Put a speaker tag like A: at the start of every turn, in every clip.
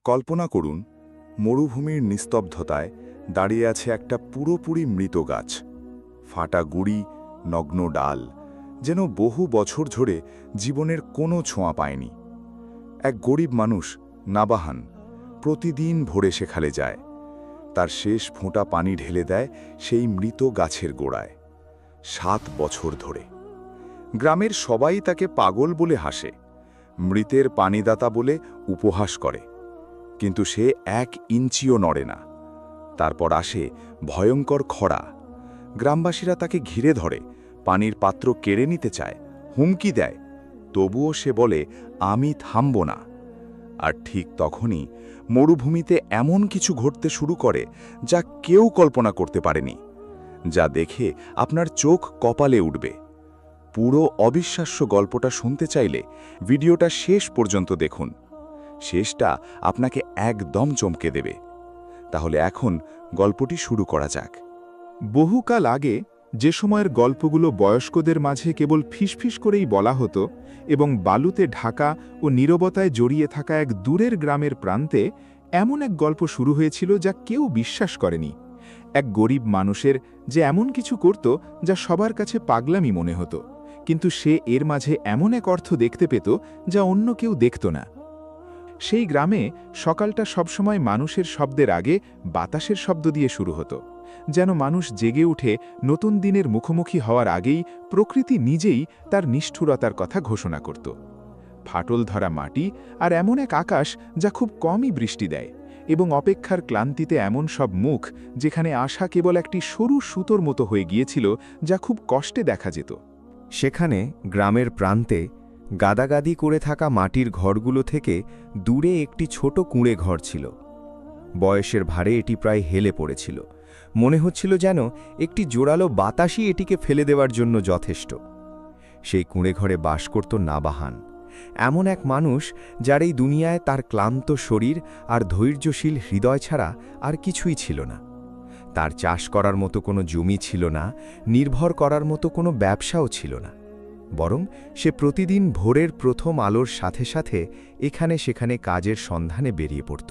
A: কল্পনা করুন, মরুভূমির নিস্তব্ধতায় দাঁড়িয়ে আছে একটা পুরোপুরি মৃত গাছ। ফাটা গুড়ি, নগ্ন ডাল, যেন বহু বছর ধরে জীবনের কোনো ছোঁয়া পায়নি। এক গরিব মানুষ, নাবাহান, প্রতিদিন ভোরে সেখানে যায়। তার শেষ ফোঁটা পানি ঢেলে দেয় সেই মৃত গাছের গোড়ায়। 7 বছর ধরে গ্রামের সবাই তাকে পাগল বলে হাসে, মৃতের পানিদাতা বলে উপহাস করে। কিন্তু সে 1 ইঞ্চিও নড়ে না। তারপর আসে ভয়ঙ্কর খরা। গ্রামবাসীরা তাকে ঘিরে ধরে, পানির পাত্র কেড়ে নিতে চায়, হুমকি দেয়। তবুও সে বলে, আমি থামব না। আর ঠিক তখনই মরুভূমিতে এমন কিছু ঘটতে শুরু করে যা কেউ কল্পনা করতে পারেনি, যা দেখে আপনার চোখ কপালে উঠবে। পুরো অবিশ্বাস্য গল্পটা শুনতে চাইলে ভিডিওটা শেষ পর্যন্ত দেখুন। শেষটা আপনাকে একদম চমকে দেবে। তাহলে এখন গল্পটি শুরু করা যাক।
B: বহুকাল আগে, যে সময়ের গল্পগুলো বয়স্কদের মাঝে কেবল ফিসফিস করেই বলা হতো এবং বালুতে ঢাকা ও নীরবতায় জড়িয়ে থাকা এক দূরের গ্রামের প্রান্তে এমন এক গল্প শুরু হয়েছিল যা কেউ বিশ্বাস করেনি। এক গরিব মানুষের যে এমন কিছু করত যা সবার কাছে পাগলামি মনে হতো, কিন্তু সে এর মাঝে এমন এক অর্থ দেখতে পেত যা অন্য কেউ দেখত না। সেই গ্রামে সকালটা সবসময় মানুষের শব্দের আগে বাতাসের শব্দ দিয়ে শুরু হতো, যেন মানুষ জেগে উঠে নতুন দিনের মুখোমুখি হওয়ার আগেই প্রকৃতি নিজেই তার নিষ্ঠুরতার কথা ঘোষণা করত। ফাটল ধরা মাটি আর এমন এক আকাশ যা খুব কমই বৃষ্টি দেয়, এবং অপেক্ষার ক্লান্তিতে এমন সব মুখ যেখানে আশা কেবল একটি সরু সুতোর মতো হয়ে গিয়েছিল, যা খুব কষ্টে দেখা যেত।
C: সেখানে গ্রামের প্রান্তে গাদাগাদি করে থাকা মাটির ঘরগুলো থেকে দূরে একটি ছোট কুঁড়ে ঘর ছিল। বয়সের ভারে এটি প্রায় হেলে পড়েছিল। মনে হচ্ছিল যেন একটি জোরালো বাতাসই এটিকে ফেলে দেওয়ার জন্য যথেষ্ট। সেই কুঁড়ে ঘরে বাস করত নাবাহান, এমন এক মানুষ যার এই দুনিয়ায় তার ক্লান্ত শরীর আর ধৈর্যশীল হৃদয় ছাড়া আর কিছুই ছিল না। তার চাষ করার মতো কোনো জমি ছিল না, নির্ভর করার মতো কোনো ব্যবসাও ছিল না। বরং সে প্রতিদিন ভোরের প্রথম আলোর সাথে সাথে এখানে সেখানে কাজের সন্ধানে বেরিয়ে পড়ত।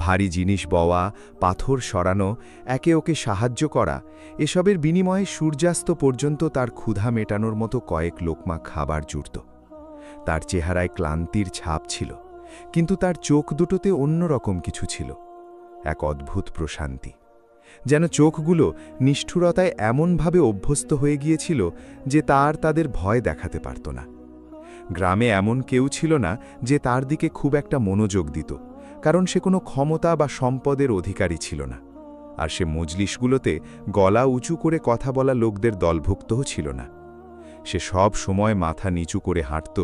C: ভারী জিনিস বওয়া, পাথর সরানো, একে ওকে সাহায্য করা, এসবের বিনিময়ে সূর্যাস্ত পর্যন্ত তার ক্ষুধা মেটানোর মতো কয়েক লোকমা খাবার জুটত। তার চেহারায় ক্লান্তির ছাপ ছিল, কিন্তু তার চোখ দুটোতে অন্যরকম কিছু ছিল, এক অদ্ভুত প্রশান্তি। যেন চোখগুলো নিষ্ঠুরতায় এমনভাবে অভ্যস্ত হয়ে গিয়েছিল যে তাদের ভয় দেখাতে পারত না। গ্রামে এমন কেউ ছিল না যে তার দিকে খুব একটা মনোযোগ দিত, কারণ সে কোনো ক্ষমতা বা সম্পদের অধিকারী ছিল না। আর সে মজলিসগুলোতে গলা উঁচু করে কথা বলা লোকদের দলভুক্তও ছিল না। সে সব সময় মাথা নিচু করে হাঁটত,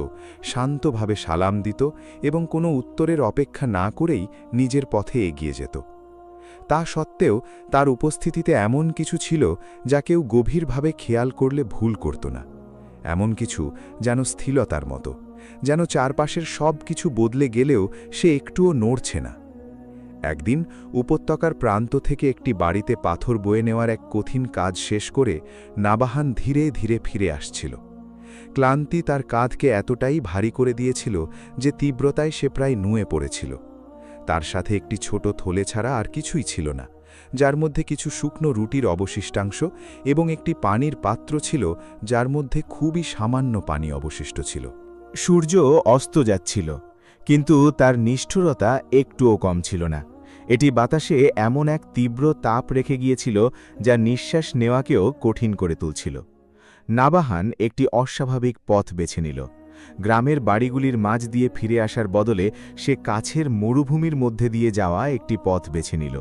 C: শান্তভাবে সালাম দিত এবং কোনো উত্তরের অপেক্ষা না করেই নিজের পথে এগিয়ে যেত। তা সত্ত্বেও তার উপস্থিতিতে এমন কিছু ছিল যা কেউ গভীরভাবে খেয়াল করলে ভুল করত না। এমন কিছু যেন স্থিরতার মতো, যেন চারপাশের সব কিছু বদলে গেলেও সে একটুও নড়ছে না। একদিন উপত্যকার প্রান্ত থেকে একটি বাড়িতে পাথর বয়ে নেওয়ার এক কঠিন কাজ শেষ করে নাবাহান ধীরে ধীরে ফিরে আসছিল। ক্লান্তি তার কাঁধকে এতটাই ভারী করে দিয়েছিল যে তীব্রতায় সে প্রায় নুয়ে পড়েছিল। তার সাথে একটি ছোট থলে ছাড়া আর কিছুই ছিল না, যার মধ্যে কিছু শুকনো রুটির অবশিষ্টাংশ এবং একটি পানির পাত্র ছিল যার মধ্যে খুবই সামান্য পানি অবশিষ্ট ছিল।
B: সূর্য অস্ত যাচ্ছিল, কিন্তু তার নিষ্ঠুরতা একটুও কম ছিল না। এটি বাতাসে এমন এক তীব্র তাপ রেখে গিয়েছিল যা নিঃশ্বাস নেওয়াকেও কঠিন করে তুলছিল। নাবাহান একটি অস্বাভাবিক পথ বেছে নিল। গ্রামের বাড়িগুলির মাঝ দিয়ে ফিরে আসার বদলে সে কাছের মরুভূমির মধ্যে দিয়ে যাওয়া একটি পথ বেছে নিল।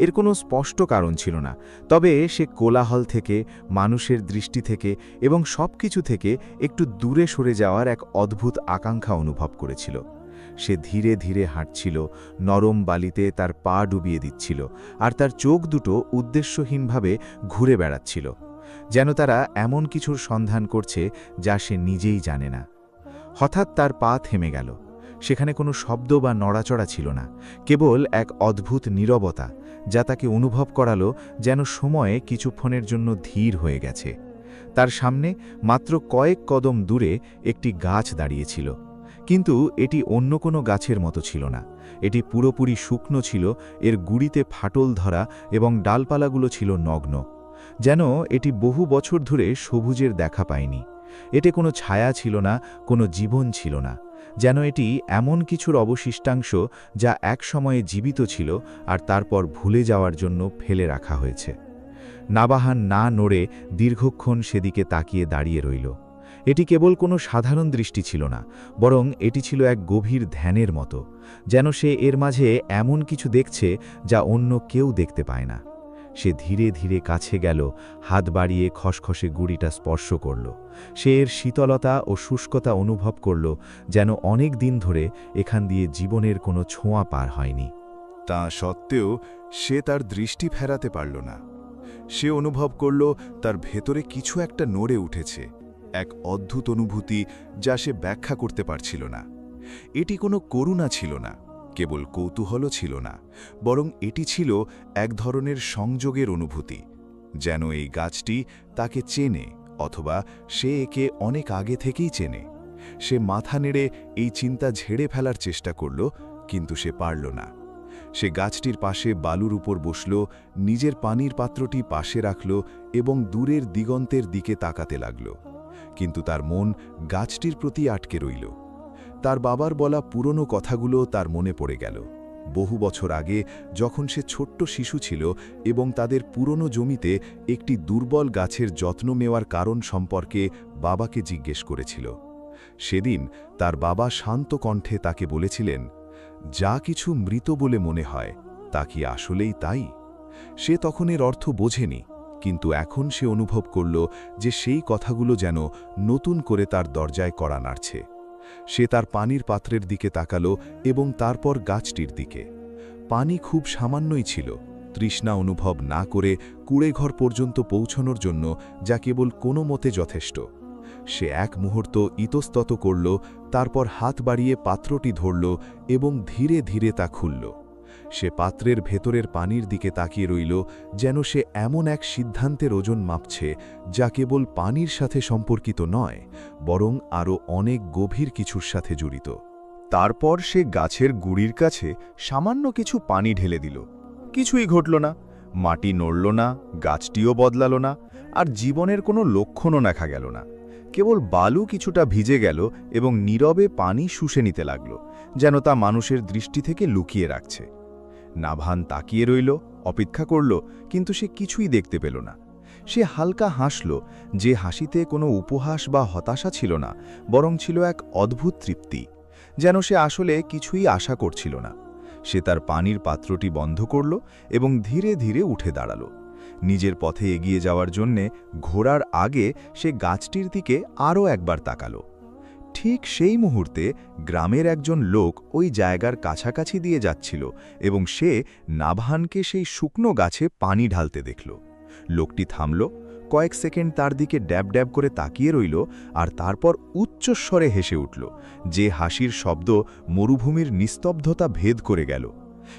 B: এর কোনো স্পষ্ট কারণ ছিল না, তবে সে কোলাহল থেকে, মানুষের দৃষ্টি থেকে এবং সবকিছু থেকে একটু দূরে সরে যাওয়ার এক অদ্ভুত আকাঙ্ক্ষা অনুভব করেছিল। সে ধীরে ধীরে হাঁটছিল, নরম বালিতে তার পা ডুবিয়ে দিচ্ছিল, আর তার চোখ দুটো উদ্দেশ্যহীনভাবে ঘুরে বেড়াচ্ছিল, যেন তারা এমন কিছুর সন্ধান করছে যা সে নিজেই জানে না। হঠাৎ তার পা থেমে গেল। সেখানে কোনো শব্দ বা নড়াচড়া ছিল না, কেবল এক অদ্ভুত নীরবতা যা তাকে অনুভব করালো যেন সময়ে কিছুক্ষণের জন্য ধীর হয়ে গেছে। তার সামনে মাত্র কয়েক কদম দূরে একটি গাছ দাঁড়িয়েছিল, কিন্তু এটি অন্য কোনো গাছের মতো ছিল না। এটি পুরোপুরি শুকনো ছিল, এর গুড়িতে ফাটল ধরা এবং ডালপালাগুলো ছিল নগ্ন। যেন এটি বহু বছর ধরে সবুজের দেখা পায়নি। এতে কোনো ছায়া ছিল না, কোনো জীবন ছিল না। যেন এটি এমন কিছুর অবশিষ্টাংশ যা এক সময়ে জীবিত ছিল আর তারপর ভুলে যাওয়ার জন্য ফেলে রাখা হয়েছে। নাবাহান না নড়ে দীর্ঘক্ষণ সেদিকে তাকিয়ে দাঁড়িয়ে রইল। এটি কেবল কোনো সাধারণ দৃষ্টি ছিল না, বরং এটি ছিল এক গভীর ধ্যানের মতো। যেন সে এর মাঝে এমন কিছু দেখছে যা অন্য কেউ দেখতে পায় না। সে ধীরে ধীরে কাছে গেল, হাত বাড়িয়ে খসখসে গুড়িটা স্পর্শ করল। সে এর শীতলতা ও শুষ্কতা অনুভব করল, যেন অনেক দিন ধরে এখান দিয়ে জীবনের কোনো ছোঁয়া পার হয়নি।
A: তা সত্ত্বেও সে তার দৃষ্টি ফেরাতে পারল না। সে অনুভব করল তার ভেতরে কিছু একটা নড়ে উঠেছে, এক অদ্ভুত অনুভূতি যা সে ব্যাখ্যা করতে পারছিল না। এটি কোনো করুণা ছিল না, কেবল কৌতূহলও ছিল না, বরং এটি ছিল এক ধরনের সংযোগের অনুভূতি। যেন এই গাছটি তাকে চেনে, অথবা সে একে অনেক আগে থেকেই চেনে। সে মাথা নেড়ে এই চিন্তা ঝেড়ে ফেলার চেষ্টা করল, কিন্তু সে পারল না। সে গাছটির পাশে বালুর উপর বসল, নিজের পানির পাত্রটি পাশে রাখল এবং দূরের দিগন্তের দিকে তাকাতে লাগল। কিন্তু তার মন গাছটির প্রতি আটকে রইল। তার বাবার বলা পুরনো কথাগুলো তার মনে পড়ে গেল। বহু বছর আগে যখন সে ছোট্ট শিশু ছিল এবং তাদের পুরনো জমিতে একটি দুর্বল গাছের যত্ন নেওয়ার কারণ সম্পর্কে বাবাকে জিজ্ঞেস করেছিল। সেদিন তার বাবা শান্ত কণ্ঠে তাকে বলেছিলেন, যা কিছু মৃত বলে মনে হয় তা কি আসলেই তাই? সে তখন এর অর্থ বোঝেনি, কিন্তু এখন সে অনুভব করল যে সেই কথাগুলো যেন নতুন করে তার দরজায় কড়া নাড়ছে। সে তার পানির পাত্রের দিকে তাকালো এবং তারপর গাছটির দিকে। পানি খুব সামান্যই ছিল, তৃষ্ণা অনুভব না করে কুঁড়েঘর পর্যন্ত পৌঁছানোর জন্য, যা কেবল কোনো মতে যথেষ্ট। সে এক মুহূর্ত ইতস্তত করল, তারপর হাত বাড়িয়ে পাত্রটি ধরল এবং ধীরে ধীরে তা খুলল। সে পাত্রের ভেতরের পানির দিকে তাকিয়ে রইল, যেন সে এমন এক সিদ্ধান্তের ওজন মাপছে যা কেবল পানির সাথে সম্পর্কিত নয়, বরং আরও অনেক গভীর কিছুর সাথে জড়িত।
D: তারপর সে গাছের গুড়ির কাছে সামান্য কিছু পানি ঢেলে দিল। কিছুই ঘটল না, মাটি নড়ল না, গাছটিও বদলাল না, আর জীবনের কোনো লক্ষণও দেখা গেল না। কেবল বালু কিছুটা ভিজে গেল এবং নীরবে পানি শুষে নিতে লাগল, যেন তা মানুষের দৃষ্টি থেকে লুকিয়ে রাখছে। নাভান তাকিয়ে রইল, অপেক্ষা করল, কিন্তু সে কিছুই দেখতে পেল না। সে হালকা হাসল, যে হাসিতে কোনো উপহাস বা হতাশা ছিল না, বরং ছিল এক অদ্ভুত তৃপ্তি, যেন সে আসলে কিছুই আশা করছিল না। সে তার পানির পাত্রটি বন্ধ করল এবং ধীরে ধীরে উঠে দাঁড়াল। নিজের পথে এগিয়ে যাওয়ার জন্যে ঘোরার আগে সে গাছটির দিকে আরও একবার তাকাল। ঠিক সেই মুহূর্তে গ্রামের একজন লোক ওই জায়গার কাছাকাছি দিয়ে যাচ্ছিল এবং সে নাভানকে সেই শুকনো গাছে পানি ঢালতে দেখল। লোকটি থামল, কয়েক সেকেন্ড তার দিকে ড্যাব ড্যাব করে তাকিয়ে রইল, আর তারপর উচ্চস্বরে হেসে উঠল, যে হাসির শব্দ মরুভূমির নিস্তব্ধতা ভেদ করে গেল।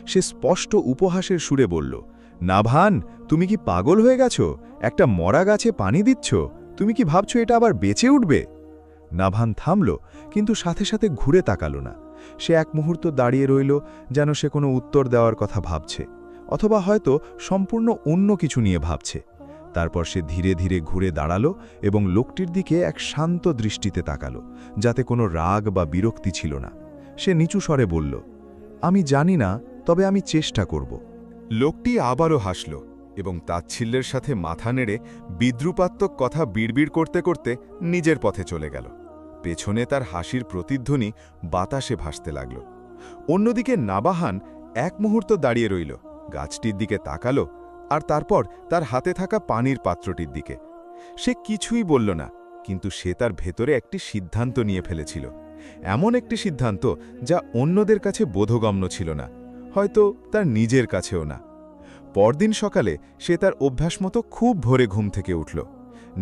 D: সে স্পষ্ট উপহাসের সুরে বলল, নাভান, তুমি কি পাগল হয়ে গেছো? একটা মরা গাছে পানি দিচ্ছ? তুমি কি ভাবছো এটা আবার বেঁচে উঠবে? নাভান থামল, কিন্তু সাথে সাথে ঘুরে তাকাল না। সে এক মুহূর্ত দাঁড়িয়ে রইল, যেন সে কোনো উত্তর দেওয়ার কথা ভাবছে, অথবা হয়তো সম্পূর্ণ অন্য কিছু নিয়ে ভাবছে। তারপর সে ধীরে ধীরে ঘুরে দাঁড়াল এবং লোকটির দিকে এক শান্ত দৃষ্টিতে তাকাল, যাতে কোনো রাগ বা বিরক্তি ছিল না। সে নিচু স্বরে বলল, আমি জানি না, তবে আমি চেষ্টা করব।
A: লোকটি আবারও হাসল এবং তাচ্ছিল্যের সাথে মাথা নেড়ে বিদ্রুপাত্মক কথা বিড়বিড় করতে করতে নিজের পথে চলে গেল। পেছনে তার হাসির প্রতিধ্বনি বাতাসে ভাসতে লাগল। অন্যদিকে নাবাহান এক মুহূর্ত দাঁড়িয়ে রইল, গাছটির দিকে তাকালো, আর তারপর তার হাতে থাকা পানির পাত্রটির দিকে। সে কিছুই বলল না, কিন্তু সে তার ভেতরে একটি সিদ্ধান্ত নিয়ে ফেলেছিল, এমন একটি সিদ্ধান্ত যা অন্যদের কাছে বোধগম্য ছিল না, হয়তো তার নিজের কাছেও না। পরদিন সকালে সে তার অভ্যাস মতো খুব ভোরে ঘুম থেকে উঠল,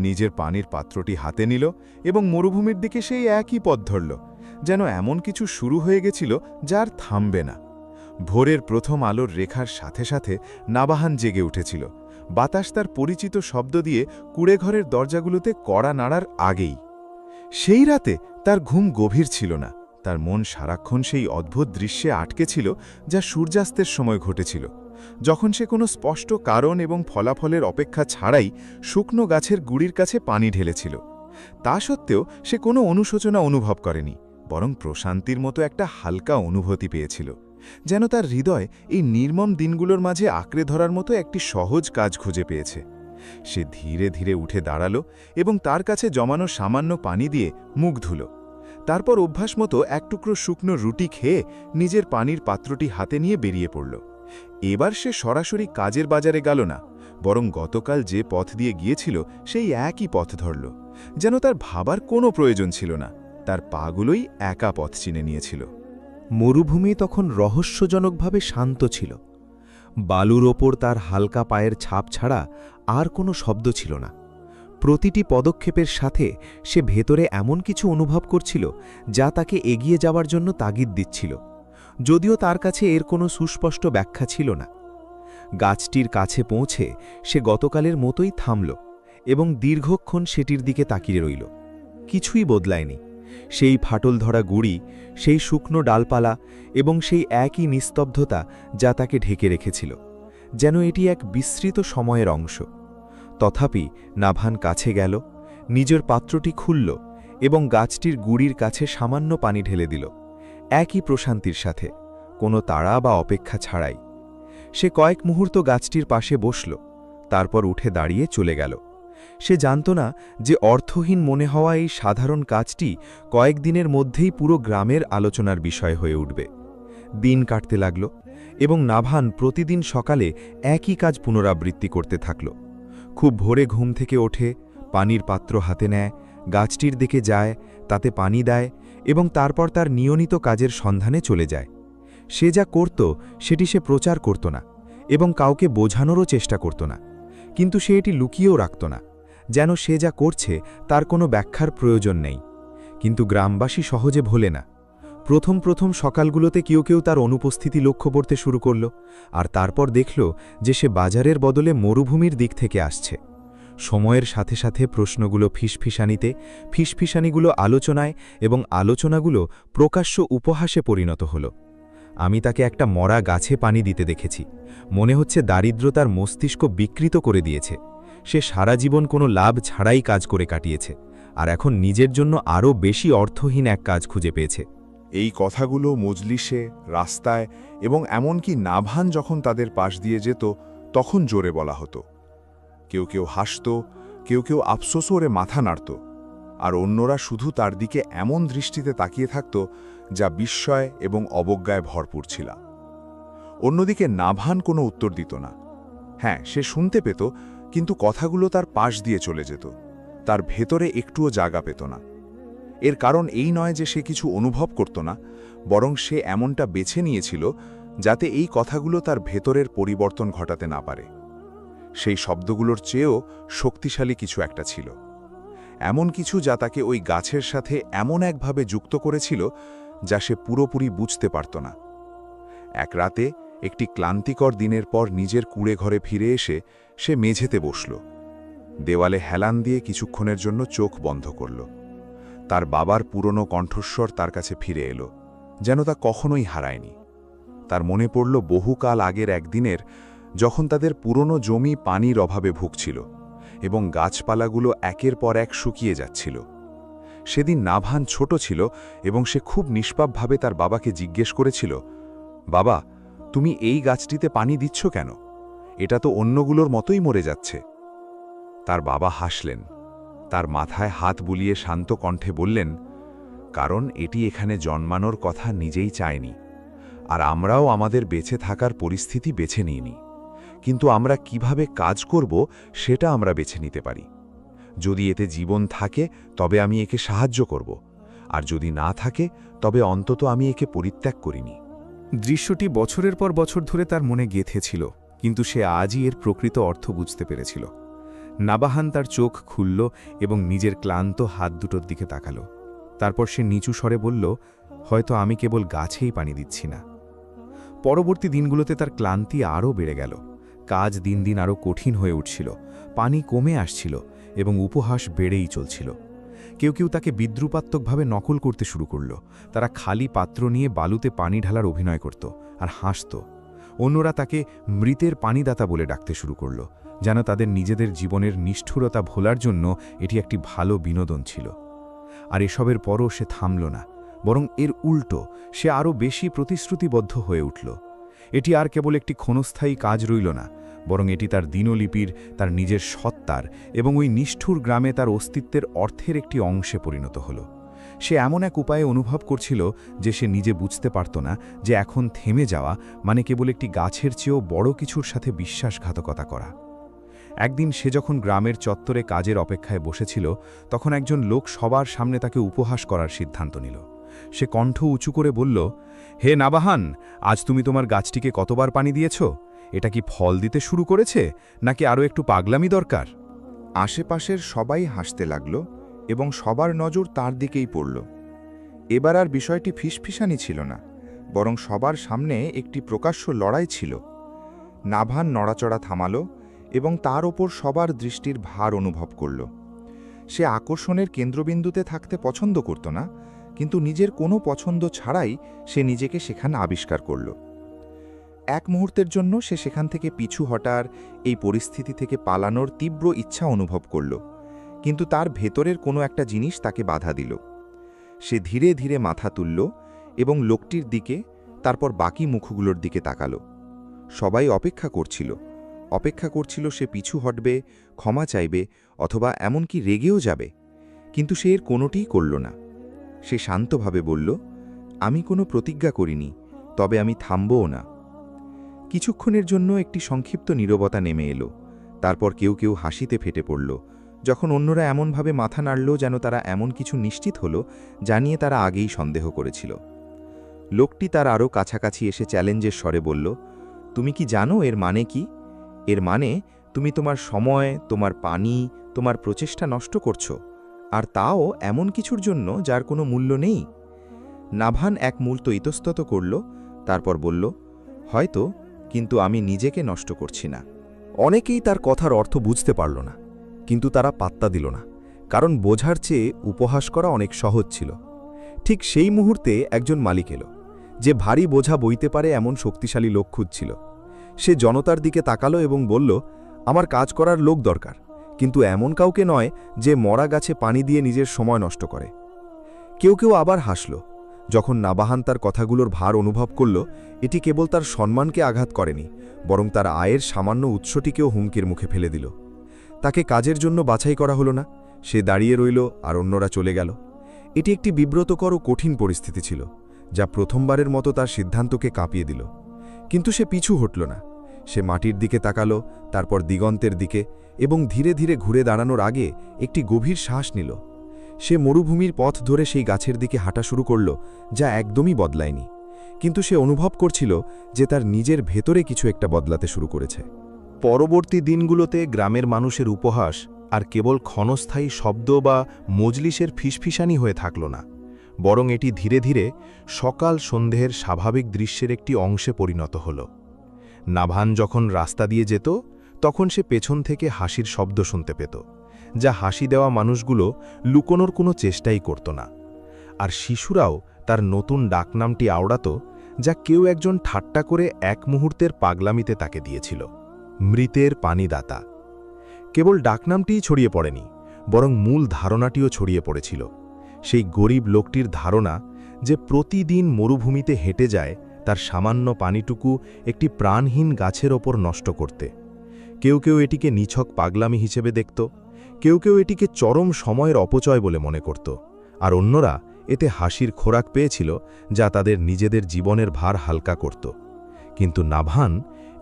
A: নিজের পানির পাত্রটি হাতে নিল এবং মরুভূমির দিকে সেই একই পথ ধরল, যেন এমন কিছু শুরু হয়ে গেছিল যার থামবে না। ভোরের প্রথম আলোর রেখার সাথে সাথে নাবাহান জেগে উঠেছিল, বাতাস তার পরিচিত শব্দ দিয়ে কুঁড়েঘরের দরজাগুলোতে কড়া নাড়ার আগেই। সেই রাতে তার ঘুম গভীর ছিল না, তার মন সারাক্ষণ সেই অদ্ভুত দৃশ্যে আটকে ছিল যা সূর্যাস্তের সময় ঘটেছিল, যখন সে কোনো স্পষ্ট কারণ এবং ফলাফলের অপেক্ষা ছাড়াই শুকনো গাছের গুড়ির কাছে পানি ঢেলেছিল। তা সত্ত্বেও সে কোনো অনুশোচনা অনুভব করেনি, বরং প্রশান্তির মতো একটা হালকা অনুভূতি পেয়েছিল, যেন তার হৃদয় এই নির্মম দিনগুলোর মাঝে আঁকড়ে ধরার মতো একটি সহজ কাজ খুঁজে পেয়েছে। সে ধীরে ধীরে উঠে দাঁড়াল এবং তার কাছে জমানো সামান্য পানি দিয়ে মুখ ধুল। তারপর অভ্যাস মতো এক টুকরো শুকনো রুটি খেয়ে নিজের পানির পাত্রটি হাতে নিয়ে বেরিয়ে পড়ল। এবার সে সরাসরি কাজের বাজারে গেল না, বরং গতকাল যে পথ দিয়ে গিয়েছিল সেই একই পথ ধরল, যেন তার ভাবার কোনো প্রয়োজন ছিল না। তার পাগুলোই একা পথ চিনে নিয়েছিল।
B: মরুভূমি তখন রহস্যজনকভাবে শান্ত ছিল। বালুর ওপর তার হালকা পায়ের ছাপ ছাড়া আর কোনো শব্দ ছিল না। প্রতিটি পদক্ষেপের সাথে সে ভেতরে এমন কিছু অনুভব করছিল যা তাকে এগিয়ে যাওয়ার জন্য তাগিদ দিচ্ছিল, যদিও তার কাছে এর কোনো সুস্পষ্ট ব্যাখ্যা ছিল না। গাছটির কাছে পৌঁছে সে গতকালের মতোই থামল এবং দীর্ঘক্ষণ সেটির দিকে তাকিয়ে রইল। কিছুই বদলায়নি। সেই ফাটল ধরা গুড়ি, সেই শুকনো ডালপালা এবং সেই একই নিস্তব্ধতা যা তাকে ঢেকে রেখেছিল, যেন এটি এক বিস্তৃত সময়ের অংশ। তথাপি নাভান কাছে গেল, নিজের পাত্রটি খুলল এবং গাছটির গুড়ির কাছে সামান্য পানি ঢেলে দিল, একই প্রশান্তির সাথে, কোনো তাড়া বা অপেক্ষা ছাড়াই। সে কয়েক মুহূর্ত গাছটির পাশে বসল, তারপর উঠে দাঁড়িয়ে চলে গেল। সে জানত না যে অর্থহীন মনে হওয়া এই সাধারণ কাজটি কয়েকদিনের মধ্যেই পুরো গ্রামের আলোচনার বিষয় হয়ে উঠবে। দিন কাটতে লাগল এবং নাভান প্রতিদিন সকালে একই কাজ পুনরাবৃত্তি করতে থাকল। খুব ভোরে ঘুম থেকে ওঠে, পানির পাত্র হাতে নেয়, গাছটির দিকে যায়, তাতে পানি দেয় এবং তারপর তার নিয়মিত কাজের সন্ধানে চলে যায়। সে যা করত সেটি সে প্রচার করত না এবং কাউকে বোঝানোরও চেষ্টা করত না, কিন্তু সে এটি লুকিয়েও রাখত না, যেন সে যা করছে তার কোনো ব্যাখ্যার প্রয়োজন নেই। কিন্তু গ্রামবাসী সহজে ভোলে না। প্রথম প্রথম সকালগুলোতে কেউ কেউ তার অনুপস্থিতি লক্ষ্য করতে শুরু করল, আর তারপর দেখল যে সে বাজারের বদলে মরুভূমির দিক থেকে আসছে। সময়ের সাথে সাথে প্রশ্নগুলো ফিসফিসানিগুলো আলোচনায় এবং আলোচনাগুলো প্রকাশ্য উপহাসে পরিণত হল। আমি তাকে একটা মরা গাছে পানি দিতে দেখেছি। মনে হচ্ছে দারিদ্রতার মস্তিষ্ক বিকৃত করে দিয়েছে। সে সারা জীবন কোনো লাভ ছাড়াই কাজ করে কাটিয়েছে, আর এখন নিজের জন্য আরও বেশি অর্থহীন এক কাজ খুঁজে পেয়েছে।
A: এই কথাগুলো মজলিসে, রাস্তায় এবং এমনকি নাভান যখন তাদের পাশ দিয়ে যেত তখন জোরে বলা হতো। কেউ কেউ হাসত, কেউ কেউ আফসোস করে মাথা নাড়ত, আর অন্যরা শুধু তার দিকে এমন দৃষ্টিতে তাকিয়ে থাকত যা বিস্ময় এবং অবজ্ঞায় ভরপুর ছিল। অন্যদিকে নাভান কোনো উত্তর দিত না। হ্যাঁ, সে শুনতে পেত, কিন্তু কথাগুলো তার পাশ দিয়ে চলে যেত, তার ভেতরে একটুও জায়গা পেত না। এর কারণ এই নয় যে সে কিছু অনুভব করত না, বরং সে এমনটা বেছে নিয়েছিল যাতে এই কথাগুলো তার ভেতরের পরিবর্তন ঘটাতে না পারে। সেই শব্দগুলোর চেয়েও শক্তিশালী কিছু একটা ছিল, এমন কিছু যা তাকে ওই গাছের সাথে এমন একভাবে যুক্ত করেছিল যা সে পুরোপুরি বুঝতে পারত না। এক রাতে একটি ক্লান্তিকর দিনের পর নিজের কুঁড়ে ঘরে ফিরে এসে সে মেঝেতে বসল। দেওয়ালে হেলান দিয়ে কিছুক্ষণের জন্য চোখ বন্ধ করল। তার বাবার পুরনো কণ্ঠস্বর তার কাছে ফিরে এলো, যেন তা কখনোই হারায়নি। তার মনে পড়ল বহুকাল আগের একদিনের, যখন তাদের পুরনো জমি পানির অভাবে ভুগছিল এবং গাছপালাগুলো একের পর এক শুকিয়ে যাচ্ছিল। সেদিন নাভান ছোট ছিল এবং সে খুব নিষ্পাপভাবে তার বাবাকে জিজ্ঞেস করেছিল, বাবা, তুমি এই গাছটিতে পানি দিচ্ছ কেন? এটা তো অন্যগুলোর মতোই মরে যাচ্ছে। তার বাবা হাসলেন, তার মাথায় হাত বুলিয়ে শান্ত কণ্ঠে বললেন, কারণ এটি এখানে জন্মানোর কথা নিজেই চায়নি, আর আমরাও আমাদের বেঁচে থাকার পরিস্থিতি বেছে নিইনি। কিন্তু আমরা কিভাবে কাজ করব সেটা আমরা বেছে নিতে পারি। যদি এতে জীবন থাকে তবে আমি একে সাহায্য করব, আর যদি না থাকে তবে অন্তত আমি একে পরিত্যাগ করিনি।
D: দৃশ্যটি বছরের পর বছর ধরে তার মনে গেঁথেছিল, কিন্তু সে আজই এর প্রকৃত অর্থ বুঝতে পেরেছিল। নাবাহান তার চোখ খুলল এবং নিজের ক্লান্ত হাত দুটোর দিকে তাকাল। তারপর সে নিচু স্বরে বলল, হয়তো আমি কেবল গাছেই পানি দিচ্ছি না। পরবর্তী দিনগুলোতে তার ক্লান্তি আরও বেড়ে গেল। কাজ দিন দিন আরও কঠিন হয়ে উঠছিল, পানি কমে আসছিল এবং উপহাস বেড়েই চলছিল।
B: কেউ কেউ তাকে বিদ্রুপাত্মকভাবে নকল করতে শুরু করল। তারা খালি পাত্র নিয়ে বালুতে পানি ঢালার অভিনয় করত আর হাসত। অন্যরা তাকে মৃতের পানিদাতা বলে ডাকতে শুরু করল, যেন তাদের নিজেদের জীবনের নিষ্ঠুরতা ভোলার জন্য এটি একটি ভালো বিনোদন ছিল। আর এসবের পরও সে থামল না, বরং এর উল্টো সে আরও বেশি প্রতিশ্রুতিবদ্ধ হয়ে উঠল। এটি আর কেবল একটি ক্ষণস্থায়ী কাজ রইল না, বরং এটি তার দিনলিপির, তার নিজের সত্তার এবং ওই নিষ্ঠুর গ্রামে তার অস্তিত্বের অর্থের একটি অংশে পরিণত হল। সে এমন এক উপায়ে অনুভব করছিল যে সে নিজে বুঝতে পারত না যে এখন থেমে যাওয়া মানে কেবল একটি গাছের চেয়েও বড় কিছুর সাথে বিশ্বাসঘাতকতা করা। একদিন সে যখন গ্রামের চত্বরে কাজের অপেক্ষায় বসেছিল, তখন একজন লোক সবার সামনে তাকে উপহাস করার সিদ্ধান্ত নিল। সে কণ্ঠ উঁচু করে বলল, হে নাবাহান, আজ তুমি তোমার গাছটিকে কতবার পানি দিয়েছ? এটা কি ফল দিতে শুরু করেছে, নাকি আরও একটু পাগলামি দরকার?
A: আশেপাশের সবাই হাসতে লাগল এবং সবার নজর তার দিকেই পড়ল। এবার আর বিষয়টি ফিসফিসানি ছিল না, বরং সবার সামনে একটি প্রকাশ্য লড়াই ছিল। নাভান নড়াচড়া থামাল এবং তার ওপর সবার দৃষ্টির ভার অনুভব করল। সে আকর্ষণের কেন্দ্রবিন্দুতে থাকতে পছন্দ করত না, কিন্তু নিজের কোনো পছন্দ ছাড়াই সে নিজেকে সেখানে আবিষ্কার করল। এক মুহূর্তের জন্য সে সেখান থেকে পিছু হটার, এই পরিস্থিতি থেকে পালানোর তীব্র ইচ্ছা অনুভব করল, কিন্তু তার ভেতরের কোনো একটা জিনিস তাকে বাধা দিল। সে ধীরে ধীরে মাথা তুলল এবং লোকটির দিকে, তারপর বাকি মুখগুলোর দিকে তাকাল। সবাই অপেক্ষা করছিল সে পিছু হটবে, ক্ষমা চাইবে, অথবা এমনকি রেগেও যাবে, কিন্তু সে এর কোনোটিই করল না। সে শান্তভাবে বলল, আমি কোনো প্রতিজ্ঞা করিনি, তবে আমি থামবও না। কিছুক্ষণের জন্য একটি সংক্ষিপ্ত নীরবতা নেমে এলো। তারপর কেউ কেউ হাসিতে ফেটে পড়ল, যখন অন্যরা এমনভাবে মাথা নাড়ল যেন তারা এমন কিছু নিশ্চিত হল জানিয়ে তারা আগেই সন্দেহ করেছিল। লোকটি তার আরও কাছাকাছি এসে চ্যালেঞ্জের স্বরে বলল, তুমি কি জানো এর মানে কি? এর মানে তুমি তোমার সময়, তোমার পানি, তোমার প্রচেষ্টা নষ্ট করছো, আর তাও এমন কিছুর জন্য যার কোনো মূল্য নেই। নাভান এক মুহূর্ত ইতস্তত করল, তারপর বলল, হয়তো, কিন্তু আমি নিজেকে নষ্ট করছি না।
D: অনেকেই তার কথার অর্থ বুঝতে পারল না, কিন্তু তারা পাত্তা দিল না, কারণ বোঝার চেয়ে উপহাস করা অনেক সহজ ছিল। ঠিক সেই মুহূর্তে একজন মালিক এলো, যে ভারী বোঝা বইতে পারে এমন শক্তিশালী লোক খুঁজছিল। সে জনতার দিকে তাকালো এবং বলল, আমার কাজ করার লোক দরকার, কিন্তু এমন কাউকে নয় যে মরা গাছে পানি দিয়ে নিজের সময় নষ্ট করে। কেউ কেউ আবার হাসল, যখন নাবাহান তার কথাগুলোর ভার অনুভব করল। এটি কেবল তার সম্মানকে আঘাত করেনি, বরং তার আয়ের সামান্য উৎসটিকেও হুমকির মুখে ফেলে দিল। তাকে কাজের জন্য বাছাই করা হলো না, সে দাঁড়িয়ে রইল আর অন্যরা চলে গেল। এটি একটি বিব্রতকর ও কঠিন পরিস্থিতি ছিল, যা প্রথমবারের মতো তার সিদ্ধান্তকে কাঁপিয়ে দিল। কিন্তু সে পিছু হটল না। সে মাটির দিকে তাকালো, তারপর দিগন্তের দিকে, এবং ধীরে ধীরে ঘুরে দাঁড়ানোর আগে একটি গভীর শ্বাস নিল। সে মরুভূমির পথ ধরে সেই গাছের দিকে হাঁটা শুরু করল, যা একদমই বদলায়নি, কিন্তু সে অনুভব করছিল যে তার নিজের ভেতরে কিছু একটা বদলাতে শুরু করেছে।
E: পরবর্তী দিনগুলোতে গ্রামের মানুষের উপহাস আর কেবল ক্ষণস্থায়ী শব্দ বা মজলিসের ফিসফিসানি হয়ে থাকল না, বরং এটি ধীরে ধীরে সকাল সন্ধ্যের স্বাভাবিক দৃশ্যের একটি অংশে পরিণত হল। নাভান যখন রাস্তা দিয়ে যেত, তখন সে পেছন থেকে হাসির শব্দ শুনতে পেত, যা হাসি দেওয়া মানুষগুলো লুকোনোর কোনো চেষ্টাই করত না। আর শিশুরাও তার নতুন ডাকনামটি আওড়াত, যা কেউ একজন ঠাট্টা করে এক মুহূর্তের পাগলামিতে তাকে দিয়েছিল, মৃতের পানিদাতা। কেবল ডাকনামটিই ছড়িয়ে পড়েনি, বরং মূল ধারণাটিও ছড়িয়ে পড়েছিল। সেই গরিব লোকটির ধারণা যে প্রতিদিন মরুভূমিতে হেঁটে যায় তার সামান্য পানিটুকু একটি প্রাণহীন গাছের ওপর নষ্ট করতে। কেউ কেউ এটিকে নিছক পাগলামি হিসেবে দেখত, কেউ কেউ এটিকে চরম সময়ের অপচয় বলে মনে করত, আর অন্যরা এতে হাসির খোরাক পেয়েছিল, যা তাদের নিজেদের জীবনের ভার হালকা করত। কিন্তু নাভান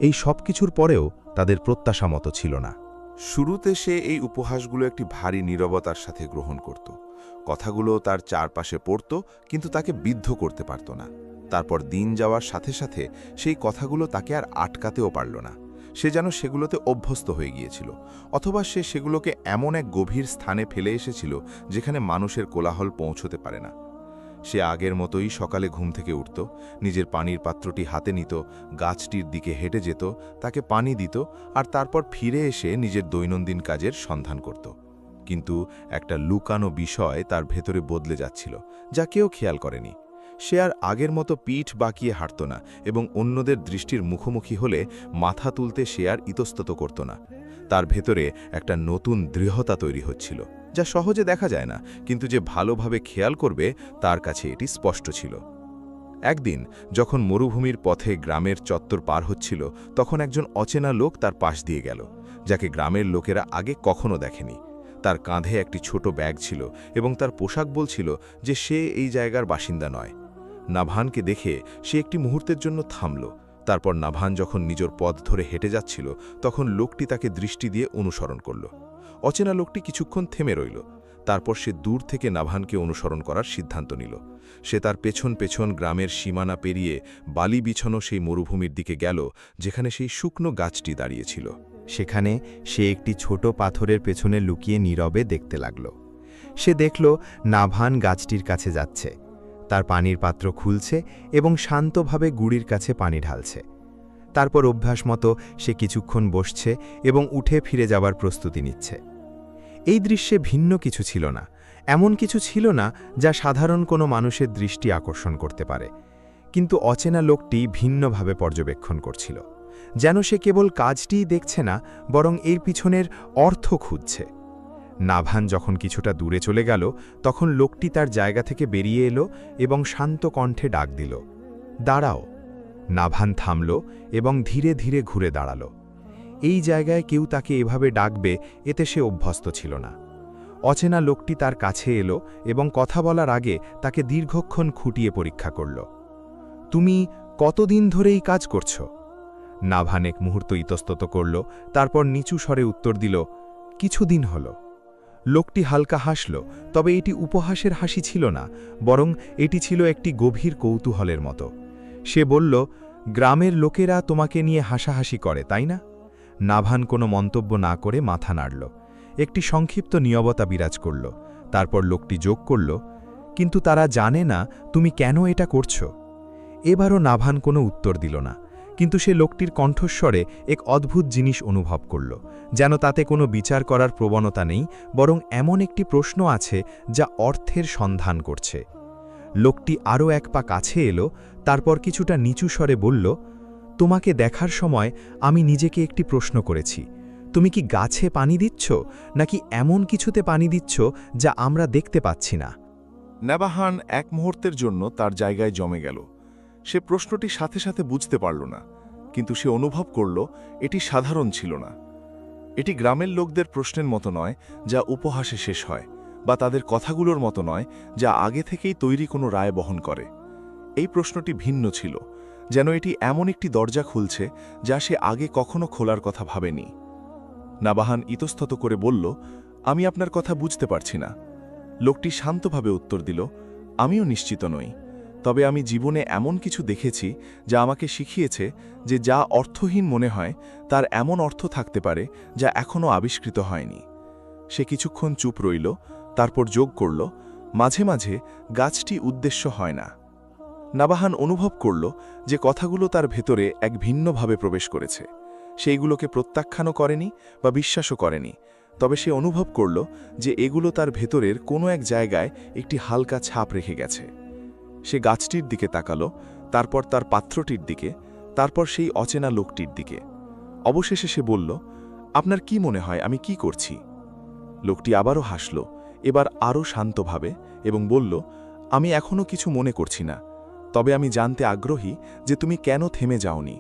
E: এই সব কিছুর পরেও তাদের প্রত্যাশা মতো ছিল না।
F: শুরুতে সে এই উপহাসগুলো একটি ভারী নীরবতার সাথে গ্রহণ করত। কথাগুলো তার চারপাশে পড়ত, কিন্তু তাকে বিদ্ধ করতে পারত না। তারপর দিন যাওয়ার সাথে সাথে সেই কথাগুলো তাকে আর আটকাতেও পারল না। সে যেন সেগুলোতে অভ্যস্ত হয়ে গিয়েছিল, অথবা সে সেগুলোকে এমন এক গভীর স্থানে ফেলে এসেছিল যেখানে মানুষের কোলাহল পৌঁছতে পারে না। সে আগের মতোই সকালে ঘুম থেকে উঠত, নিজের পানির পাত্রটি হাতে নিত, গাছটির দিকে হেঁটে যেত, তাকে পানি দিত, আর তারপর ফিরে এসে নিজের দৈনন্দিন কাজের সন্ধান করত। কিন্তু একটা লুকানো বিষয় তার ভেতরে বদলে যাচ্ছিল, যা কেউ খেয়াল করেনি। সে আর আগের মতো পিঠ বাঁকিয়ে হাঁটত না এবং অন্যদের দৃষ্টির মুখোমুখি হলে মাথা তুলতে সে আর ইতস্তত করত না। তার ভেতরে একটা নতুন দৃঢ়তা তৈরি হচ্ছিল, যা সহজে দেখা যায় না, কিন্তু যে ভালোভাবে খেয়াল করবে তার কাছে এটি স্পষ্ট ছিল। একদিন যখন মরুভূমির পথে গ্রামের চত্বর পার হচ্ছিল, তখন একজন অচেনা লোক তার পাশ দিয়ে গেল, যাকে গ্রামের লোকেরা আগে কখনো দেখেনি। তার কাঁধে একটি ছোট ব্যাগ ছিল এবং তার পোশাক বলছিল যে সে এই জায়গার বাসিন্দা নয়। নাভানকে দেখে সে একটি মুহূর্তের জন্য থামল। তারপর নাভান যখন নিজের পথ ধরে হেঁটে যাচ্ছিল, তখন লোকটি তাকে দৃষ্টি দিয়ে অনুসরণ করল। অচেনা লোকটি কিছুক্ষণ থেমে রইল, তারপর সে দূর থেকে নাভানকে অনুসরণ করার সিদ্ধান্ত নিল। সে তার পেছন পেছন গ্রামের সীমানা পেরিয়ে বালি বিছানো সেই মরুভূমির দিকে গেল, যেখানে সেই শুকনো গাছটি দাঁড়িয়েছিল।
C: সেখানে সে একটি ছোট পাথরের পেছনে লুকিয়ে নীরবে দেখতে লাগল। সে দেখল নাভান গাছটির কাছে যাচ্ছে, তার পানির পাত্র খুলছে এবং শান্তভাবে গুড়ির কাছে পানি ঢালছে। তারপর অভ্যাস মতো সে কিছুক্ষণ বসছে এবং উঠে ফিরে যাবার প্রস্তুতি নিচ্ছে। এই দৃশ্যে ভিন্ন কিছু ছিল না, এমন কিছু ছিল না যা সাধারণ কোনো মানুষের দৃষ্টি আকর্ষণ করতে পারে। কিন্তু অচেনা লোকটি ভিন্নভাবে পর্যবেক্ষণ করছিল, যেন সে কেবল কাজটিই দেখছে না, বরং এর পিছনের অর্থ খুঁজছে। নাভান যখন কিছুটা দূরে চলে গেল, তখন লোকটি তার জায়গা থেকে বেরিয়ে এলো এবং শান্ত কণ্ঠে ডাক দিল, দাঁড়াও। নাভান থামল এবং ধীরে ধীরে ঘুরে দাঁড়াল। এই জায়গায় কেউ তাকে এভাবে ডাকবে, এতে সে অভ্যস্ত ছিল না। অচেনা লোকটি তার কাছে এলো এবং কথা বলার আগে তাকে দীর্ঘক্ষণ খুঁটিয়ে পরীক্ষা করল। তুমি কতদিন ধরে এই কাজ করছ? নাভান এক মুহূর্ত ইতস্তত করল, তারপর নিচু স্বরে উত্তর দিল, কিছুদিন হল। লোকটি হালকা হাসল, তবে এটি উপহাসের হাসি ছিল না, বরং এটি ছিল একটি গভীর কৌতূহলের মতো। সে বলল, গ্রামের লোকেরা তোমাকে নিয়ে হাসাহাসি করে, তাই না? নাভান কোনো মন্তব্য না করে মাথা নাড়ল। একটি সংক্ষিপ্ত নীরবতা বিরাজ করল। তারপর লোকটি যোগ করল, কিন্তু তারা জানে না তুমি কেন এটা করছ। এবারও নাভান কোনো উত্তর দিল না, কিন্তু সে লোকটির কণ্ঠস্বরে এক অদ্ভুত জিনিস অনুভব করল, যেন তাতে কোনো বিচার করার প্রবণতা নেই, বরং এমন একটি প্রশ্ন আছে যা অর্থের সন্ধান করছে। লোকটি আরও এক পা কাছে এলো, তারপর কিছুটা নিচু স্বরে বলল, তোমাকে দেখার সময় আমি নিজেকে একটি প্রশ্ন করেছি, তুমি কি গাছে পানি দিচ্ছ, নাকি এমন কিছুতে পানি দিচ্ছ যা আমরা দেখতে পাচ্ছি না?
A: নাভান এক মুহূর্তের জন্য তার জায়গায় জমে গেল। সে প্রশ্নটি সাথে সাথে বুঝতে পারল না, কিন্তু সে অনুভব করল এটি সাধারণ ছিল না। এটি গ্রামের লোকদের প্রশ্নের মতো নয় যা উপহাসে শেষ হয়, বা তাদের কথাগুলোর মতো নয় যা আগে থেকেই তৈরি কোনো রায় বহন করে। এই প্রশ্নটি ভিন্ন ছিল, যেন এটি এমন একটি দরজা খুলছে যা সে আগে কখনো খোলার কথা ভাবেনি। নাভান ইতস্তত করে বলল, আমি আপনার কথা বুঝতে পারছি না। লোকটি শান্তভাবে উত্তর দিল, আমিও নিশ্চিত নই, তবে আমি জীবনে এমন কিছু দেখেছি যা আমাকে শিখিয়েছে যে যা অর্থহীন মনে হয় তার এমন অর্থ থাকতে পারে যা এখনও আবিষ্কৃত হয়নি। সে কিছুক্ষণ চুপ রইল, তারপর যোগ করল, মাঝে মাঝে গাছটি উদ্দেশ্য হয় না। নাভান অনুভব করল যে কথাগুলো তার ভেতরে এক ভিন্নভাবে প্রবেশ করেছে। সেইগুলোকে প্রত্যাখ্যানও করেনি বা বিশ্বাসও করেনি, তবে সে অনুভব করল যে এগুলো তার ভেতরের কোনো এক জায়গায় একটি হালকা ছাপ রেখে গেছে। সে গাছটির দিকে তাকালো, তারপর তার পাত্রটির দিকে, তারপর সেই অচেনা লোকটির দিকে। অবশেষে সে বলল, আপনার কি মনে হয় আমি কি করছি? লোকটি আবারও হাসল, এবার আরও শান্তভাবে, এবং বলল, আমি এখনও কিছু মনে করছি না, তবে আমি জানতে আগ্রহী যে তুমি কেন থেমে যাওনি।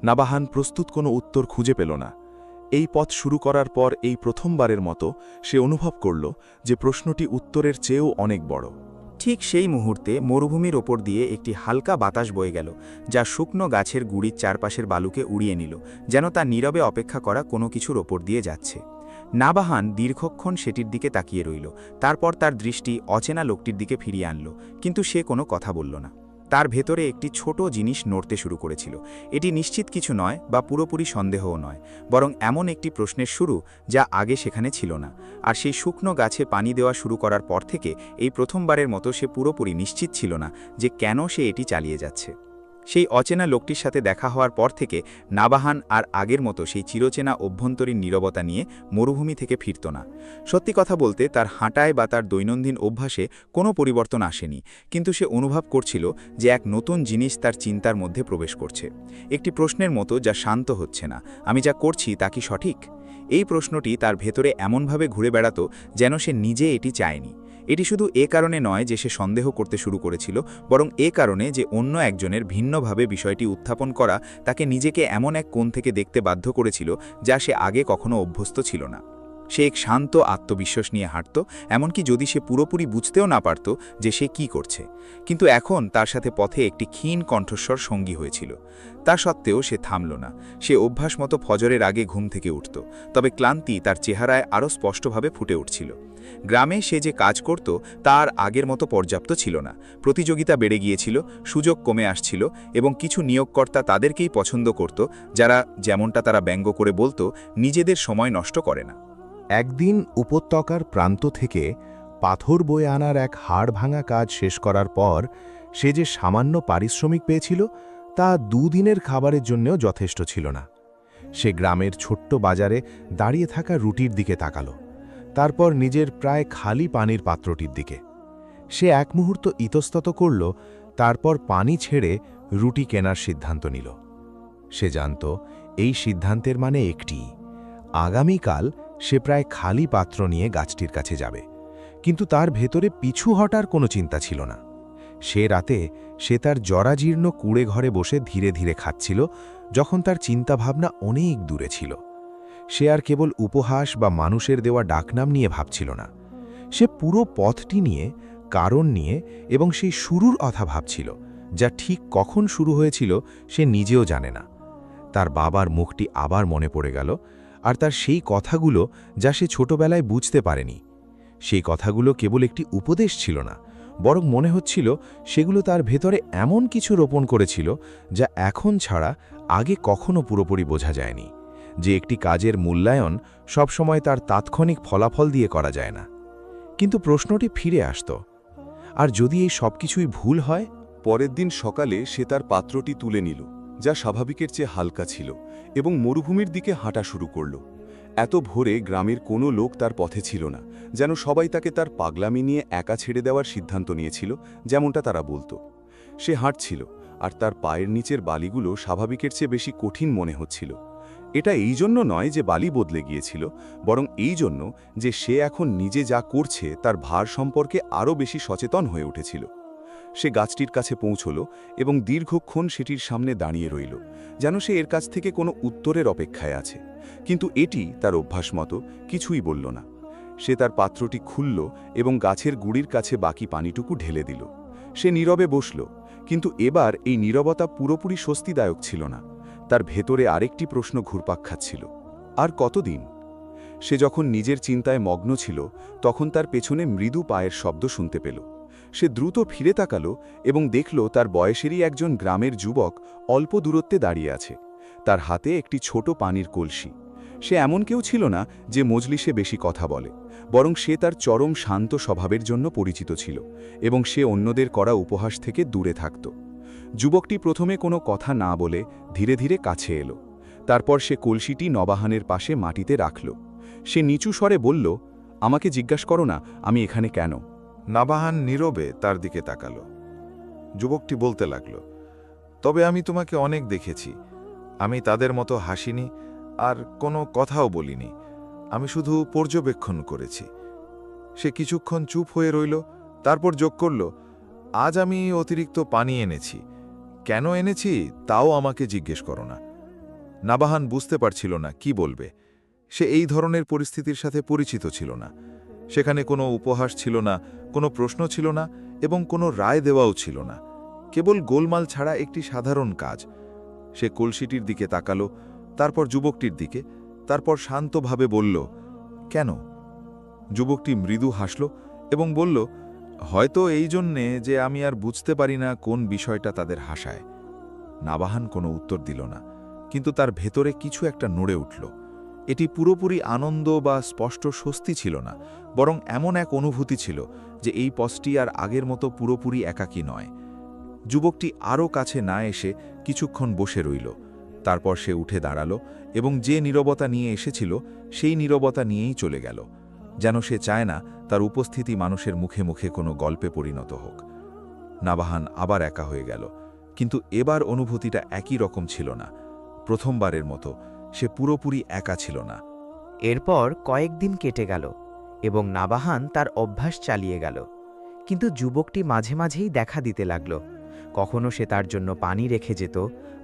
A: নাভান প্রস্তুত কোনো উত্তর খুঁজে পেল না। এই পথ শুরু করার পর এই প্রথমবারের মতো সে অনুভব করল যে প্রশ্নটি উত্তরের চেয়েও অনেক বড়।
G: ঠিক সেই মুহূর্তে মরুভূমির ওপর দিয়ে একটি হালকা বাতাস বয়ে গেল, যা শুকনো গাছের গুড়ির চারপাশের বালুকে উড়িয়ে নিল, যেন তা নীরবে অপেক্ষা করা কোনো কিছুর ওপর দিয়ে যাচ্ছে। নাভান দীর্ঘক্ষণ সেটির দিকে তাকিয়ে রইল, তারপর তার দৃষ্টি অচেনা লোকটির দিকে ফিরিয়ে আনল, কিন্তু সে কোনো কথা বলল না। তার ভেতরে একটি ছোট জিনিস নড়তে শুরু করেছিল। এটি নিশ্চিত কিছু নয় বা পুরোপুরি সন্দেহও নয়, বরং এমন একটি প্রশ্নের শুরু যা আগে সেখানে ছিল না। আর সেই শুকনো গাছে পানি দেওয়া শুরু করার পর থেকে এই প্রথমবারের মতো সে পুরোপুরি নিশ্চিত ছিল না যে কেন সে এটি চালিয়ে যাচ্ছে। সেই অচেনা লোকটির সাথে দেখা হওয়ার পর থেকে নাবাহান আর আগের মতো সেই চিরচেনা অভ্যন্তরীণ নীরবতা নিয়ে মরুভূমি থেকে ফিরত না। সত্যি কথা বলতে তার হাঁটায় বা তার দৈনন্দিন অভ্যাসে কোনো পরিবর্তন আসেনি, কিন্তু সে অনুভব করছিল যে এক নতুন জিনিস তার চিন্তার মধ্যে প্রবেশ করছে, একটি প্রশ্নের মতো যা শান্ত হচ্ছে না, আমি যা করছি তা কি সঠিক? এই প্রশ্নটি তার ভেতরে এমনভাবে ঘুরে বেড়াতো যেন সে নিজে এটি চায়নি। এটি শুধু এ কারণে নয় যে সে সন্দেহ করতে শুরু করেছিল, বরং এ কারণে যে অন্য একজনের ভিন্নভাবে বিষয়টি উত্থাপন করা তাকে নিজেকে এমন এক কোণ থেকে দেখতে বাধ্য করেছিল যা সে আগে কখনো অভ্যস্ত ছিল না। সে এক শান্ত আত্মবিশ্বাস নিয়ে হাঁটত, এমনকি যদি সে পুরোপুরি বুঝতেও না পারত যে সে কি করছে। কিন্তু এখন তার সাথে পথে একটি ক্ষীণ কণ্ঠস্বর সঙ্গী হয়েছিল। তা সত্ত্বেও সে থামল না। সে অভ্যাস মতো ফজরের আগে ঘুম থেকে উঠত, তবে ক্লান্তি তার চেহারায় আরও স্পষ্টভাবে ফুটে উঠছিল। গ্রামে সে যে কাজ করত তার আগের মতো পর্যাপ্ত ছিল না। প্রতিযোগিতা বেড়ে গিয়েছিল, সুযোগ কমে আসছিল, এবং কিছু নিয়োগকর্তা তাদেরকেই পছন্দ করত যারা, যেমনটা তারা ব্যঙ্গ করে বলতো, নিজেদের সময় নষ্ট করে না।
E: একদিন উপত্যকার প্রান্ত থেকে পাথর বয়ে আনার এক হাড় ভাঙা কাজ শেষ করার পর সে যে সামান্য পারিশ্রমিক পেয়েছিল তা দুদিনের খাবারের জন্যও যথেষ্ট ছিল না। সে গ্রামের ছোট্ট বাজারে দাঁড়িয়ে থাকা রুটির দিকে তাকালো, তারপর নিজের প্রায় খালি পানির পাত্রটির দিকে। সে এক মুহূর্ত ইতস্তত করল, তারপর পানি ছেড়ে রুটি কেনার সিদ্ধান্ত নিল। সে জানত এই সিদ্ধান্তের মানে একটি, আগামীকাল সে প্রায় খালি পাত্র নিয়ে গাছটির কাছে যাবে। কিন্তু তার ভেতরে পিছু হটার কোনো চিন্তা ছিল না। সে রাতে সে তার জরাজীর্ণ কুঁড়ে ঘরে বসে ধীরে ধীরে খাচ্ছিল, যখন তার চিন্তাভাবনা অনেক দূরে ছিল। সে আর কেবল উপহাস বা মানুষের দেওয়া ডাকনাম নিয়ে ভাবছিল না। সে পুরো পথটি নিয়ে, কারণ নিয়ে এবং সেই শুরুর কথা ভাবছিল, যা ঠিক কখন শুরু হয়েছিল সে নিজেও জানে না। তার বাবার মুখটি আবার মনে পড়ে গেল, আর তার সেই কথাগুলো যা সে ছোটবেলায় বুঝতে পারেনি। সেই কথাগুলো কেবল একটি উপদেশ ছিল না, বরং মনে হচ্ছিল সেগুলো তার ভেতরে এমন কিছু রোপণ করেছিল যা এখন ছাড়া আগে কখনো পুরোপুরি বোঝা যায়নি, যে একটি কাজের মূল্যায়ন সবসময় তার তাৎক্ষণিক ফলাফল দিয়ে করা যায় না। কিন্তু প্রশ্নটি ফিরে আসত, আর যদি এই সব কিছুই ভুল হয়?
A: পরের দিন সকালে সে তার পাত্রটি তুলে নিল, যা স্বাভাবিকের চেয়ে হালকা ছিল, এবং মরুভূমির দিকে হাঁটা শুরু করল। এত ভোরে গ্রামের কোনো লোক তার পথে ছিল না, যেন সবাই তাকে তার পাগলামি নিয়ে একা ছেড়ে দেওয়ার সিদ্ধান্ত নিয়েছিল, যেমনটা তারা বলতো। সে হাঁটছিল, আর তার পায়ের নিচের বালিগুলো স্বাভাবিকের চেয়ে বেশি কঠিন মনে হচ্ছিল। এটা এই জন্য নয় যে বালি বদলে গিয়েছিল, বরং এই জন্য যে সে এখন নিজে যা করছে তার ভার সম্পর্কে আরও বেশি সচেতন হয়ে উঠেছিল। সে গাছটির কাছে পৌঁছল এবং দীর্ঘক্ষণ সেটির সামনে দাঁড়িয়ে রইল, যেন সে এর কাছ থেকে কোনো উত্তরের অপেক্ষায় আছে। কিন্তু এটি তার অভ্যাস মতো কিছুই বলল না। সে তার পাত্রটি খুলল এবং গাছের গুড়ির কাছে বাকি পানিটুকু ঢেলে দিল। সে নীরবে বসল, কিন্তু এবার এই নীরবতা পুরোপুরি স্বস্তিদায়ক ছিল না। তার ভেতরে আরেকটি প্রশ্ন ঘুরপাক খাচ্ছিল, আর কতদিন? সে যখন নিজের চিন্তায় মগ্ন ছিল, তখন তার পেছনে মৃদু পায়ের শব্দ শুনতে পেল। সে দ্রুত ফিরে তাকালো এবং দেখল তার বয়সেরই একজন গ্রামের যুবক অল্প দূরত্বে দাঁড়িয়ে আছে। তার হাতে একটি ছোট পানির কলসি। সে এমন কেউ ছিল না যে মজলিসে বেশি কথা বলে, বরং সে তার চরম শান্ত স্বভাবের জন্য পরিচিত ছিল, এবং সে অন্যদের করা উপহাস থেকে দূরে থাকত। যুবকটি প্রথমে কোনো কথা না বলে ধীরে ধীরে কাছে এলো। তারপর সে কলসিটি নবাহানের পাশে মাটিতে রাখল। সে নিচু স্বরে বলল, আমাকে জিজ্ঞাসা করো না আমি এখানে কেন।
F: নাবাহান নীরবে তার দিকে তাকালো। যুবকটি বলতে লাগল, তবে আমি তোমাকে অনেক দেখেছি। আমি তাদের মতো হাসিনি আর কোনো কথাও বলিনি, আমি শুধু পর্যবেক্ষণ করেছি। সে কিছুক্ষণ চুপ হয়ে রইল, তারপর যোগ করল, আজ আমি অতিরিক্ত পানি এনেছি। কেন এনেছি তাও আমাকে জিজ্ঞেস করো না। নাবাহান বুঝতে পারছিল না কি বলবে। সে এই ধরনের পরিস্থিতির সাথে পরিচিত ছিল না। সেখানে কোনো উপহাস ছিল না, কোনো প্রশ্ন ছিল না, এবং কোনো রায় দেওয়াও ছিল না। কেবল গোলমাল ছাড়া একটি সাধারণ কাজ। সে কলসিটির দিকে তাকালো, তারপর যুবকটির দিকে, তারপর শান্তভাবে বলল, কেন? যুবকটি মৃদু হাসল এবং বলল, হয়তো এই জন্যে যে আমি আর বুঝতে পারি না কোন বিষয়টা তাদের হাসায়। নাবাহান কোনো উত্তর দিল না, কিন্তু তার ভেতরে কিছু একটা নড়ে উঠল। এটি পুরোপুরি আনন্দ বা স্পষ্ট স্বস্তি ছিল না, বরং এমন এক অনুভূতি ছিল যে এই পথটি আর আগের মতো পুরোপুরি একাকী নয়। যুবকটি আরও কাছে না এসে কিছুক্ষণ বসে রইল। তারপর সে উঠে দাঁড়ালো এবং যে নীরবতা নিয়ে এসেছিল সেই নীরবতা নিয়েই চলে গেল, যেন সে চায় না তার উপস্থিতি মানুষের মুখে মুখে কোনো গল্পে পরিণত হোক। নাবাহান আবার একা হয়ে গেল, কিন্তু এবার অনুভূতিটা একই রকম ছিল না। প্রথমবারের মতো সে পুরোপুরি একা ছিল না।
H: এরপর কয়েকদিন কেটে গেল এবং নাবাহান তার অভ্যাস চালিয়ে গেল, কিন্তু যুবকটি মাঝে মাঝেই দেখা দিতে লাগল। কখনো সে তার জন্য পানি রেখে যেত,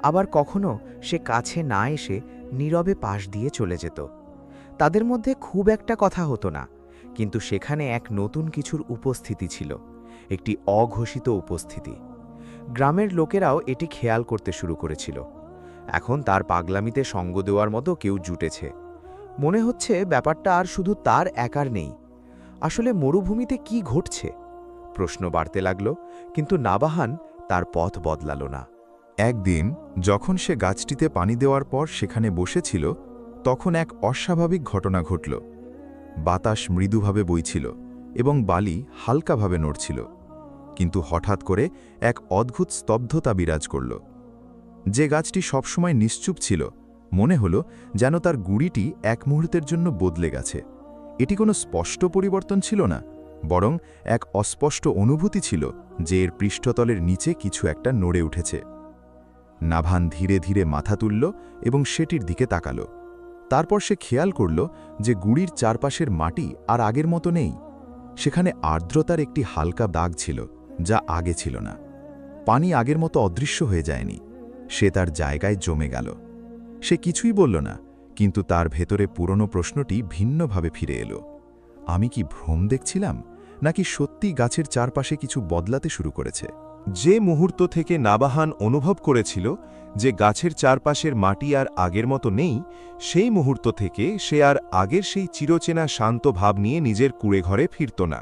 H: আবার কখনো সে কাছে না এসে নীরবে পাশ দিয়ে চলে যেত। তাদের মধ্যে খুব একটা কথা হতো না, কিন্তু সেখানে এক নতুন কিছুর উপস্থিতি ছিল, একটি অঘোষিত উপস্থিতি। গ্রামের লোকেরাও এটি খেয়াল করতে শুরু করেছিল। এখন তার পাগলামিতে সঙ্গ দেওয়ার মতো কেউ জুটেছে। মনে হচ্ছে ব্যাপারটা আর শুধু তার একার নেই। আসলে মরুভূমিতে কি ঘটছে? প্রশ্ন বাড়তে লাগল, কিন্তু নাবাহান তার পথ বদলাল না।
A: একদিন যখন সে গাছটিতে পানি দেওয়ার পর সেখানে বসেছিল, তখন এক অস্বাভাবিক ঘটনা ঘটল। বাতাস মৃদুভাবে বইছিল এবং বালি হালকাভাবে নড়ছিল, কিন্তু হঠাৎ করে এক অদ্ভুত স্তব্ধতা বিরাজ করল। যে গাছটি সবসময় নিশ্চুপ ছিল, মনে হল যেন তার গুড়িটি এক মুহূর্তের জন্য বদলে গেছে। এটি কোনো স্পষ্ট পরিবর্তন ছিল না, বরং এক অস্পষ্ট অনুভূতি ছিল যে এর পৃষ্ঠতলের নিচে কিছু একটা নড়ে উঠেছে। নাভান ধীরে ধীরে মাথা তুলল এবং সেটির দিকে তাকাল। তারপর সে খেয়াল করল যে গুড়ির চারপাশের মাটি আর আগের মতো নেই। সেখানে আর্দ্রতার একটি হালকা দাগ ছিল, যা আগে ছিল না। পানি আগের মতো অদৃশ্য হয়ে যায়নি, সে তার জায়গায় জমে গেল। সে কিছুই বলল না, কিন্তু তার ভেতরে পুরনো প্রশ্নটি ভিন্নভাবে ফিরে এলো। আমি কি ভ্রম দেখছিলাম, নাকি সত্যি গাছের চারপাশে কিছু বদলাতে শুরু করেছে?
D: যে মুহূর্ত থেকে নাবাহান অনুভব করেছিল যে গাছের চারপাশের মাটি আর আগের মতো নেই, সেই মুহূর্ত থেকে সে আর আগের সেই চিরচেনা শান্ত ভাব নিয়ে নিজের কুঁড়েঘরে ফিরত না।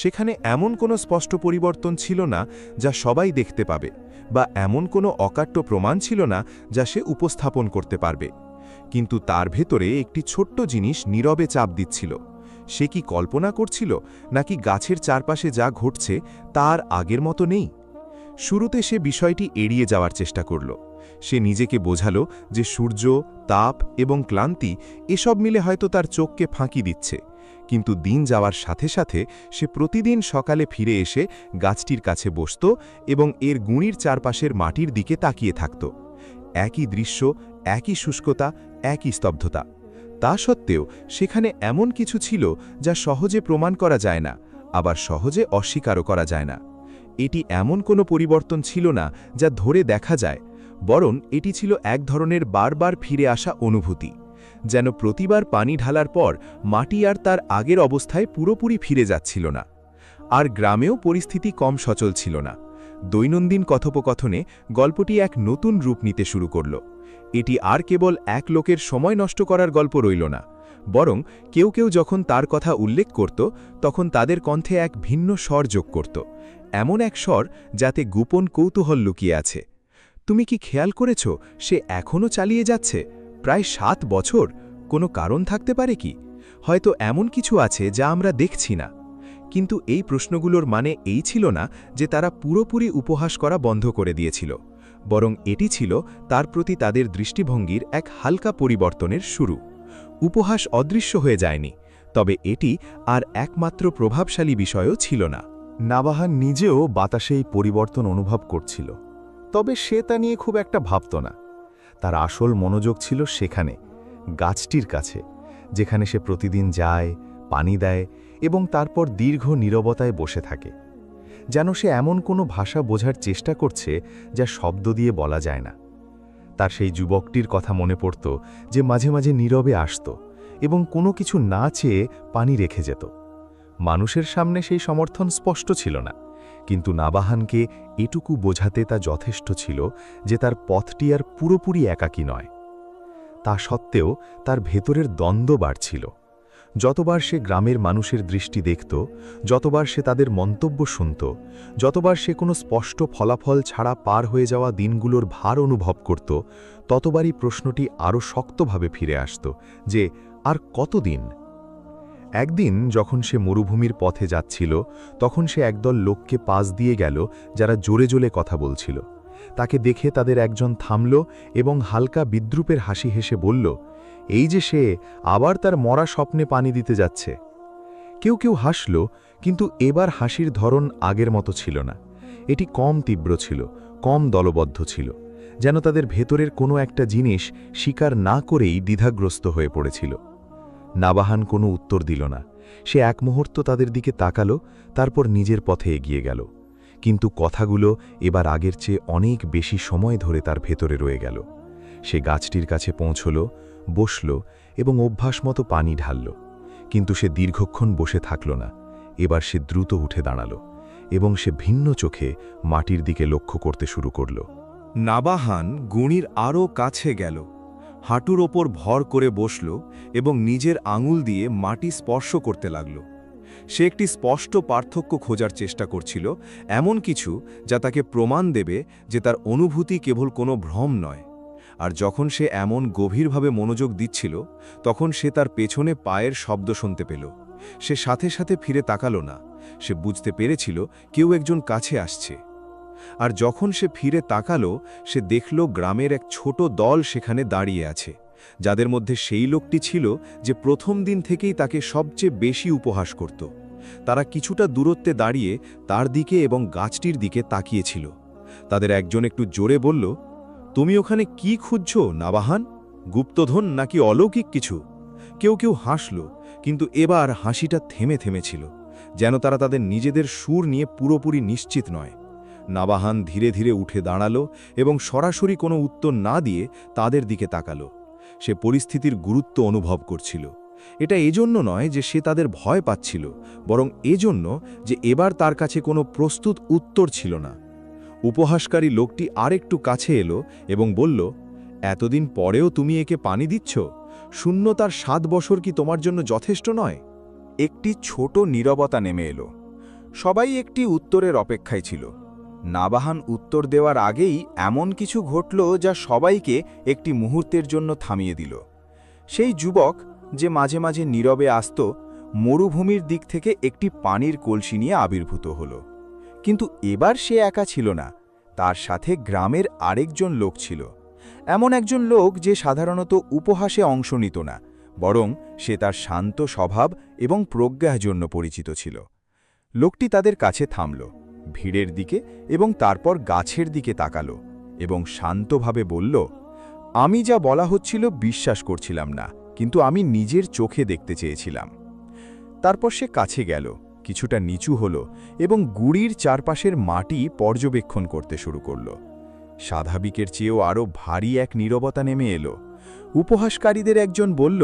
D: সেখানে এমন কোনো স্পষ্ট পরিবর্তন ছিল না যা সবাই দেখতে পাবে, বা এমন কোনো অকাট্য প্রমাণ ছিল না যা সে উপস্থাপন করতে পারবে। কিন্তু তার ভেতরে একটি ছোট্ট জিনিস নীরবে চাপ দিচ্ছিল। সে কি কল্পনা করছিল, নাকি গাছের চারপাশে যা ঘটছে তার আগের মতো নেই? শুরুতে সে বিষয়টি এড়িয়ে যাওয়ার চেষ্টা করল। সে নিজেকে বোঝালো যে সূর্য, তাপ এবং ক্লান্তি এসব মিলে হয়তো তার চোখকে ফাঁকি দিচ্ছে। কিন্তু দিন যাওয়ার সাথে সাথে সে প্রতিদিন সকালে ফিরে এসে গাছটির কাছে বসত এবং এর গুঁড়ির চারপাশের মাটির দিকে তাকিয়ে থাকত। একই দৃশ্য, একই শুষ্কতা, একই স্তব্ধতা। তা সত্ত্বেও সেখানে এমন কিছু ছিল যা সহজে প্রমাণ করা যায় না, আবার সহজে অস্বীকারও করা যায় না। এটি এমন কোনো পরিবর্তন ছিল না যা ধরে দেখা যায়, বরং এটি ছিল এক ধরনের বারবার ফিরে আসা অনুভূতি, যেন প্রতিবার পানি ঢালার পর মাটি আর তার আগের অবস্থায় পুরোপুরি ফিরে যাচ্ছিল না। আর গ্রামেও পরিস্থিতি কম সচল ছিল না। দৈনন্দিন কথোপকথনে গল্পটি এক নতুন রূপ নিতে শুরু করল। এটি আর কেবল এক লোকের সময় নষ্ট করার গল্প রইল না, বরং কেউ কেউ যখন তার কথা উল্লেখ করত, তখন তাদের কণ্ঠে এক ভিন্ন স্বর যোগ করত, এমন এক স্বর যাতে গোপন কৌতূহল লুকিয়ে আছে। তুমি কি খেয়াল করেছ সে এখনও চালিয়ে যাচ্ছে? প্রায় 7 বছর। কোনো কারণ থাকতে পারে কি? হয়তো এমন কিছু আছে যা আমরা দেখছি না। কিন্তু এই প্রশ্নগুলোর মানে এই ছিল না যে তারা পুরোপুরি উপহাস করা বন্ধ করে দিয়েছিল, বরং এটি ছিল তার প্রতি তাদের দৃষ্টিভঙ্গির এক হালকা পরিবর্তনের শুরু। উপহাস অদৃশ্য হয়ে যায়নি, তবে এটি আর একমাত্র প্রভাবশালী বিষয়ও ছিল না। নাবাহান নিজেও বাতাসে এই পরিবর্তন অনুভব করছিল, তবে সে তা নিয়ে খুব একটা ভাবত না। তার আসল মনোযোগ ছিল সেখানে, গাছটির কাছে, যেখানে সে প্রতিদিন যায়, পানি দেয় এবং তারপর দীর্ঘ নীরবতায় বসে থাকে, যেন সে এমন কোনো ভাষা বোঝার চেষ্টা করছে যা শব্দ দিয়ে বলা যায় না। তার সেই যুবকটির কথা মনে পড়ত যে মাঝে মাঝে নীরবে আসত এবং কোনো কিছু না চেয়ে পানি রেখে যেত। মানুষের সামনে সেই সমর্থন স্পষ্ট ছিল না, কিন্তু নাবাহানকে এটুকু বোঝাতে তা যথেষ্ট ছিল যে তার পথটি আর পুরোপুরি একাকী নয়। তা সত্ত্বেও তার ভেতরের দ্বন্দ্ব বাড়ছিল। যতবার সে গ্রামের মানুষের দৃষ্টি দেখত, যতবার সে তাদের মন্তব্য শুনত, যতবার সে কোনো স্পষ্ট ফলাফল ছাড়া পার হয়ে যাওয়া দিনগুলোর ভার অনুভব করত, ততবারই প্রশ্নটি আরও শক্তভাবে ফিরে আসত যে আর কতদিন? একদিন যখন সে মরুভূমির পথে যাচ্ছিল তখন সে একদল লোককে পাশ দিয়ে গেল যারা জোরে জোরে কথা বলছিল। তাকে দেখে তাদের একজন থামল এবং হালকা বিদ্রূপের হাসি হেসে বলল, এই যে সে আবার তার মরা স্বপ্নে পানি দিতে যাচ্ছে। কেউ কেউ হাসল, কিন্তু এবার হাসির ধরন আগের মতো ছিল না। এটি কম তীব্র ছিল, কম দলবদ্ধ ছিল, যেন তাদের ভেতরের কোনো একটা জিনিস স্বীকার না করেই দ্বিধাগ্রস্ত হয়ে পড়েছিল। নাবাহান কোনো উত্তর দিল না। সে এক মুহূর্ত তাদের দিকে তাকালো, তারপর নিজের পথে এগিয়ে গেল। কিন্তু কথাগুলো এবার আগের চেয়ে অনেক বেশি সময় ধরে তার ভেতরে রয়ে গেল। সে গাছটির কাছে পৌঁছল, বসল এবং অভ্যাস মতো পানি ঢালল। কিন্তু সে দীর্ঘক্ষণ বসে থাকল না। এবার সে দ্রুত উঠে দাঁড়াল এবং সে ভিন্ন চোখে মাটির দিকে লক্ষ্য করতে শুরু করল।
E: নাবাহান গুণীর আরও কাছে গেল, হাঁটুর ওপর ভর করে বসল এবং নিজের আঙুল দিয়ে মাটি স্পর্শ করতে লাগল। সে একটি স্পষ্ট পার্থক্য খোঁজার চেষ্টা করছিল, এমন কিছু যা তাকে প্রমাণ দেবে যে তার অনুভূতি কেবল কোনো ভ্রম নয়। আর যখন সে এমন গভীরভাবে মনোযোগ দিচ্ছিল, তখন সে তার পেছনে পায়ের শব্দ শুনতে পেল। সে সাথে সাথে ফিরে তাকালো না। সে বুঝতে পেরেছিল কেউ একজন কাছে আসছে। আর যখন সে ফিরে তাকালো, সে দেখল গ্রামের এক ছোট দল সেখানে দাঁড়িয়ে আছে, যাদের মধ্যে সেই লোকটি ছিল যে প্রথম দিন থেকেই তাকে সবচেয়ে বেশি উপহাস করত। তারা কিছুটা দূরত্বে দাঁড়িয়ে তার দিকে এবং গাছটির দিকে তাকিয়েছিল। তাদের একজন একটু জোরে বলল, তুমি ওখানে কি খুঁজছ নাবাহান? গুপ্তধন নাকি অলৌকিক কিছু? কেউ কেউ হাসল, কিন্তু এবার হাসিটা থেমে থেমেছিল, যেন তারা তাদের নিজেদের সুর নিয়ে পুরোপুরি নিশ্চিত নয়। নাবাহান ধীরে ধীরে উঠে দাঁড়ালো এবং সরাসরি কোনো উত্তর না দিয়ে তাদের দিকে তাকালো। সে পরিস্থিতির গুরুত্ব অনুভব করছিল। এটা এজন্য নয় যে সে তাদের ভয় পাচ্ছিল, বরং এজন্য যে এবার তার কাছে কোনো প্রস্তুত উত্তর ছিল না। উপহাসকারী লোকটি আরেকটু কাছে এলো এবং বলল, এতদিন পরেও তুমি একে পানি দিচ্ছ? শূন্যতার 7 বছর কি তোমার জন্য যথেষ্ট নয়?
G: একটি ছোট নীরবতা নেমে এলো। সবাই একটি উত্তরের অপেক্ষায় ছিল। নাবাহান উত্তর দেওয়ার আগেই এমন কিছু ঘটল যা সবাইকে একটি মুহূর্তের জন্য থামিয়ে দিল। সেই যুবক যে মাঝে মাঝে নীরবে আসত, মরুভূমির দিক থেকে একটি পানির কলসি নিয়ে আবির্ভূত হল। কিন্তু এবার সে একা ছিল না, তার সাথে গ্রামের আরেকজন লোক ছিল। এমন একজন লোক যে সাধারণত উপহাসে অংশ নিত না, বরং সে তার শান্ত স্বভাব এবং প্রজ্ঞার জন্য পরিচিত ছিল। লোকটি তাদের কাছে থামল, ভিড়ের দিকে এবং তারপর গাছের দিকে তাকালো এবং শান্তভাবে বলল, আমি যা বলা হচ্ছিল বিশ্বাস করছিলাম না, কিন্তু আমি নিজের চোখে দেখতে চেয়েছিলাম। তারপর সে কাছে গেল, কিছুটা নিচু হল এবং গুড়ির চারপাশের মাটি পর্যবেক্ষণ করতে শুরু করল। স্বাভাবিকের চেয়েও আরও ভারী এক নীরবতা নেমে এলো। উপহাসকারীদের একজন বলল,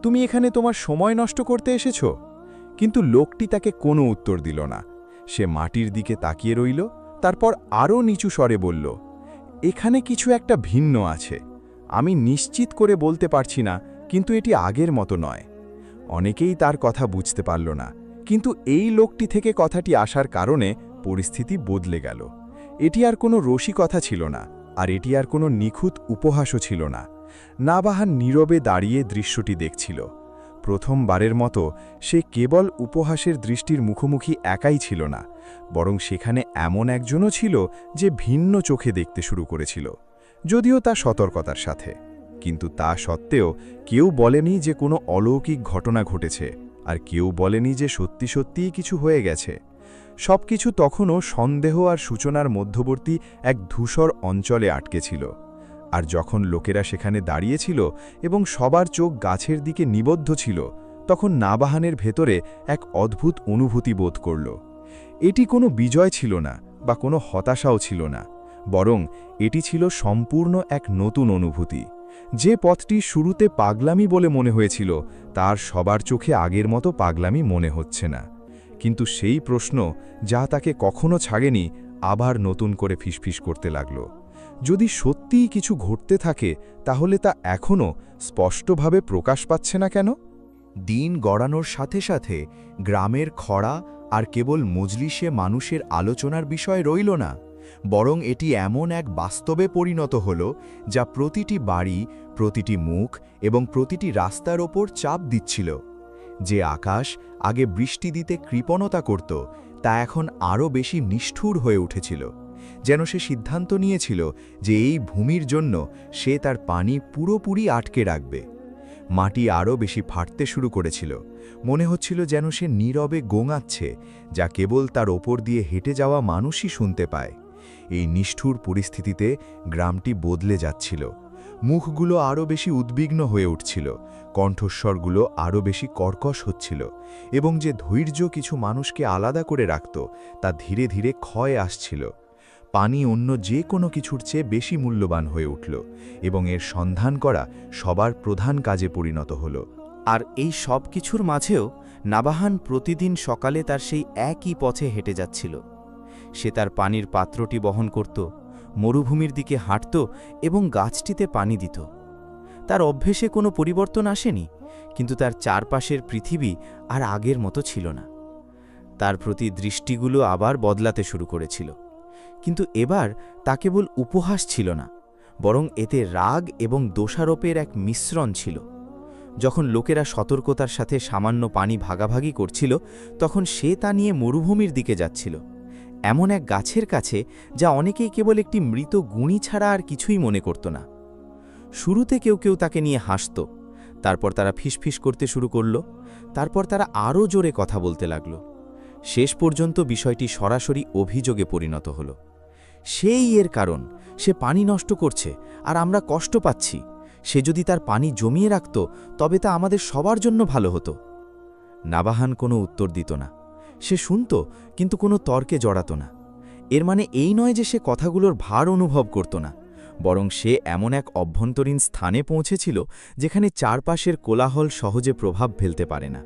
G: তুমি এখানে তোমার সময় নষ্ট করতে এসেছ? কিন্তু লোকটি তাকে কোনো উত্তর দিল না। সে মাটির দিকে তাকিয়ে রইল, তারপর আরও নিচু স্বরে বলল, এখানে কিছু একটা ভিন্ন আছে। আমি নিশ্চিত করে বলতে পারছি না, কিন্তু এটি আগের মতো নয়। অনেকেই তার কথা বুঝতে পারল না, কিন্তু এই লোকটি থেকে কথাটি আসার কারণে পরিস্থিতি বদলে গেল। এটি আর কোনো রসিকতা ছিল না, আর এটি আর কোনো নিখুঁত উপহাসও ছিল না। নাবাহান নীরবে দাঁড়িয়ে দৃশ্যটি দেখছিল। প্রথমবারের মতো সে কেবল উপহাসের দৃষ্টির মুখোমুখি একাই ছিল না, বরং সেখানে এমন একজনও ছিল যে ভিন্ন চোখে দেখতে শুরু করেছিল, যদিও তা সতর্কতার সাথে। কিন্তু তা সত্ত্বেও কেউ বলেনি যে কোনো অলৌকিক ঘটনা ঘটেছে, আর কেউ বলেনি যে সত্যি সত্যিই কিছু হয়ে গেছে। সবকিছু তখনও সন্দেহ আর সূচনার মধ্যবর্তী এক ধূসর অঞ্চলে আটকে ছিল। আর যখন লোকেরা সেখানে দাঁড়িয়েছিল এবং সবার চোখ গাছের দিকে নিবদ্ধ ছিল, তখন নাবাহানের ভেতরে এক অদ্ভুত অনুভূতি বোধ করল। এটি কোনো বিজয় ছিল না বা কোনো হতাশাও ছিল না, বরং এটি ছিল সম্পূর্ণ এক নতুন অনুভূতি। যে পথটি শুরুতে পাগলামি বলে মনে হয়েছিল, তার সবার চোখে আগের মতো পাগলামি মনে হচ্ছে না। কিন্তু সেই প্রশ্ন যা তাকে কখনো ছাড়েনি, আবার নতুন করে ফিসফিস করতে লাগল। যদি সত্যিই কিছু ঘটতে থাকে, তাহলে তা এখনও স্পষ্টভাবে প্রকাশ পাচ্ছে না কেন?
B: দিন গড়ানোর সাথে সাথে গ্রামের খরা আর কেবল মজলিসে মানুষের আলোচনার বিষয় রইল না, বরং এটি এমন এক বাস্তবে পরিণত হল যা প্রতিটি বাড়ি, প্রতিটি মুখ এবং প্রতিটি রাস্তার ওপর চাপ দিচ্ছিল।
D: যে আকাশ আগে বৃষ্টি দিতে কৃপণতা করত তা এখন আরও বেশি নিষ্ঠুর হয়ে উঠেছিল, যেন সে সিদ্ধান্ত নিয়েছিল যে এই ভূমির জন্য সে তার পানি পুরোপুরি আটকে রাখবে। মাটি আরও বেশি ফাটতে শুরু করেছিল, মনে হচ্ছিল যেন সে নীরবে গোঙাচ্ছে, যা কেবল তার ওপর দিয়ে হেঁটে যাওয়া মানুষই শুনতে পায়। এই নিষ্ঠুর পরিস্থিতিতে গ্রামটি বদলে যাচ্ছিল। মুখগুলো আরও বেশি উদ্বিগ্ন হয়ে উঠছিল, কণ্ঠস্বরগুলো আরও বেশি কর্কশ হচ্ছিল, এবং যে ধৈর্য কিছু মানুষকে আলাদা করে রাখত তা ধীরে ধীরে ক্ষয়ে আসছিল। পানি অন্য যে কোনো কিছুর চেয়ে বেশি মূল্যবান হয়ে উঠল, এবং এর সন্ধান করা সবার প্রধান কাজে পরিণত হল।
G: আর এই সব কিছুর মাঝেও নাবাহান প্রতিদিন সকালে তার সেই একই পথে হেঁটে যাচ্ছিল। সে তার পানির পাত্রটি বহন করত, মরুভূমির দিকে হাঁটত এবং গাছটিতে পানি দিত। তার অভ্যেসে কোনো পরিবর্তন আসেনি, কিন্তু তার চারপাশের পৃথিবী আর আগের মতো ছিল না। তার প্রতি দৃষ্টিগুলো আবার বদলাতে শুরু করেছিল, কিন্তু এবার তা কেবল উপহাস ছিল না, বরং এতে রাগ এবং দোষারোপের এক মিশ্রণ ছিল। যখন লোকেরা সতর্কতার সাথে সামান্য পানি ভাগাভাগি করছিল, তখন সে তা নিয়ে মরুভূমির দিকে যাচ্ছিল, এমন এক গাছের কাছে যা অনেকেই কেবল একটি মৃত গুণী ছাড়া আর কিছুই মনে করত না। শুরুতে কেউ কেউ তাকে নিয়ে হাসত, তারপর তারা ফিসফিস করতে শুরু করল, তারপর তারা আরও জোরে কথা বলতে লাগল। শেষ পর্যন্ত বিষয়টি সরাসরি অভিযোগে পরিণত হল। সেই এর কারণ, সে পানি নষ্ট করছে আর আমরা কষ্ট পাচ্ছি। সে যদি তার পানি জমিয়ে রাখত তবে তা আমাদের সবার জন্য ভালো হতো। নাবাহান কোনো উত্তর দিত না। সে শুনত, কিন্তু কোনো তর্কে জড়াত না। এর মানে এই নয় যে সে কথাগুলোর ভার অনুভব করত না, বরং সে এমন এক অভ্যন্তরীণ স্থানে পৌঁছেছিল যেখানে চারপাশের কোলাহল সহজে প্রভাব ফেলতে পারে না।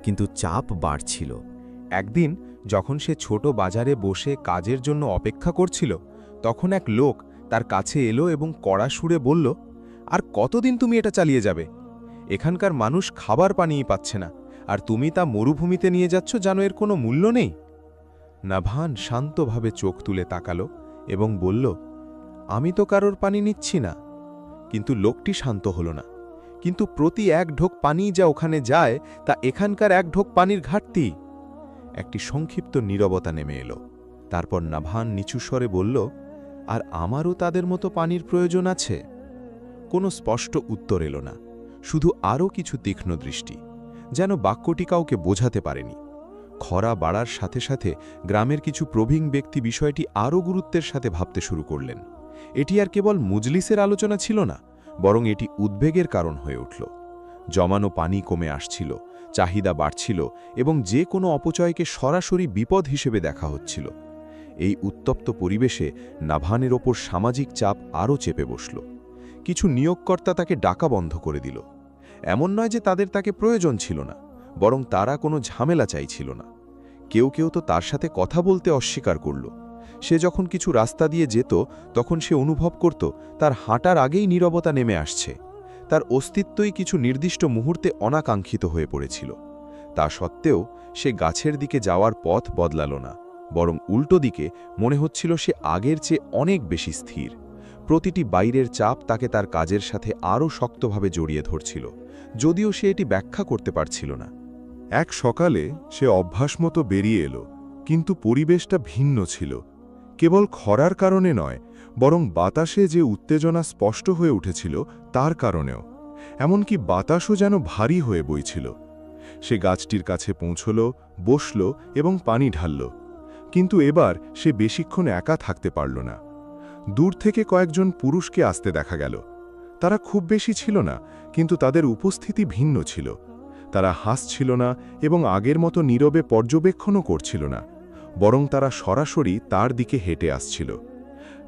G: কিন্তু চাপ বাড়ছিল।
E: একদিন যখন সে ছোট বাজারে বসে কাজের জন্য অপেক্ষা করছিল, তখন এক লোক তার কাছে এলো এবং কড়া সুরে বলল, আর কতদিন তুমি এটা চালিয়ে যাবে? এখানকার মানুষ খাবার পানিই পাচ্ছে না, আর তুমি তা মরুভূমিতে নিয়ে যাচ্ছ, জানো এর কোনো মূল্য নেই। নাভান শান্তভাবে চোখ তুলে তাকালো এবং বলল, আমি তো কারোর পানি নিচ্ছি না। কিন্তু লোকটি শান্ত হল না। কিন্তু প্রতি এক ঢোক পানি যা ওখানে যায় তা এখানকার এক ঢোক পানির ঘাটতি। একটি সংক্ষিপ্ত নীরবতা নেমে এলো। তারপর নাভান নিচু স্বরে বলল, আর আমারও তাদের মতো পানির প্রয়োজন আছে। কোনো স্পষ্ট উত্তর এলো না, শুধু আরও কিছু তীক্ষ্ণ দৃষ্টি, যেন বাক্যটি কাউকে বোঝাতে পারেনি। খরা বাড়ার সাথে সাথে গ্রামের কিছু প্রবীণ ব্যক্তি বিষয়টি আরও গুরুত্বের সাথে ভাবতে শুরু করলেন। এটি আর কেবল মুজলিসের আলোচনা ছিল না, বরং এটি উদ্বেগের কারণ হয়ে উঠল। জমানো পানি কমে আসছিল, চাহিদা বাড়ছিল এবং যে কোনো অপচয়কে সরাসরি বিপদ হিসেবে দেখা হচ্ছিল। এই উত্তপ্ত পরিবেশে নাভানের ওপর সামাজিক চাপ আরও চেপে বসল। কিছু নিয়োগকর্তা তাকে ডাকা বন্ধ করে দিল। এমন নয় যে তাকে প্রয়োজন ছিল না, বরং তারা কোনো ঝামেলা চাইছিল না। কেউ কেউ তো তার সাথে কথা বলতে অস্বীকার করল। সে যখন কিছু রাস্তা দিয়ে যেত, তখন সে অনুভব করত তার হাঁটার আগেই নীরবতা নেমে আসছে। তার অস্তিত্বই কিছু নির্দিষ্ট মুহূর্তে অনাকাঙ্ক্ষিত হয়ে পড়েছিল। তা সত্ত্বেও সে গাছের দিকে যাওয়ার পথ বদলাল না, বরং উল্টো দিকে মনে হচ্ছিল সে আগের চেয়ে অনেক বেশি স্থির। প্রতিটি বাইরের চাপ তাকে তার কাজের সাথে আরও শক্তভাবে জড়িয়ে ধরছিল, যদিও সে এটি ব্যাখ্যা করতে পারছিল না।
A: এক সকালে সে অভ্যাসমতো বেরিয়ে এলো, কিন্তু পরিবেশটা ভিন্ন ছিল। কেবল খরার কারণে নয়, বরং বাতাসে যে উত্তেজনা স্পষ্ট হয়ে উঠেছিল তার কারণেও। এমনকি বাতাসও যেন ভারী হয়ে বইছিল। সে গাছটির কাছে পৌঁছল, বসল এবং পানি ঢালল। কিন্তু এবার সে বেশিক্ষণ একা থাকতে পারল না। দূর থেকে কয়েকজন পুরুষকে আসতে দেখা গেল। তারা খুব বেশি ছিল না, কিন্তু তাদের উপস্থিতি ভিন্ন ছিল। তারা হাসছিল না এবং আগের মতো নীরবে পর্যবেক্ষণও করছিল না, বরং তারা সরাসরি তার দিকে হেঁটে আসছিল।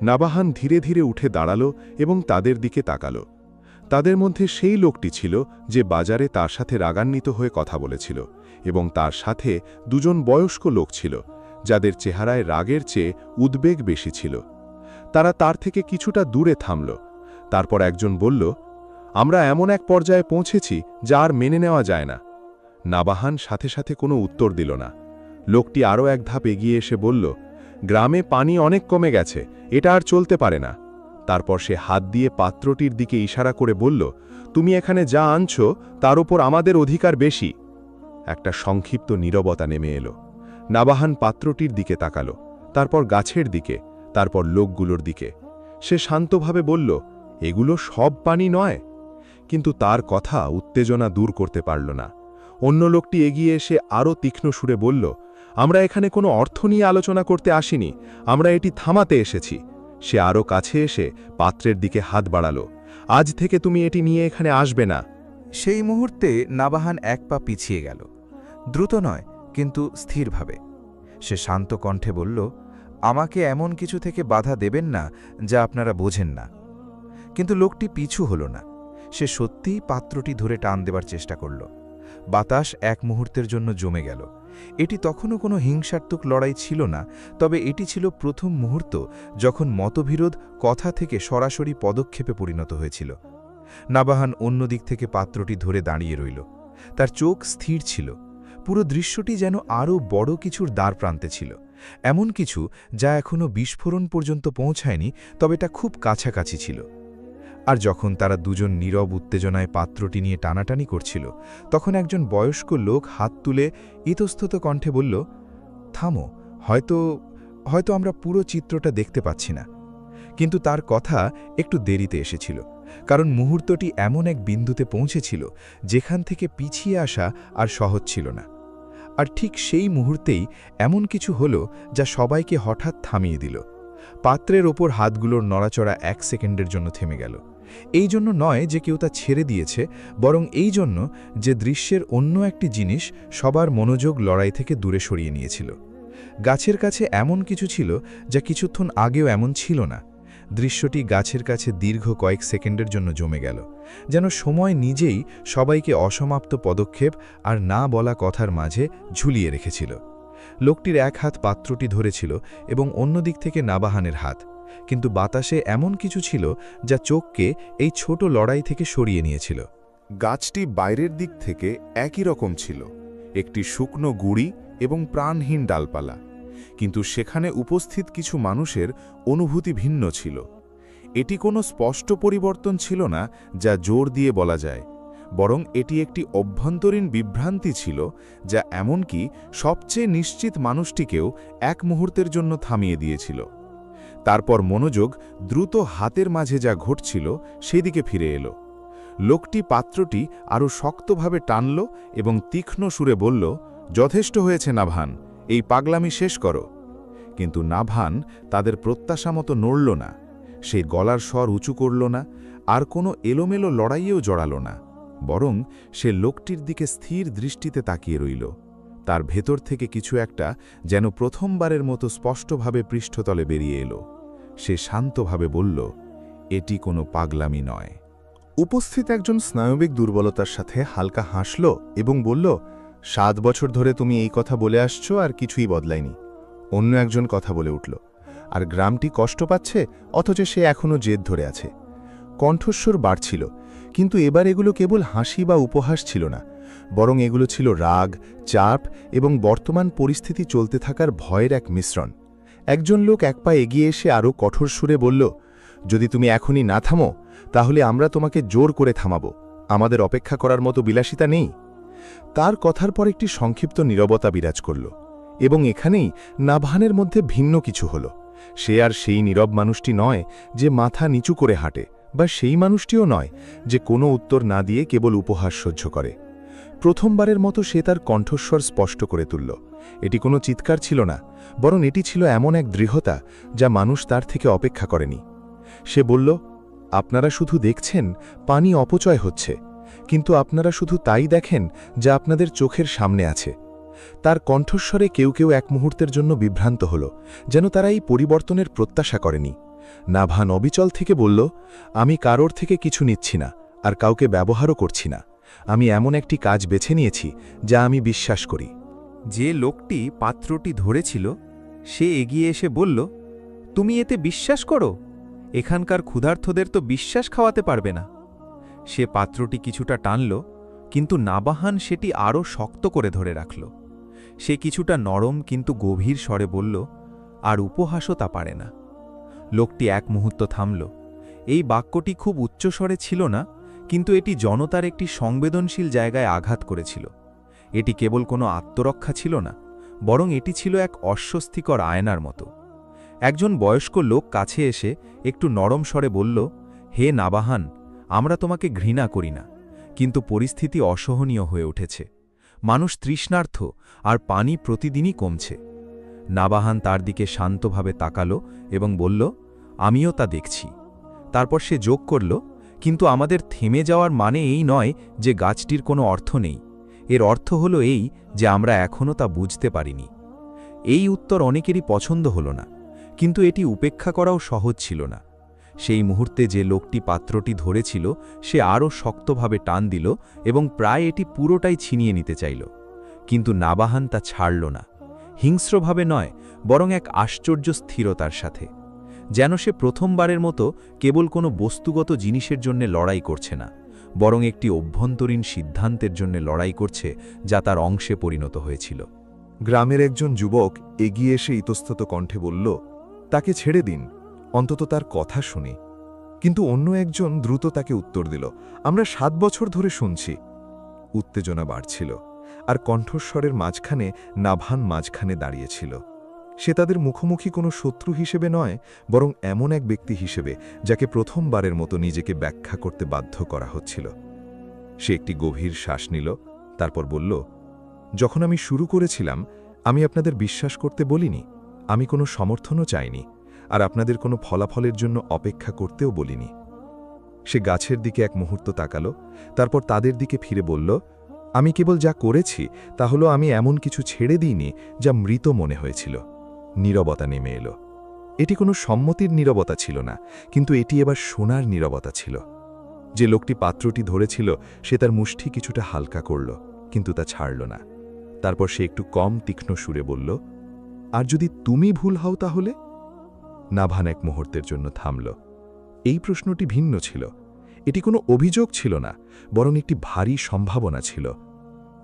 A: নাবাহান ধীরে ধীরে উঠে দাঁড়াল এবং তাদের দিকে তাকাল। তাদের মধ্যে সেই লোকটি ছিল যে বাজারে তার সাথে রাগান্বিত হয়ে কথা বলেছিল, এবং তার সাথে দুজন বয়স্ক লোক ছিল যাদের চেহারায় রাগের চেয়ে উদ্বেগ বেশি ছিল। তারা তার থেকে কিছুটা দূরে থামল। তারপর একজন বলল, আমরা এমন এক পর্যায়ে পৌঁছেছি যা আর মেনে নেওয়া যায় না। নাবাহান সাথে সাথে কোনো উত্তর দিল না। লোকটি আরও এক ধাপ এগিয়ে এসে বলল, গ্রামে পানি অনেক কমে গেছে, এটা আর চলতে পারে না। তারপর সে হাত দিয়ে পাত্রটির দিকে ইশারা করে বলল, তুমি এখানে যা আনছো তার উপর আমাদের অধিকার বেশি।
D: একটা সংক্ষিপ্ত নীরবতা নেমে এলো। নাবাহান পাত্রটির দিকে তাকালো, তারপর গাছের দিকে, তারপর লোকগুলোর দিকে। সে শান্তভাবে বলল, এগুলো সব পানি নয়। কিন্তু তার কথা উত্তেজনা দূর করতে পারল না। অন্য লোকটি এগিয়ে এসে আরও তীক্ষ্ণ সুরে বলল, আমরা এখানে কোনো অর্থ নিয়ে আলোচনা করতে আসিনি, আমরা এটি থামাতে এসেছি। সে আরও কাছে এসে পাত্রের দিকে হাত বাড়ালো, আজ থেকে তুমি এটি নিয়ে এখানে আসবে না।
B: সেই মুহূর্তে নাবাহান এক পা পিছিয়ে গেল, দ্রুত নয় কিন্তু স্থিরভাবে। সে শান্ত কণ্ঠে বলল, আমাকে এমন কিছু থেকে বাধা দেবেন না যা আপনারা বোঝেন না। কিন্তু লোকটি পিছু হল না। সে সত্যিই পাত্রটি ধরে টান দেবার চেষ্টা করল। বাতাস এক মুহূর্তের জন্য জমে গেল। এটি তখনও কোনো হিংসাত্মক লড়াই ছিল না, তবে এটি ছিল প্রথম মুহূর্ত যখন মতবিরোধ কথা থেকে সরাসরি পদক্ষেপে পরিণত হয়েছিল। নাবাহান অন্য দিক থেকে পাত্রটি ধরে দাঁড়িয়ে রইল। তার চোখ স্থির ছিল। পুরো দৃশ্যটি যেন আরও বড় কিছুর দ্বারপ্রান্তে ছিল, এমন কিছু যা এখনও বিস্ফোরণ পর্যন্ত পৌঁছায়নি, তবে তা খুব কাছাকাছি ছিল। আর যখন তারা দুজন নীরব উত্তেজনায় পাত্রটি নিয়ে টানাটানি করছিল, তখন একজন বয়স্ক লোক হাত তুলে ইতস্তত কণ্ঠে বলল, থামো, হয়তো আমরা পুরো চিত্রটা দেখতে পাচ্ছি না। কিন্তু তার কথা একটু দেরিতে এসেছিল, কারণ মুহূর্তটি এমন এক বিন্দুতে পৌঁছেছিল যেখান থেকে পিছিয়ে আসা আর সহজ ছিল না। আর ঠিক সেই মুহূর্তেই এমন কিছু হলো যা সবাইকে হঠাৎ থামিয়ে দিল। পাত্রের ওপর হাতগুলোর নড়াচড়া 1 সেকেন্ডের জন্য থেমে গেল। এই জন্য নয় যে কেউ তা ছেড়ে দিয়েছে, বরং এই জন্য যে দৃশ্যের অন্য একটি জিনিস সবার মনোযোগ লড়াই থেকে দূরে সরিয়ে নিয়েছিল। গাছের কাছে এমন কিছু ছিল যা কিছুক্ষণ আগেও এমন ছিল না। দৃশ্যটি গাছের কাছে দীর্ঘ কয়েক সেকেন্ডের জন্য জমে গেল, যেন সময় নিজেই সবাইকে অসমাপ্ত পদক্ষেপ আর না বলা কথার মাঝে ঝুলিয়ে রেখেছিল। লোকটির এক হাত পাত্রটি ধরেছিল এবং অন্য দিক থেকে নাবাহানের হাত, কিন্তু বাতাসে এমন কিছু ছিল যা চোখকে এই ছোট লড়াই থেকে সরিয়ে নিয়েছিল।
F: গাছটি বাইরের দিক থেকে একই রকম ছিল, একটি শুকনো গুড়ি এবং প্রাণহীন ডালপালা, কিন্তু সেখানে উপস্থিত কিছু মানুষের অনুভূতি ভিন্ন ছিল। এটি কোনো স্পষ্ট পরিবর্তন ছিল না যা জোর দিয়ে বলা যায়, বরং এটি একটি অভ্যন্তরীণ বিভ্রান্তি ছিল যা এমনকি সবচেয়ে নিশ্চিত মানুষটিকেও এক মুহূর্তের জন্য থামিয়ে দিয়েছিল। তারপর মনোযোগ দ্রুত হাতের মাঝে যা ঘটছিল সেদিকে ফিরে এলো। লোকটি পাত্রটি আরও শক্তভাবে টানল এবং তীক্ষ্ণ সুরে বলল, যথেষ্ট হয়েছে নাভান, এই পাগলামি শেষ করো। কিন্তু নাভান তাদের প্রত্যাশা মতো নড়ল না। সে গলার স্বর উঁচু করল না, আর কোনো এলোমেলো লড়াইয়েও জড়াল না, বরং সে লোকটির দিকে স্থির দৃষ্টিতে তাকিয়ে রইল। তার ভেতর থেকে কিছু একটা যেন প্রথমবারের মতো স্পষ্টভাবে পৃষ্ঠতলে বেরিয়ে এলো। সে শান্তভাবে বলল, এটি কোনো পাগলামি নয়।
D: উপস্থিত একজন স্নায়বিক দুর্বলতার সাথে হালকা হাসল এবং বলল, 7 বছর ধরে তুমি এই কথা বলে আসছো আর কিছুই বদলায়নি। অন্য একজন কথা বলে উঠল, আর গ্রামটি কষ্ট পাচ্ছে, অথচ সে এখনও জেদ ধরে আছে। কণ্ঠস্বর বাড়ছিল, কিন্তু এবার এগুলো কেবল হাসি বা উপহাস ছিল না, বরং এগুলো ছিল রাগ, চাপ এবং বর্তমান পরিস্থিতি চলতে থাকার ভয়ের এক মিশ্রণ। একজন লোক এক পা এগিয়ে এসে আরও কঠোর সুরে বলল, যদি তুমি এখনই না থামো তাহলে আমরা তোমাকে জোর করে থামাবো, আমাদের অপেক্ষা করার মতো বিলাসিতা নেই। তার কথার পর একটি সংক্ষিপ্ত নীরবতা বিরাজ করল, এবং এখানেই নাভানের মধ্যে ভিন্ন কিছু হল। সে আর সেই নীরব মানুষটি নয় যে মাথা নিচু করে হাঁটে, বা সেই মানুষটিও নয় যে কোনো উত্তর না দিয়ে কেবল উপহাস সহ্য করে। প্রথমবারের মতো সে তার কণ্ঠস্বর স্পষ্ট করে তুলল। এটি কোনো চিৎকার ছিল না, বরং এটি ছিল এমন এক দৃঢ়তা যা মানুষ তার থেকে অপেক্ষা করেনি। সে বলল, আপনারা শুধু দেখছেন পানি অপচয় হচ্ছে, কিন্তু আপনারা শুধু তাই দেখেন যা আপনাদের চোখের সামনে আছে। তার কণ্ঠস্বরে কেউ কেউ এক মুহূর্তের জন্য বিভ্রান্ত হল, যেন তারা এই পরিবর্তনের প্রত্যাশা করেনি। নাভান অবিচল থেকে বলল, আমি কারোর থেকে কিছু নিচ্ছি না, আর কাউকে ব্যবহারও করছি না। আমি এমন একটি কাজ বেছে নিয়েছি যা আমি বিশ্বাস করি।
B: যে লোকটি পাত্রটি ধরেছিল সে এগিয়ে এসে বলল, তুমি এতে বিশ্বাস করো? এখানকার ক্ষুধার্তদের তো বিশ্বাস খাওয়াতে পারবে না। সে পাত্রটি কিছুটা টানল, কিন্তু নাবাহান সেটি আরও শক্ত করে ধরে রাখল। সে কিছুটা নরম কিন্তু গভীর স্বরে বলল, আর উপহাসও তা পারে না। লোকটি এক মুহূর্ত থামল। এই বাক্যটি খুব উচ্চস্বরে ছিল না, কিন্তু এটি জনতার একটি সংবেদনশীল জায়গায় আঘাত করেছিল।
C: এটি কেবল কোনো আত্মরক্ষা ছিল না, বরং এটি ছিল এক অস্বস্তিকর আয়নার মতো। একজন বয়স্ক লোক কাছে এসে একটু নরম স্বরে বলল, হে নাবাহান, আমরা তোমাকে ঘৃণা করি না, কিন্তু পরিস্থিতি অসহনীয় হয়ে উঠেছে। মানুষ তৃষ্ণার্থ, আর পানি প্রতিদিনই কমছে। নাবাহান তার দিকে শান্তভাবে তাকালো এবং বলল, আমিও তা দেখছি। তারপর সে যোগ করল, কিন্তু আমাদের থেমে যাওয়ার মানে এই নয় যে গাছটির কোনো অর্থ নেই। এর অর্থ হলো এই যে আমরা এখনও তা বুঝতে পারিনি। এই উত্তর অনেকেরই পছন্দ হলো না, কিন্তু এটি উপেক্ষা করাও সহজ ছিল না। সেই মুহূর্তে যে লোকটি পাত্রটি ধরেছিল সে আরও শক্তভাবে টান দিল এবং প্রায় এটি পুরোটাই ছিনিয়ে নিতে চাইল। কিন্তু নাবাহান তা ছাড়ল না, হিংস্রভাবে নয়, বরং এক আশ্চর্য স্থিরতার সাথে, যেন সে প্রথমবারের মতো কেবল কোনো বস্তুগত জিনিসের জন্য লড়াই করছে না, বরং একটি অভ্যন্তরীণ সিদ্ধান্তের জন্য লড়াই করছে যা তার অংশে পরিণত হয়েছিল।
D: গ্রামের একজন যুবক এগিয়ে এসে ইতস্তত কণ্ঠে বলল, তাকে ছেড়ে দিন, অন্তত তার কথা শুনি। কিন্তু অন্য একজন দ্রুত তাকে উত্তর দিল, আমরা 7 বছর ধরে শুনছি। উত্তেজনা বাড়ছিল, আর কণ্ঠস্বরের মাঝখানে নাভান মাঝখানে দাঁড়িয়েছিল। সে তাদের মুখোমুখি কোনো শত্রু হিসেবে নয়, বরং এমন এক ব্যক্তি হিসেবে যাকে প্রথমবারের মতো নিজেকে ব্যাখ্যা করতে বাধ্য করা হচ্ছিল। সে একটি গভীর শ্বাস নিল, তারপর বলল, যখন আমি শুরু করেছিলাম আমি আপনাদের বিশ্বাস করতে বলিনি, আমি কোনো সমর্থনও চাইনি, আর আপনাদের কোনো ফলাফলের জন্য অপেক্ষা করতেও বলিনি। সে গাছের দিকে এক মুহূর্ত তাকালো, তারপর তাদের দিকে ফিরে বলল, আমি কেবল যা করেছি তা হলো আমি এমন কিছু ছেড়ে দিইনি যা মৃত মনে হয়েছিল। নীরবতা নেমে এলো। এটি কোনো সম্মতির নীরবতা ছিল না, কিন্তু এটি এবার শোনার নীরবতা ছিল। যে লোকটি পাত্রটি ধরেছিল সে তার মুষ্টি কিছুটা হালকা করল, কিন্তু তা ছাড়ল না। তারপর সে একটু কম তীক্ষ্ণ সুরে বলল, আর যদি তুমি ভুল হও তাহলে? নাভান এক মুহূর্তের জন্য থামল। এই প্রশ্নটি ভিন্ন ছিল। এটি কোনো অভিযোগ ছিল না, বরং একটি ভারী সম্ভাবনা ছিল।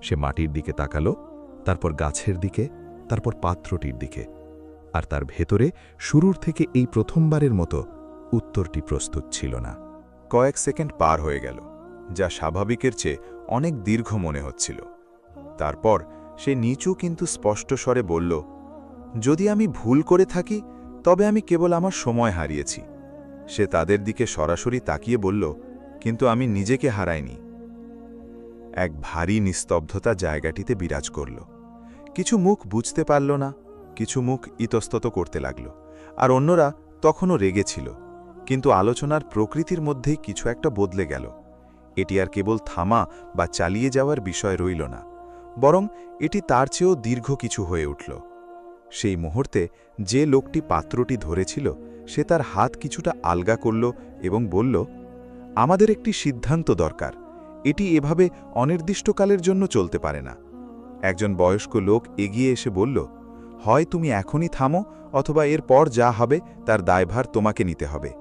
D: সে মাটির দিকে তাকালো, তারপর গাছের দিকে, তারপর পাত্রটির দিকে, আর তার ভেতরে শুরুর থেকে এই প্রথমবারের মতো উত্তরটি প্রস্তুত ছিল না।
A: কয়েক সেকেন্ড পার হয়ে গেল, যা স্বাভাবিকের চেয়ে অনেক দীর্ঘ মনে হচ্ছিল। তারপর সে নিচু কিন্তু স্পষ্ট স্বরে বলল, যদি আমি ভুল করে থাকি তবে আমি কেবল আমার সময় হারিয়েছি। সে তাদের দিকে সরাসরি তাকিয়ে বলল, কিন্তু আমি নিজেকে হারাইনি। এক ভারী নিস্তব্ধতা জায়গাটিতে বিরাজ করল। কিছু মুখ বুঝতে পারল না, কিছু মুখ ইতস্তত করতে লাগল, আর অন্যরা তখনও রেগেছিল। কিন্তু আলোচনার প্রকৃতির মধ্যেই কিছু একটা বদলে গেল। এটি আর কেবল থামা বা চালিয়ে যাওয়ার বিষয় রইল না, বরং এটি তার চেয়েও দীর্ঘ কিছু হয়ে উঠল। সেই মুহূর্তে যে লোকটি পাত্রটি ধরেছিল সে তার হাত কিছুটা আলগা করল এবং বলল, আমাদের একটি সিদ্ধান্ত দরকার। এটি এভাবে অনির্দিষ্টকালের জন্য চলতে পারে না। একজন বয়স্ক লোক এগিয়ে এসে বলল, হয় তুমি এখনই থামো, অথবা এর পর যা হবে তার দায়ভার তোমাকে নিতে হবে।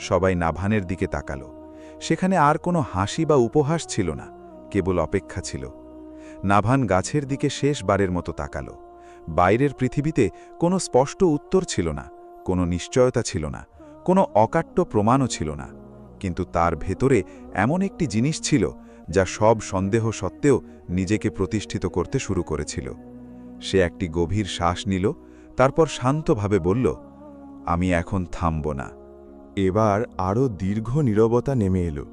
A: সবাই নাভানের দিকে তাকালো। সেখানে আর কোনো হাসি বা উপহাস ছিল না, কেবল অপেক্ষা ছিল। নাভান গাছের দিকে শেষবারের মতো তাকালো। বাইরের পৃথিবীতে কোনো স্পষ্ট উত্তর ছিল না, কোনো নিশ্চয়তা ছিল না, কোনো অকাট্য প্রমাণও ছিল না, কিন্তু তার ভেতরে এমন একটি জিনিস ছিল যা সব সন্দেহ সত্ত্বেও নিজেকে প্রতিষ্ঠিত করতে শুরু করেছিল। সে একটি গভীর শ্বাস নিল, তারপর শান্তভাবে বলল, আমি এখন থামব না।
D: এবার আরও দীর্ঘ নীরবতা নেমে এলো।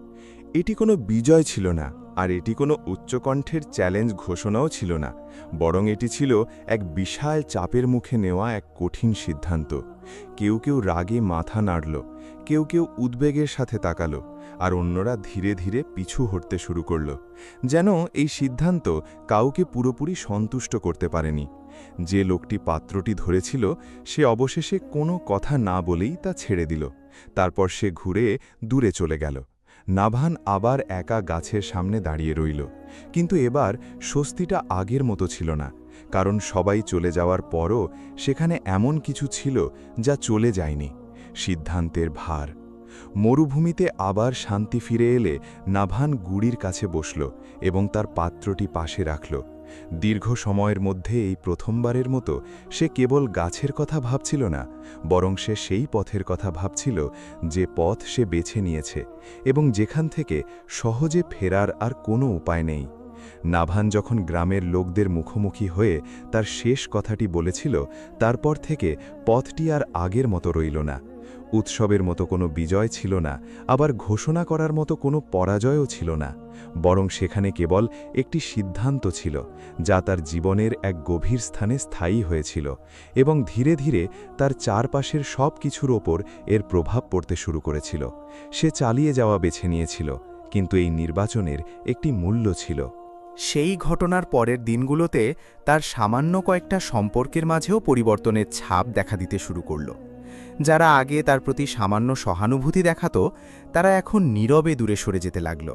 D: এটি কোনো বিজয় ছিল না, আর এটি কোনো উচ্চকণ্ঠের চ্যালেঞ্জ ঘোষণাও ছিল না, বরং এটি ছিল এক বিশাল চাপের মুখে নেওয়া এক কঠিন সিদ্ধান্ত। কেউ কেউ রাগে মাথা নাড়ল, কেউ কেউ উদ্বেগের সাথে তাকালো, আর অন্যরা ধীরে ধীরে পিছু হটতে শুরু করল, যেন এই সিদ্ধান্ত কাউকে পুরোপুরি সন্তুষ্ট করতে পারেনি। যে লোকটি পাত্রটি ধরেছিল সে অবশেষে কোনো কথা না বলেই তা ছেড়ে দিল। তারপর সে ঘুরে দূরে চলে গেল। নাভান আবার একা গাছের সামনে দাঁড়িয়ে রইল, কিন্তু এবার স্বস্তিটা আগের মতো ছিল না, কারণ সবাই চলে যাওয়ার পরও সেখানে এমন কিছু ছিল যা চলে যায়নি, সিদ্ধান্তের ভার। মরুভূমিতে আবার শান্তি ফিরে এলে নাভান গুড়ির কাছে বসল এবং তার পাত্রটি পাশে রাখল। দীর্ঘ সময়ের মধ্যে এই প্রথমবারের মতো সে কেবল গাছের কথা ভাবছিল না, বরং সে সেই পথের কথা ভাবছিল যে পথ সে বেছে নিয়েছে এবং যেখান থেকে সহজে ফেরার আর কোনো উপায় নেই। নাভান যখন গ্রামের লোকদের মুখোমুখি হয়ে তার শেষ কথাটি বলেছিল, তারপর থেকে পথটি আর আগের মতো রইল না। উৎসবের মতো কোনো বিজয় ছিল না, আবার ঘোষণা করার মতো কোনো পরাজয়ও ছিল না, বরং সেখানে কেবল একটি সিদ্ধান্ত ছিল, যা তার জীবনের এক গভীর স্থানে স্থায়ী হয়েছিল এবং ধীরে ধীরে তার চারপাশের সব কিছুর ওপর এর প্রভাব পড়তে শুরু করেছিল। সে চালিয়ে যাওয়া বেছে নিয়েছিল, কিন্তু এই নির্বাচনের একটি মূল্য ছিল।
G: সেই ঘটনার পরের দিনগুলোতে তার সামান্য কয়েকটা সম্পর্কের মাঝেও পরিবর্তনের ছাপ দেখা দিতে শুরু করল। যারা আগে তার প্রতি সামান্য সহানুভূতি দেখাতো, তারা এখন নীরবে দূরে সরে যেতে লাগল।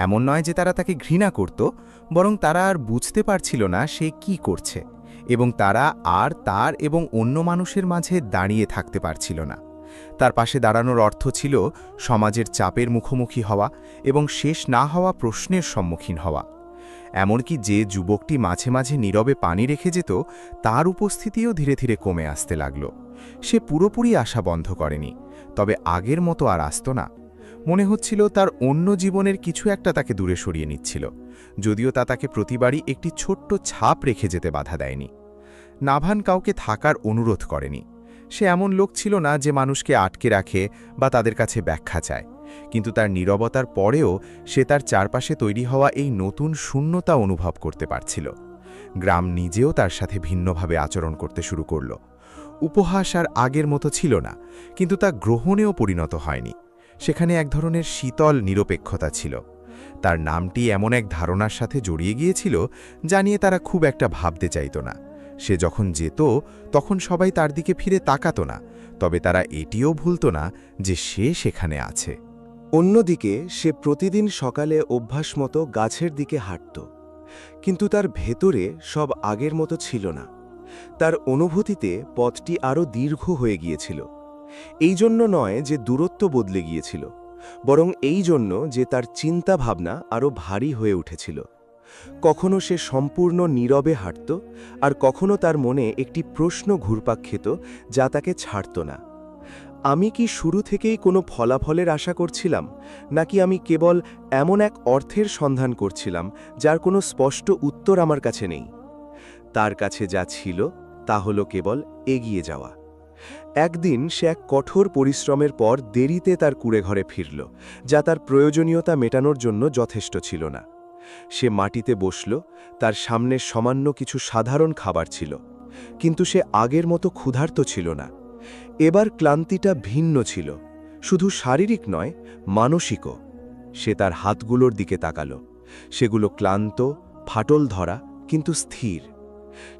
G: এমন নয় যে তারা তাকে ঘৃণা করত, বরং তারা আর বুঝতে পারছিল না সে কি করছে, এবং তারা আর তার এবং অন্য মানুষের মাঝে দাঁড়িয়ে থাকতে পারছিল না। তার পাশে দাঁড়ানোর অর্থ ছিল সমাজের চাপের মুখোমুখি হওয়া এবং শেষ না হওয়া প্রশ্নের সম্মুখীন হওয়া। এমনকি যে যুবকটি মাঝে মাঝে নীরবে পানি রেখে যেত, তার উপস্থিতিও ধীরে ধীরে কমে আসতে লাগল। সে পুরোপুরি আশা বন্ধ করেনি, তবে আগের মতো আর আসত না। মনে হচ্ছিল তার অন্য জীবনের কিছু একটা তাকে দূরে সরিয়ে নিচ্ছিল, যদিও তা তাকে প্রতিবারই একটি ছোট্ট ছাপ রেখে যেতে বাধা দেয়নি। নাভান কাউকে থাকার অনুরোধ করেনি। সে এমন লোক ছিল না যে মানুষকে আটকে রাখে বা তাদের কাছে ব্যাখ্যা চায়, কিন্তু তার নীরবতার পরেও সে তার চারপাশে তৈরি হওয়া এই নতুন শূন্যতা অনুভব করতে পারছিল। গ্রাম নিজেও তার সাথে ভিন্নভাবে আচরণ করতে শুরু করল। উপহাস আর আগের মতো ছিল না, কিন্তু তা গ্রহণেও পরিণত হয়নি। সেখানে এক ধরনের শীতল নিরপেক্ষতা ছিল। তার নামটি এমন এক ধারণার সাথে জড়িয়ে গিয়েছিল যা নিয়ে তারা খুব একটা ভাবতে চাইত না। সে যখন যেত তখন সবাই তার দিকে ফিরে তাকাত না, তবে তারা এটিও ভুলত না যে সে সেখানে আছে।
I: অন্যদিকে সে প্রতিদিন সকালে অভ্যাস মতো গাছের দিকে হাঁটত, কিন্তু তার ভেতরে সব আগের মতো ছিল না। তার অনুভূতিতে পথটি আরও দীর্ঘ হয়ে গিয়েছিল। এই জন্য নয় যে দূরত্ব বদলে গিয়েছিল, বরং এই জন্য যে তার চিন্তা ভাবনা আরও ভারী হয়ে উঠেছিল। কখনো সে সম্পূর্ণ নীরবে হাঁটত, আর কখনো তার মনে একটি প্রশ্ন ঘুরপাক খেত যা তাকে ছাড়ত না। আমি কি শুরু থেকেই কোনো ফলাফলের আশা করছিলাম, নাকি আমি কেবল এমন এক অর্থের সন্ধান করছিলাম যার কোনো স্পষ্ট উত্তর আমার কাছে নেই? তার কাছে যা ছিল তা হলো কেবল এগিয়ে যাওয়া। একদিন সে এক কঠোর পরিশ্রমের পর দেরিতে তার কুঁড়েঘরে ফিরল, যা তার প্রয়োজনীয়তা মেটানোর জন্য যথেষ্ট ছিল না। সে মাটিতে বসল, তার সামনে সামান্য কিছু সাধারণ খাবার ছিল, কিন্তু সে আগের মতো ক্ষুধার্ত ছিল না। এবার ক্লান্তিটা ভিন্ন ছিল, শুধু শারীরিক নয়, মানসিকও। সে তার হাতগুলোর দিকে তাকাল। সেগুলো ক্লান্ত, ফাটল ধরা, কিন্তু স্থির।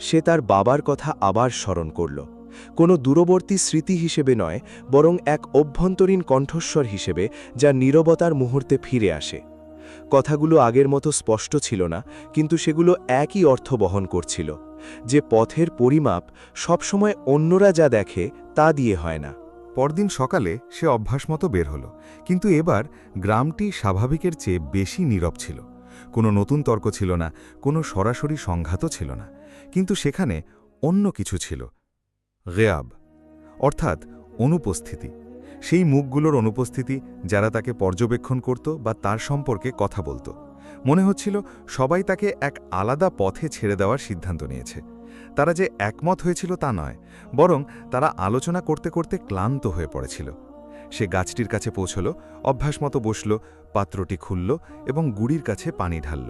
I: সে তার বাবার কথা আবার স্মরণ করল, কোনো দূরবর্তী স্মৃতি হিসেবে নয়, বরং এক অভ্যন্তরীণ কণ্ঠস্বর হিসেবে, যা নীরবতার মুহূর্তে ফিরে আসে। কথাগুলো আগের মতো স্পষ্ট ছিল না, কিন্তু সেগুলো একই অর্থ বহন করছিল, যে পথের পরিমাপ সবসময় অন্যরা যা দেখে তা দিয়ে হয় না।
E: পরদিন সকালে সে অভ্যাসমতো বের হল, কিন্তু এবার গ্রামটি স্বাভাবিকের চেয়ে বেশি নীরব ছিল। কোনো নতুন তর্ক ছিল না, কোনো সরাসরি সংঘাতও ছিল না, কিন্তু সেখানে অন্য কিছু ছিল। গেয়াব, অর্থাৎ অনুপস্থিতি। সেই মুখগুলোর অনুপস্থিতি যারা তাকে পর্যবেক্ষণ করত বা তার সম্পর্কে কথা বলত। মনে হচ্ছিল সবাই তাকে এক আলাদা পথে ছেড়ে দেওয়ার সিদ্ধান্ত নিয়েছে। তারা যে একমত হয়েছিল তা নয়, বরং তারা আলোচনা করতে করতে ক্লান্ত হয়ে পড়েছিল। সে গাছটির কাছে পৌঁছল, অভ্যাসমতো বসল, পাত্রটি খুলল এবং গুড়ির কাছে পানি ঢালল।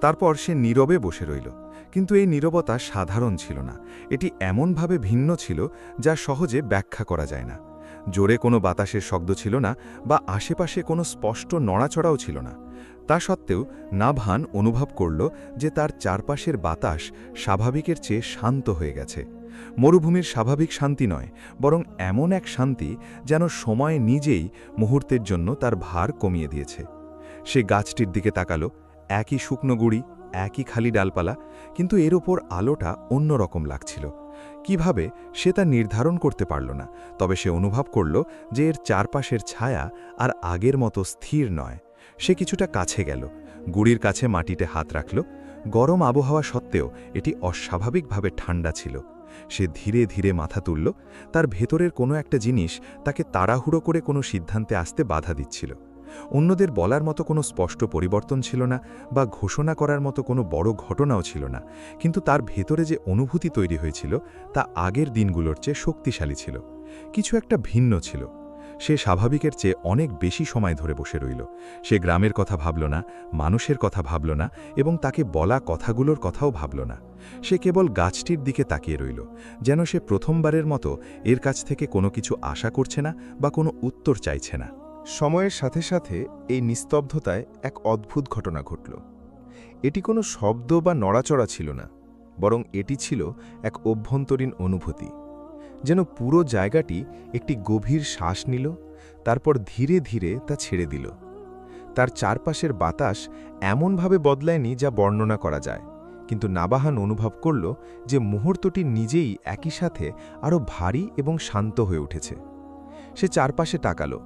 E: তারপর সে নীরবে বসে রইল। কিন্তু এই নীরবতা সাধারণ ছিল না, এটি এমনভাবে ভিন্ন ছিল যা সহজে ব্যাখ্যা করা যায় না। জোরে কোনো বাতাসের শব্দ ছিল না, বা আশেপাশে কোনো স্পষ্ট নড়াচড়াও ছিল না। তা সত্ত্বেও নাভান অনুভব করল যে তার চারপাশের বাতাস স্বাভাবিকের চেয়ে শান্ত হয়ে গেছে। মরুভূমির স্বাভাবিক শান্তি নয়, বরং এমন এক শান্তি যেন সময় নিজেই মুহূর্তের জন্য তার ভার কমিয়ে দিয়েছে। সে গাছটির দিকে তাকালো, একই শুকনো গুড়ি, একই খালি ডালপালা, কিন্তু এর ওপর আলোটা অন্যরকম লাগছিল। কিভাবে সে তা নির্ধারণ করতে পারল না, তবে সে অনুভব করল যে এর চারপাশের ছায়া আর আগের মতো স্থির নয়। সে কিছুটা কাছে গেল, গুড়ির কাছে মাটিতে হাত রাখল। গরম আবহাওয়া সত্ত্বেও এটি অস্বাভাবিকভাবে ঠান্ডা ছিল। সে ধীরে ধীরে মাথা তুলল। তার ভেতরের কোনো একটা জিনিস তাকে তাড়াহুড়ো করে কোনো সিদ্ধান্তে আসতে বাধা দিচ্ছিল।
A: অন্যদের বলার মতো কোনো স্পষ্ট পরিবর্তন ছিল না বা ঘোষণা করার মতো কোনো বড় ঘটনাও ছিল না, কিন্তু তার ভেতরে যে অনুভূতি তৈরি হয়েছিল তা আগের দিনগুলোর চেয়ে শক্তিশালী ছিল। কিছু একটা ভিন্ন ছিল। সে স্বাভাবিকের চেয়ে অনেক বেশি সময় ধরে বসে রইল। সে গ্রামের কথা ভাবল না, মানুষের কথা ভাবল না, এবং তাকে বলা কথাগুলোর কথাও ভাবল না। সে কেবল গাছটির দিকে তাকিয়ে রইল, যেন সে প্রথমবারের মতো এর কাছ থেকে কোনো কিছু আশা করছে না বা কোনো উত্তর চাইছে না।
E: সময়ের সাথে সাথে এই নিস্তব্ধতায় এক অদ্ভুত ঘটনা ঘটল। এটি কোনো শব্দ বা নড়াচড়া ছিল না, বরং এটি ছিল এক অভ্যন্তরীণ অনুভূতি। যেন পুরো জায়গাটি একটি গভীর শ্বাস নিল, তারপর ধীরে ধীরে তা ছেড়ে দিল। তার চারপাশের বাতাস এমনভাবে বদলায়নি যা বর্ণনা করা যায়, কিন্তু নাবাহান অনুভব করল যে মুহূর্তটি নিজেই একই সাথে আরও ভারী এবং শান্ত হয়ে উঠেছে। সে চারপাশে তাকালো।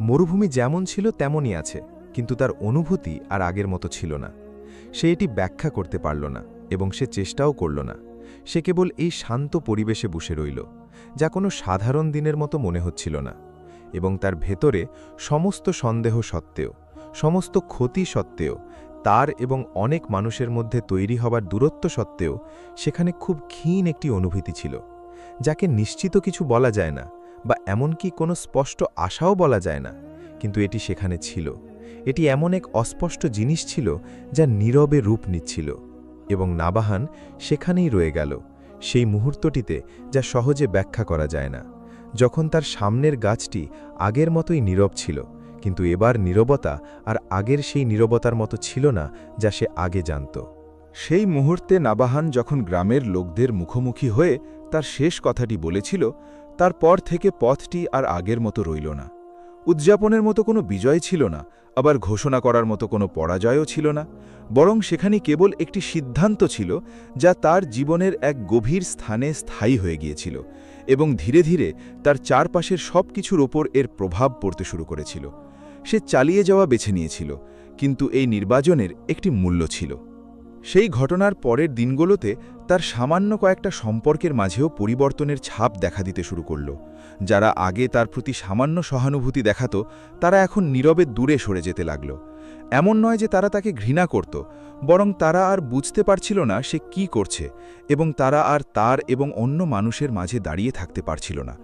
E: মরুভূমি যেমন ছিল তেমনই আছে, কিন্তু তার অনুভূতি আর আগের মতো ছিল না। সে এটি ব্যাখ্যা করতে পারল না এবং সে চেষ্টাও করল না। সে কেবল এই শান্ত পরিবেশে বসে রইল, যা কোনো সাধারণ দিনের মতো মনে হচ্ছিল না। এবং তার ভেতরে সমস্ত সন্দেহ সত্ত্বেও, সমস্ত ক্ষতি সত্ত্বেও, তার এবং অনেক মানুষের মধ্যে তৈরি হবার দূরত্ব সত্ত্বেও সেখানে খুব ক্ষীণ একটি অনুভূতি ছিল, যাকে নিশ্চিত কিছু বলা যায় না বা এমনকি কোনো স্পষ্ট আশাও বলা যায় না, কিন্তু এটি সেখানে ছিল। এটি এমন এক অস্পষ্ট জিনিস ছিল যা নীরবে রূপ নিচ্ছিল, এবং নাবাহান সেখানেই রয়ে গেল, সেই মুহূর্তটিতে যা সহজে ব্যাখ্যা করা যায় না। যখন তার সামনের গাছটি আগের মতোই নীরব ছিল, কিন্তু এবার নীরবতা আর আগের সেই নীরবতার মতো ছিল না যা সে আগে জানত।
A: সেই মুহূর্তে নাবাহান যখন গ্রামের লোকদের মুখোমুখি হয়ে তার শেষ কথাটি বলেছিল, তারপর থেকে পথটি আর আগের মতো রইল না। উদযাপনের মতো কোনো বিজয় ছিল না, আবার ঘোষণা করার মতো কোনো পরাজয়ও ছিল না, বরং সেখানে কেবল একটি সিদ্ধান্ত ছিল যা তার জীবনের এক গভীর স্থানে স্থায়ী হয়ে গিয়েছিল, এবং ধীরে ধীরে তার চারপাশের সব কিছুর ওপর এর প্রভাব পড়তে শুরু করেছিল। সে চালিয়ে যাওয়া বেছে নিয়েছিল, কিন্তু এই নির্বাচনের একটি মূল্য ছিল। সেই ঘটনার পরের দিনগুলোতে তার সামান্য কয়েকটা সম্পর্কের মাঝেও পরিবর্তনের ছাপ দেখা দিতে শুরু করল। যারা আগে তার প্রতি সামান্য সহানুভূতি দেখাত, তারা এখন নীরবে দূরে সরে যেতে লাগল। এমন নয় যে তারা তাকে ঘৃণা করত, বরং তারা আর বুঝতে পারছিল না সে কি করছে, এবং তারা আর তার এবং অন্য মানুষের মাঝে দাঁড়িয়ে থাকতে পারছিল না।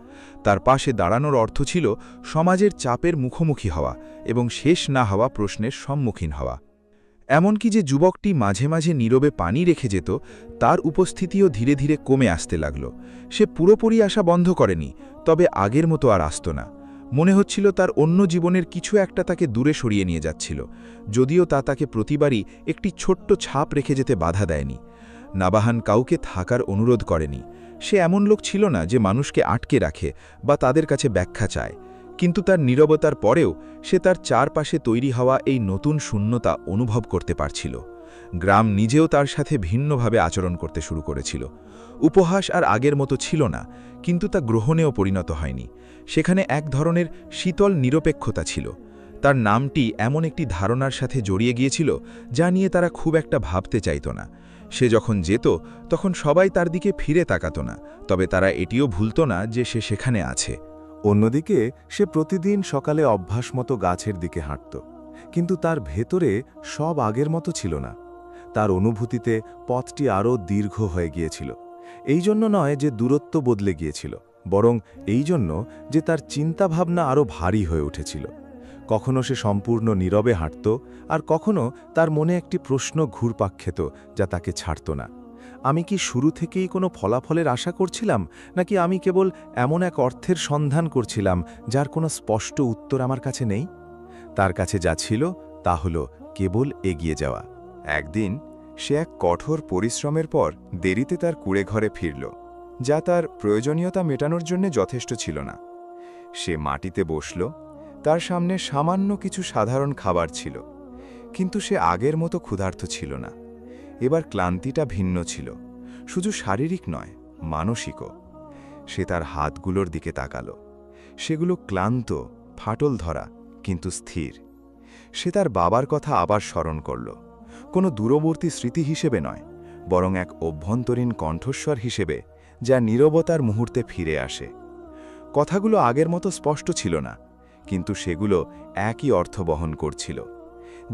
A: তার পাশে দাঁড়ানোর অর্থ ছিল সমাজের চাপের মুখোমুখি হওয়া এবং শেষ না হওয়া প্রশ্নের সম্মুখীন হওয়া। এমনকি যে যুবকটি মাঝে মাঝে নীরবে পানি রেখে যেত, তার উপস্থিতিও ধীরে ধীরে কমে আসতে লাগল। সে পুরোপুরি আসা বন্ধ করেনি, তবে আগের মতো আর আসত না। মনে হচ্ছিল তার অন্য জীবনের কিছু একটা তাকে দূরে সরিয়ে নিয়ে যাচ্ছিল, যদিও তা তাকে প্রতিবারই একটি ছোট্ট ছাপ রেখে যেতে বাধা দেয়নি। নাবাহান কাউকে থাকার অনুরোধ করেনি। সে এমন লোক ছিল না যে মানুষকে আটকে রাখে বা তাদের কাছে ব্যাখ্যা চায়, কিন্তু তার নীরবতার পরেও সে তার চারপাশে তৈরি হওয়া এই নতুন শূন্যতা অনুভব করতে পারছিল। গ্রাম নিজেও তার সাথে ভিন্নভাবে আচরণ করতে শুরু করেছিল। উপহাস আর আগের মতো ছিল না, কিন্তু তা গ্রহণেও পরিণত হয়নি। সেখানে এক ধরনের শীতল নিরপেক্ষতা ছিল। তার নামটি এমন একটি ধারণার সাথে জড়িয়ে গিয়েছিল যা নিয়ে তারা খুব একটা ভাবতে চাইত না। সে যখন যেত তখন সবাই তার দিকে ফিরে তাকাত না, তবে তারা এটিও ভুলত না যে সে সেখানে আছে।
D: অন্যদিকে সে প্রতিদিন সকালে অভ্যাস মতো গাছের দিকে হাঁটত, কিন্তু তার ভেতরে সব আগের মতো ছিল না। তার অনুভূতিতে পথটি আরও দীর্ঘ হয়ে গিয়েছিল। এই জন্য নয় যে দূরত্ব বদলে গিয়েছিল, বরং এই জন্য যে তার চিন্তাভাবনা আরও ভারী হয়ে উঠেছিল। কখনো সে সম্পূর্ণ নীরবে হাঁটত, আর কখনো তার মনে একটি প্রশ্ন ঘুরপাক খেত যা তাকে ছাড়ত না। আমি কি শুরু থেকেই কোনো ফলাফলের আশা করছিলাম, নাকি আমি কেবল এমন এক অর্থের সন্ধান করছিলাম যার কোনো স্পষ্ট উত্তর আমার কাছে নেই? তার কাছে যা ছিল তা হলো কেবল এগিয়ে যাওয়া।
C: একদিন সে এক কঠোর পরিশ্রমের পর দেরিতে তার কুঁড়ে ঘরে ফিরল, যা তার প্রয়োজনীয়তা মেটানোর জন্য যথেষ্ট ছিল না। সে মাটিতে বসল। তার সামনে সামান্য কিছু সাধারণ খাবার ছিল, কিন্তু সে আগের মতো ক্ষুধার্ত ছিল না। এবার ক্লান্তিটা ভিন্ন ছিল, শুধু শারীরিক নয়, মানসিকও। সে তার হাতগুলোর দিকে তাকাল। সেগুলো ক্লান্ত, ফাটল ধরা, কিন্তু স্থির। সে তার বাবার কথা আবার স্মরণ করল, কোনো দূরবর্তী স্মৃতি হিসেবে নয়, বরং এক অভ্যন্তরীণ কণ্ঠস্বর হিসেবে, যা নীরবতার মুহূর্তে ফিরে আসে। কথাগুলো আগের মতো স্পষ্ট ছিল না, কিন্তু সেগুলো একই অর্থ বহন করছিল।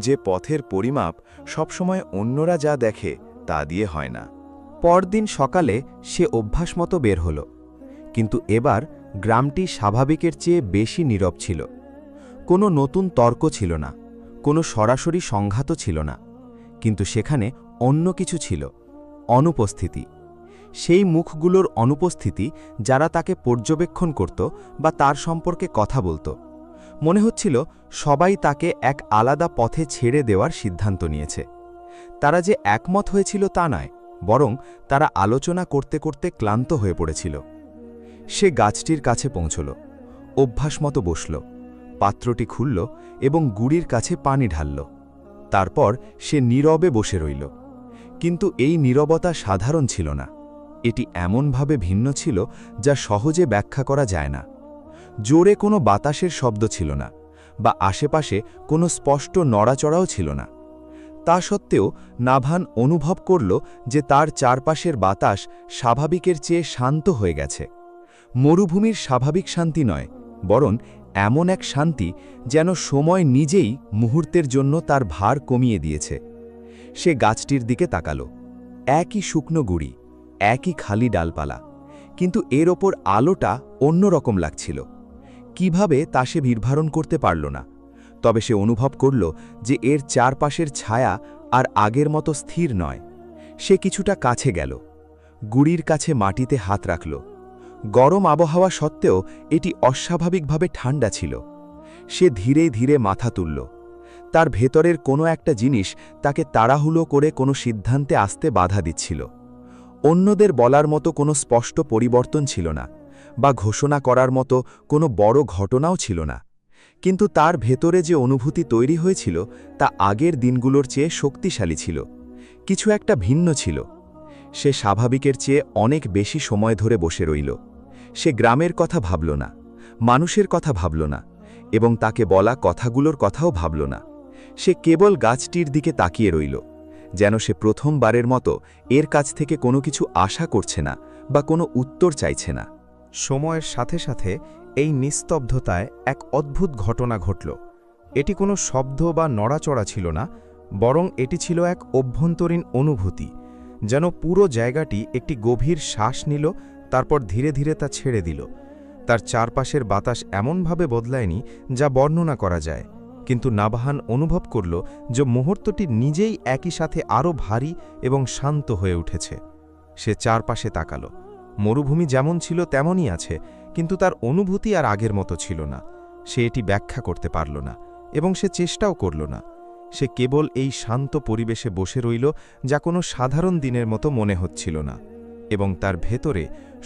C: যে পথের পরিমাপ সবসময় অন্যরা যা দেখে তা দিয়ে হয় না।
B: পরদিন সকালে সে অভ্যাসমতো বের হল, কিন্তু এবার গ্রামটি স্বাভাবিকের চেয়ে বেশি নীরব ছিল। কোনো নতুন তর্ক ছিল না, কোনো সরাসরি সংঘাতও ছিল না, কিন্তু সেখানে অন্য কিছু ছিল, অনুপস্থিতি। সেই মুখগুলোর অনুপস্থিতি যারা তাকে পর্যবেক্ষণ করত বা তার সম্পর্কে কথা বলত। মনে হচ্ছিল সবাই তাকে এক আলাদা পথে ছেড়ে দেওয়ার সিদ্ধান্ত নিয়েছে। তারা যে একমত হয়েছিল তা নয়, বরং তারা আলোচনা করতে করতে ক্লান্ত হয়ে পড়েছিল। সে গাছটির কাছে পৌঁছল, অভ্যাসমতো বসল, পাত্রটি খুলল এবং গুড়ির কাছে পানি ঢালল। তারপর সে নীরবে বসে রইল। কিন্তু এই নীরবতা সাধারণ ছিল না, এটি এমনভাবে ভিন্ন ছিল যা সহজে ব্যাখ্যা করা যায় না। জোরে কোনো বাতাসের শব্দ ছিল না, বা আশেপাশে কোনো স্পষ্ট নড়াচড়াও ছিল না। তা সত্ত্বেও নাভান অনুভব করল যে তার চারপাশের বাতাস স্বাভাবিকের চেয়ে শান্ত হয়ে গেছে। মরুভূমির স্বাভাবিক শান্তি নয়, বরং এমন এক শান্তি যেন সময় নিজেই মুহূর্তের জন্য তার ভার কমিয়ে দিয়েছে। সে গাছটির দিকে তাকাল। একই শুকনো গুড়ি, একই খালি ডালপালা, কিন্তু এর ওপর আলোটা অন্যরকম লাগছিল। কিভাবে তা সে নির্ধারণ করতে পারল না, তবে সে অনুভব করল যে এর চারপাশের ছায়া আর আগের মতো স্থির নয়। সে কিছুটা কাছে গেল, গুড়ির কাছে মাটিতে হাত রাখল। গরম আবহাওয়া সত্ত্বেও এটি অস্বাভাবিকভাবে ঠান্ডা ছিল। সে ধীরে ধীরে মাথা তুলল। তার ভেতরের কোনো একটা জিনিস তাকে তাড়াহুড়ো করে কোনো সিদ্ধান্তে আসতে বাধা দিচ্ছিল। অন্যদের বলার মতো কোনো স্পষ্ট পরিবর্তন ছিল না, বা ঘোষণা করার মতো কোনো বড় ঘটনাও ছিল না, কিন্তু তার ভেতরে যে অনুভূতি তৈরি হয়েছিল তা আগের দিনগুলোর চেয়ে শক্তিশালী ছিল। কিছু একটা ভিন্ন ছিল। সে স্বাভাবিকের চেয়ে অনেক বেশি সময় ধরে বসে রইল। সে গ্রামের কথা ভাবল না, মানুষের কথা ভাবল না, এবং তাকে বলা কথাগুলোর কথাও ভাবল না। সে কেবল গাছটির দিকে তাকিয়ে রইল, যেন সে প্রথমবারের মতো এর কাছ থেকে কোনো কিছু আশা করছে না বা কোনো উত্তর চাইছে না।
E: সময়ের সাথে সাথে এই নিস্তব্ধতায় এক অদ্ভুত ঘটনা ঘটল। এটি কোনো শব্দ বা নড়াচড়া ছিল না, বরং এটি ছিল এক অভ্যন্তরীণ অনুভূতি, যেন পুরো জায়গাটি একটি গভীর শ্বাস নিল, তারপর ধীরে ধীরে তা ছেড়ে দিল। তার চারপাশের বাতাস এমনভাবে বদলায়নি যা বর্ণনা করা যায়, কিন্তু নাবাহান অনুভব করল যে মুহূর্তটি নিজেই একই সাথে আরও ভারী এবং শান্ত হয়ে উঠেছে। সে চারপাশে তাকাল। মরুভূমি যেমন ছিল তেমনই আছে, কিন্তু তার অনুভূতি আর আগের মতো ছিল না। সে এটি ব্যাখ্যা করতে পারল না, এবং সে চেষ্টাও করল না। সে কেবল এই শান্ত পরিবেশে বসে রইল, যা কোনো সাধারণ দিনের মতো মনে হচ্ছিল না। এবং তার ভেতরে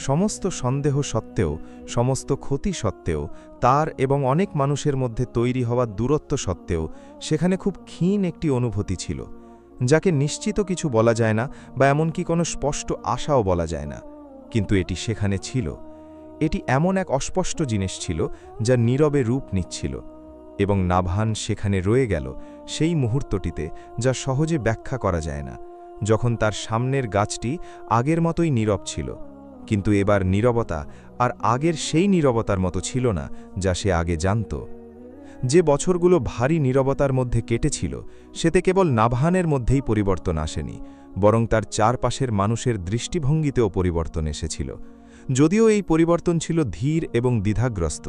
E: সমস্ত সন্দেহ সত্ত্বেও, সমস্ত ক্ষতি সত্ত্বেও, তার এবং অনেক মানুষের মধ্যে তৈরি হওয়া দূরত্ব সত্ত্বেও, সেখানে খুব ক্ষীণ একটি অনুভূতি ছিল, যাকে নিশ্চিত কিছু বলা যায় না, বা এমনকি কোনো স্পষ্ট আশাও বলা যায় না, কিন্তু এটি সেখানে ছিল। এটি এমন এক অস্পষ্ট জিনিস ছিল যা নীরবে রূপ নিচ্ছিল, এবং নাভান সেখানে রয়ে গেল সেই মুহূর্তটিতে, যা সহজে ব্যাখ্যা করা যায় না, যখন তার সামনের গাছটি আগের মতোই নীরব ছিল, কিন্তু এবার নীরবতা আর আগের সেই নীরবতার মতো ছিল না যা সে আগে জানত। যে বছরগুলো ভারী নীরবতার মধ্যে কেটেছিল, সেতে কেবল নাভানের মধ্যেই পরিবর্তন আসেনি, বরং তার চারপাশের মানুষের দৃষ্টিভঙ্গিতেও পরিবর্তন এসেছিল। যদিও এই পরিবর্তন ছিল ধীর এবং দ্বিধাগ্রস্ত,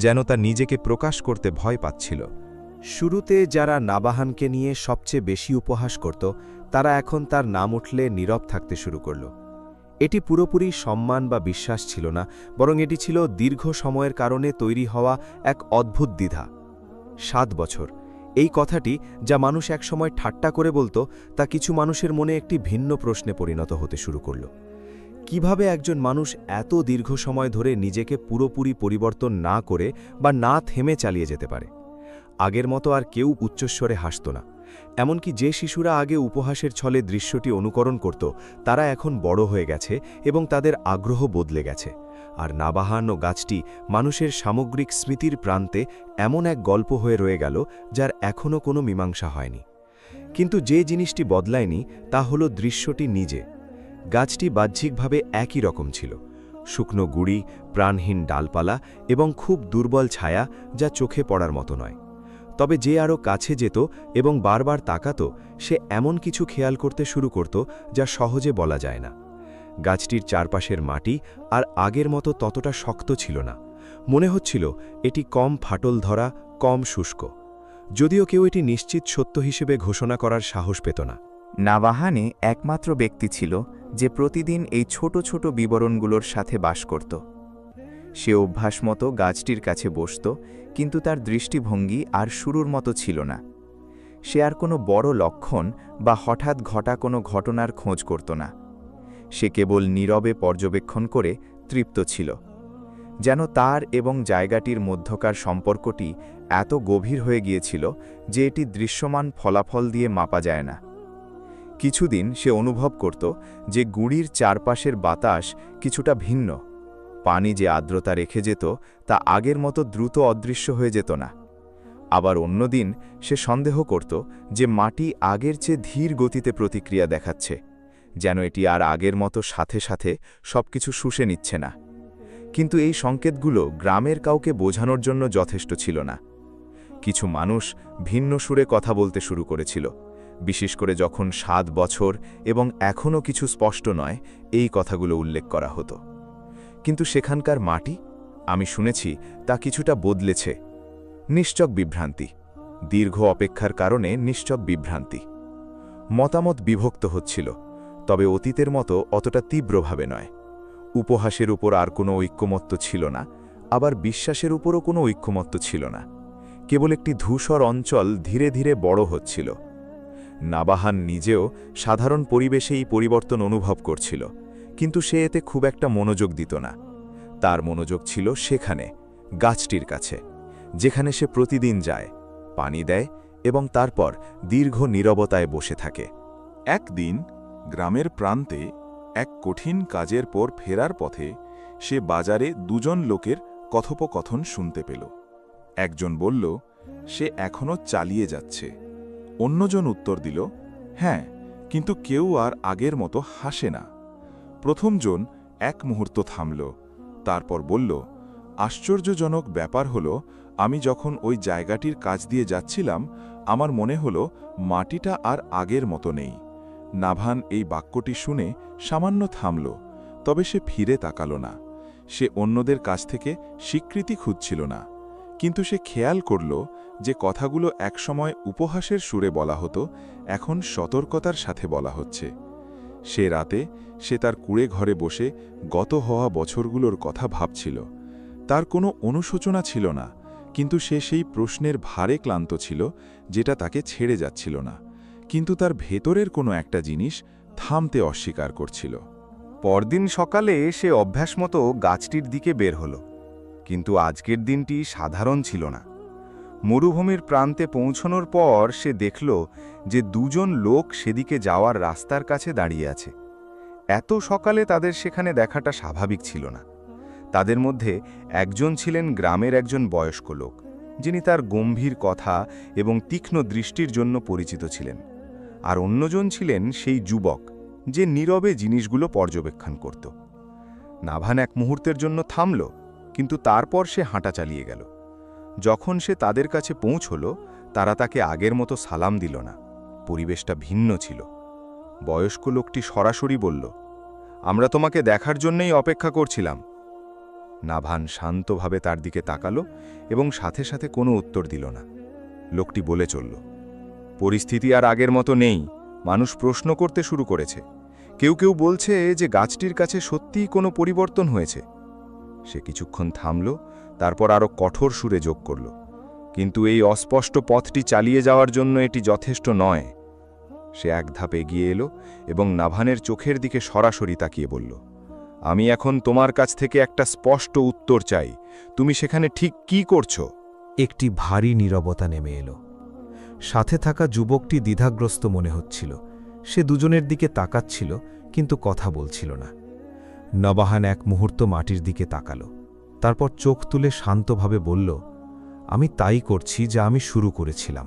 E: যেন তা নিজেকে প্রকাশ করতে ভয় পাচ্ছিল।
B: শুরুতে যারা নাবাহানকে নিয়ে সবচেয়ে বেশি উপহাস করত, তারা এখন তার নাম উঠলে নীরব থাকতে শুরু করল। এটি পুরোপুরি সম্মান বা বিশ্বাস ছিল না, বরং এটি ছিল দীর্ঘ সময়ের কারণে তৈরি হওয়া এক অদ্ভুত দ্বিধা। 7 বছর, এই কথাটি যা মানুষ একসময় ঠাট্টা করে বলতো, তা কিছু মানুষের মনে একটি ভিন্ন প্রশ্নে পরিণত হতে শুরু করল। কিভাবে একজন মানুষ এত দীর্ঘ সময় ধরে নিজেকে পুরোপুরি পরিবর্তন না করে বা না থেমে চালিয়ে যেতে পারে? আগের মতো আর কেউ উচ্চস্বরে হাসত না। এমনকি যে শিশুরা আগে উপহাসের ছলে দৃশ্যটি অনুকরণ করত, তারা এখন বড় হয়ে গেছে এবং তাদের আগ্রহ বদলে গেছে। আর নাবাহান ও গাছটি মানুষের সামগ্রিক স্মৃতির প্রান্তে এমন এক গল্প হয়ে রয়ে গেল, যার এখনও কোনো মীমাংসা হয়নি। কিন্তু যে জিনিসটি বদলায়নি তা হল দৃশ্যটি নিজে। গাছটি বাহ্যিকভাবে একই রকম ছিল,
C: শুকনো গুড়ি, প্রাণহীন ডালপালা এবং খুব দুর্বল ছায়া যা চোখে পড়ার মতো নয়। তবে যে আরও কাছে যেত এবং বারবার তাকাত, সে এমন কিছু খেয়াল করতে শুরু করত যা সহজে বলা যায় না। গাছটির চারপাশের মাটি আর আগের মতো ততটা শক্ত ছিল না। মনে হচ্ছিল এটি কম ফাটল ধরা, কম শুষ্ক। যদিও কেউ এটি নিশ্চিত সত্য হিসেবে ঘোষণা করার সাহস পেত না।
G: নাবাহানে একমাত্র ব্যক্তি ছিল যে প্রতিদিন এই ছোট ছোট বিবরণগুলোর সাথে বাস করত। সে অভ্যাস মতো গাছটির কাছে বসত, কিন্তু তার দৃষ্টিভঙ্গি আর শুরুর মতো ছিল না। সে আর কোনো বড় লক্ষণ বা হঠাৎ ঘটা কোনো ঘটনার খোঁজ করত না। সে কেবল নীরবে পর্যবেক্ষণ করে তৃপ্ত ছিল, যেন তার এবং জায়গাটির মধ্যকার সম্পর্কটি এত গভীর হয়ে গিয়েছিল যে এটি দৃশ্যমান ফলাফল দিয়ে মাপা যায় না। কিছুদিন সে অনুভব করত যে গুড়ির চারপাশের বাতাস কিছুটা ভিন্ন। পানি যে আর্দ্রতা রেখে যেত তা আগের মতো দ্রুত অদৃশ্য হয়ে যেত না। আবার অন্যদিন সে সন্দেহ করত যে মাটি আগের চেয়ে ধীর গতিতে প্রতিক্রিয়া দেখাচ্ছে, যেন এটি আর আগের মতো সাথে সাথে সবকিছু শুষে নিচ্ছে না। কিন্তু এই সংকেতগুলো গ্রামের কাউকে বোঝানোর জন্য যথেষ্ট ছিল না। কিছু মানুষ ভিন্ন সুরে কথা বলতে শুরু করেছিল, বিশেষ করে যখন 7 বছর এবং এখনও কিছু স্পষ্ট নয় এই কথাগুলো উল্লেখ করা হতো। কিন্তু সেখানকার মাটি, আমি শুনেছি, তা কিছুটা বদলেছে। নিশ্চক বিভ্রান্তি, দীর্ঘ অপেক্ষার কারণে নিশ্চক বিভ্রান্তি। মতামত বিভক্ত হচ্ছিল, তবে অতীতের মতো অতটা তীব্রভাবে নয়। উপহাসের উপর আর কোনো ঐক্যমত্য ছিল না, আবার বিশ্বাসের উপরও কোনো ঐক্যমত্য ছিল না। কেবল একটি ধূসর অঞ্চল ধীরে ধীরে বড় হচ্ছিল। নাবাহান নিজেও সাধারণ পরিবেশেই পরিবর্তন অনুভব করছিল, কিন্তু সে এতে খুব একটা মনোযোগ দিত না। তার মনোযোগ ছিল সেখানে, গাছটির কাছে, যেখানে সে প্রতিদিন যায়, পানি দেয় এবং তারপর দীর্ঘ নীরবতায় বসে থাকে।
A: একদিন গ্রামের প্রান্তে এক কঠিন কাজের পর ফেরার পথে সে বাজারে দুজন লোকের কথোপকথন শুনতে পেল। একজন বলল, সে এখনও চালিয়ে যাচ্ছে। অন্যজন উত্তর দিল, হ্যাঁ, কিন্তু কেউ আর আগের মতো হাসে না। প্রথমজন এক মুহূর্ত থামল, তারপর বলল, আশ্চর্যজনক ব্যাপার হল, আমি যখন ওই জায়গাটির কাজ দিয়ে যাচ্ছিলাম, আমার মনে হল মাটিটা আর আগের মতো নেই। নাভান এই বাক্যটি শুনে সামান্য থামল, তবে সে ফিরে তাকাল না। সে অন্যদের কাছ থেকে স্বীকৃতি খুঁজছিল না, কিন্তু সে খেয়াল করল যে কথাগুলো একসময় উপহাসের সুরে বলা হতো, এখন সতর্কতার সাথে বলা হচ্ছে। সে রাতে সে তার কুঁড়ে ঘরে বসে গত হওয়া বছরগুলোর কথা ভাবছিল। তার কোনো অনুশোচনা ছিল না, কিন্তু সে সেই প্রশ্নের ভারে ক্লান্ত ছিল যেটা তাকে ছেড়ে যাচ্ছিল না। কিন্তু তার ভেতরের কোনো একটা জিনিস থামতে অস্বীকার করছিল।
D: পরদিন সকালে সে অভ্যাসমতো গাছটির দিকে বের হল, কিন্তু আজকের দিনটি সাধারণ ছিল না। মরুভূমির প্রান্তে পৌঁছানোর পর সে দেখল যে দুজন লোক সেদিকে যাওয়ার রাস্তার কাছে দাঁড়িয়ে আছে। এত সকালে তাদের সেখানে দেখাটা স্বাভাবিক ছিল না। তাদের মধ্যে একজন ছিলেন গ্রামের একজন বয়স্ক লোক, যিনি তার গম্ভীর কথা এবং তীক্ষ্ণ দৃষ্টির জন্য পরিচিত ছিলেন। আর অন্যজন ছিলেন সেই যুবক, যে নীরবে জিনিসগুলো পর্যবেক্ষণ করত। নাভান এক মুহূর্তের জন্য থামল, কিন্তু তারপর সে হাঁটা চালিয়ে গেল। যখন সে তাদের কাছে পৌঁছল, তারা তাকে আগের মতো সালাম দিল না। পরিবেশটা ভিন্ন ছিল। বয়স্ক লোকটি সরাসরি বলল, আমরা তোমাকে দেখার জন্যই অপেক্ষা করছিলাম। নাভান শান্তভাবে তার দিকে তাকালো এবং সাথে সাথে কোনো উত্তর দিল না। লোকটি বলে চলল, পরিস্থিতি আর আগের মতো নেই। মানুষ প্রশ্ন করতে শুরু করেছে। কেউ কেউ বলছে যে গাছটির কাছে সত্যিই কোনো পরিবর্তন হয়েছে। সে কিছুক্ষণ থামল, তারপর আরও কঠোর সুরে যোগ করল, কিন্তু এই অস্পষ্ট পথটি চালিয়ে যাওয়ার জন্য এটি যথেষ্ট নয়। সে এক ধাপ এগিয়ে এলো এবং নাভানের চোখের দিকে সরাসরি তাকিয়ে বলল, আমি এখন তোমার কাছ থেকে একটা স্পষ্ট উত্তর চাই। তুমি সেখানে ঠিক কি করছো?
E: একটি ভারী নীরবতা নেমে এলো। সাথে থাকা যুবকটি দ্বিধাগ্রস্ত মনে হচ্ছিল। সে দুজনের দিকে তাকাচ্ছিল, কিন্তু কথা বলছিল না। নবাহান এক মুহূর্ত মাটির দিকে তাকালো, তারপর চোখ তুলে শান্তভাবে বলল, আমি তাই করছি যা আমি শুরু করেছিলাম।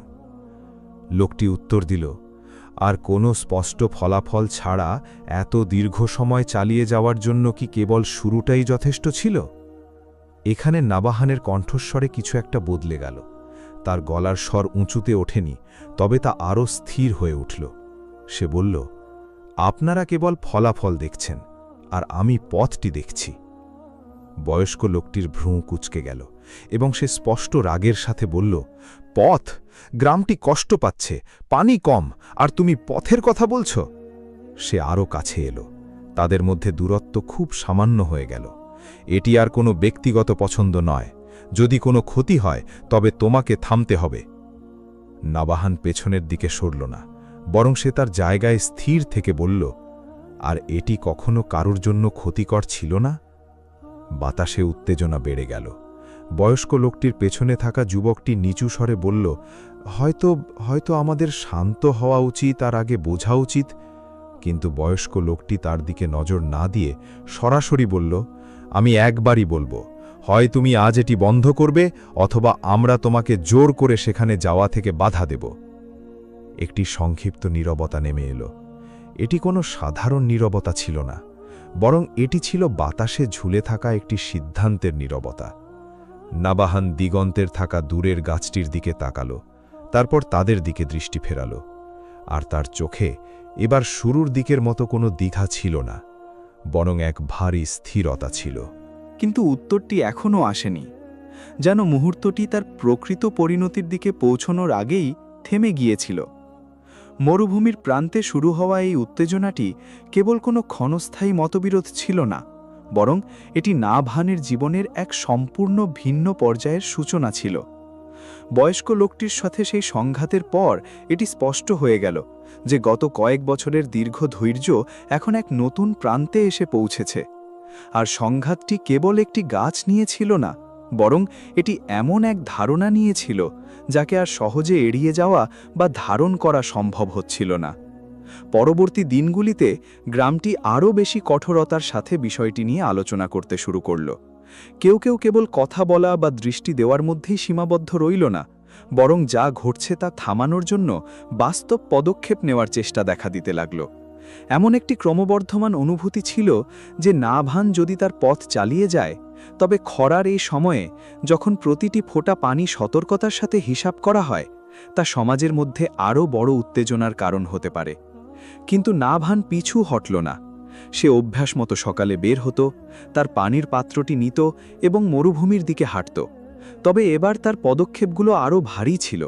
E: লোকটি উত্তর দিল, আর কোনো স্পষ্ট ফলাফল ছাড়া এত দীর্ঘ সময় চালিয়ে যাওয়ার জন্য কি কেবল শুরুটাই যথেষ্ট ছিল? এখানে নাবাহানের কণ্ঠস্বরে কিছু একটা বদলে গেল। তার গলার স্বর উঁচুতে ওঠেনি, তবে তা আরও স্থির হয়ে উঠল। সে বলল, আপনারা কেবল ফলাফল দেখছেন, আর আমি পথটি দেখছি। বয়স্ক লোকটির ভ্রু কুঁচকে গেল এবং সে স্পষ্ট রাগের সাথে বলল, পথ? গ্রামটি কষ্ট পাচ্ছে, পানি কম, আর তুমি পথের কথা বলছ? সে আরও কাছে এলো। তাদের মধ্যে দূরত্ব খুব সামান্য হয়ে গেল। এটি আর কোনো ব্যক্তিগত পছন্দ নয়। যদি কোনো ক্ষতি হয় তবে তোমাকে থামতে হবে। নাবাহান পেছনের দিকে সরল না, বরং সে তার জায়গায় স্থির থেকে বলল, আর এটি কখনো কারোর জন্য ক্ষতিকর ছিল না? বাতাসে উত্তেজনা বেড়ে গেল। বয়স্ক লোকটির পেছনে থাকা যুবকটি নিচু স্বরে বলল, হয়তো আমাদের শান্ত হওয়া উচিত আর আগে বোঝা উচিত। কিন্তু বয়স্ক লোকটি তার দিকে নজর না দিয়ে সরাসরি বলল, আমি একবারই বলবো, হয় তুমি আজ এটি বন্ধ করবে, অথবা আমরা তোমাকে জোর করে সেখানে যাওয়া থেকে বাধা দেব। একটি সংক্ষিপ্ত নীরবতা নেমে এলো। এটি কোনো সাধারণ নীরবতা ছিল না, বরং এটি ছিল বাতাসে ঝুলে থাকা একটি সিদ্ধান্তের নীরবতা। নাবাহান দিগন্তের থাকা দূরের গাছটির দিকে তাকাল, তারপর তাদের দিকে দৃষ্টি ফেরাল। আর তার চোখে এবার শুরুর দিকের মতো কোনো দ্বিধা ছিল না, বরং এক ভারী স্থিরতা ছিল।
G: কিন্তু উত্তরটি এখনও আসেনি। যেন মুহূর্তটি তার প্রকৃত পরিণতির দিকে পৌঁছনোর আগেই থেমে গিয়েছিল। মরুভূমির প্রান্তে শুরু হওয়া এই উত্তেজনাটি কেবল কোনো ক্ষণস্থায়ী মতবিরোধ ছিল না, বরং এটি নাবাহানের জীবনের এক সম্পূর্ণ ভিন্ন পর্যায়ের সূচনা ছিল। বয়স্ক লোকটির সাথে সেই সংঘাতের পর এটি স্পষ্ট হয়ে গেল যে গত কয়েক বছরের দীর্ঘ ধৈর্য এখন এক নতুন প্রান্তে এসে পৌঁছেছে। আর সংঘাতটি কেবল একটি গাছ নিয়ে ছিল না, বরং এটি এমন এক ধারণা নিয়েছিল যাকে আর সহজে এড়িয়ে যাওয়া বা ধারণ করা সম্ভব হচ্ছিল না। পরবর্তী দিনগুলিতে গ্রামটি আরও বেশি কঠোরতার সাথে বিষয়টি নিয়ে আলোচনা করতে শুরু করল। কেউ কেবল কথা বলা বা দৃষ্টি দেওয়ার মধ্যেই সীমাবদ্ধ রইল না, বরং যা ঘটছে তা থামানোর জন্য বাস্তব পদক্ষেপ নেওয়ার চেষ্টা দেখা দিতে লাগল। এমন একটি ক্রমবর্ধমান অনুভূতি ছিল যে নাবাহান যদি তার পথ চালিয়ে যায়, তবে খরার এই সময়ে যখন প্রতিটি ফোঁটা পানি সতর্কতার সাথে হিসাব করা হয়, তা সমাজের মধ্যে আরও বড় উত্তেজনার কারণ হতে পারে। কিন্তু নাবাহান পিছু হটল না। সে অভ্যাস মতো সকালে বের হতো, তার পানির পাত্রটি নিত এবং মরুভূমির দিকে হাঁটত। তবে এবার তার পদক্ষেপগুলো আরও ভারী ছিল,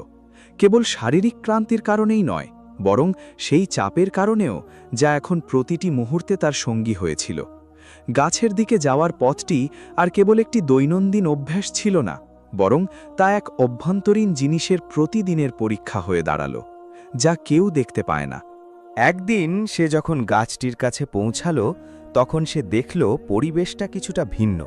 G: কেবল শারীরিক ক্লান্তির কারণেই নয়, বরং সেই চাপের কারণেও যা এখন প্রতিটি মুহূর্তে তার সঙ্গী হয়েছিল। গাছের দিকে যাওয়ার পথটি আর কেবল একটি দৈনন্দিন অভ্যাস ছিল না, বরং তা এক অভ্যন্তরীণ জিনিসের প্রতিদিনের পরীক্ষা হয়ে দাঁড়াল, যা কেউ দেখতে পায় না।
H: একদিন সে যখন গাছটির কাছে পৌঁছালো, তখন সে দেখল পরিবেশটা কিছুটা ভিন্ন।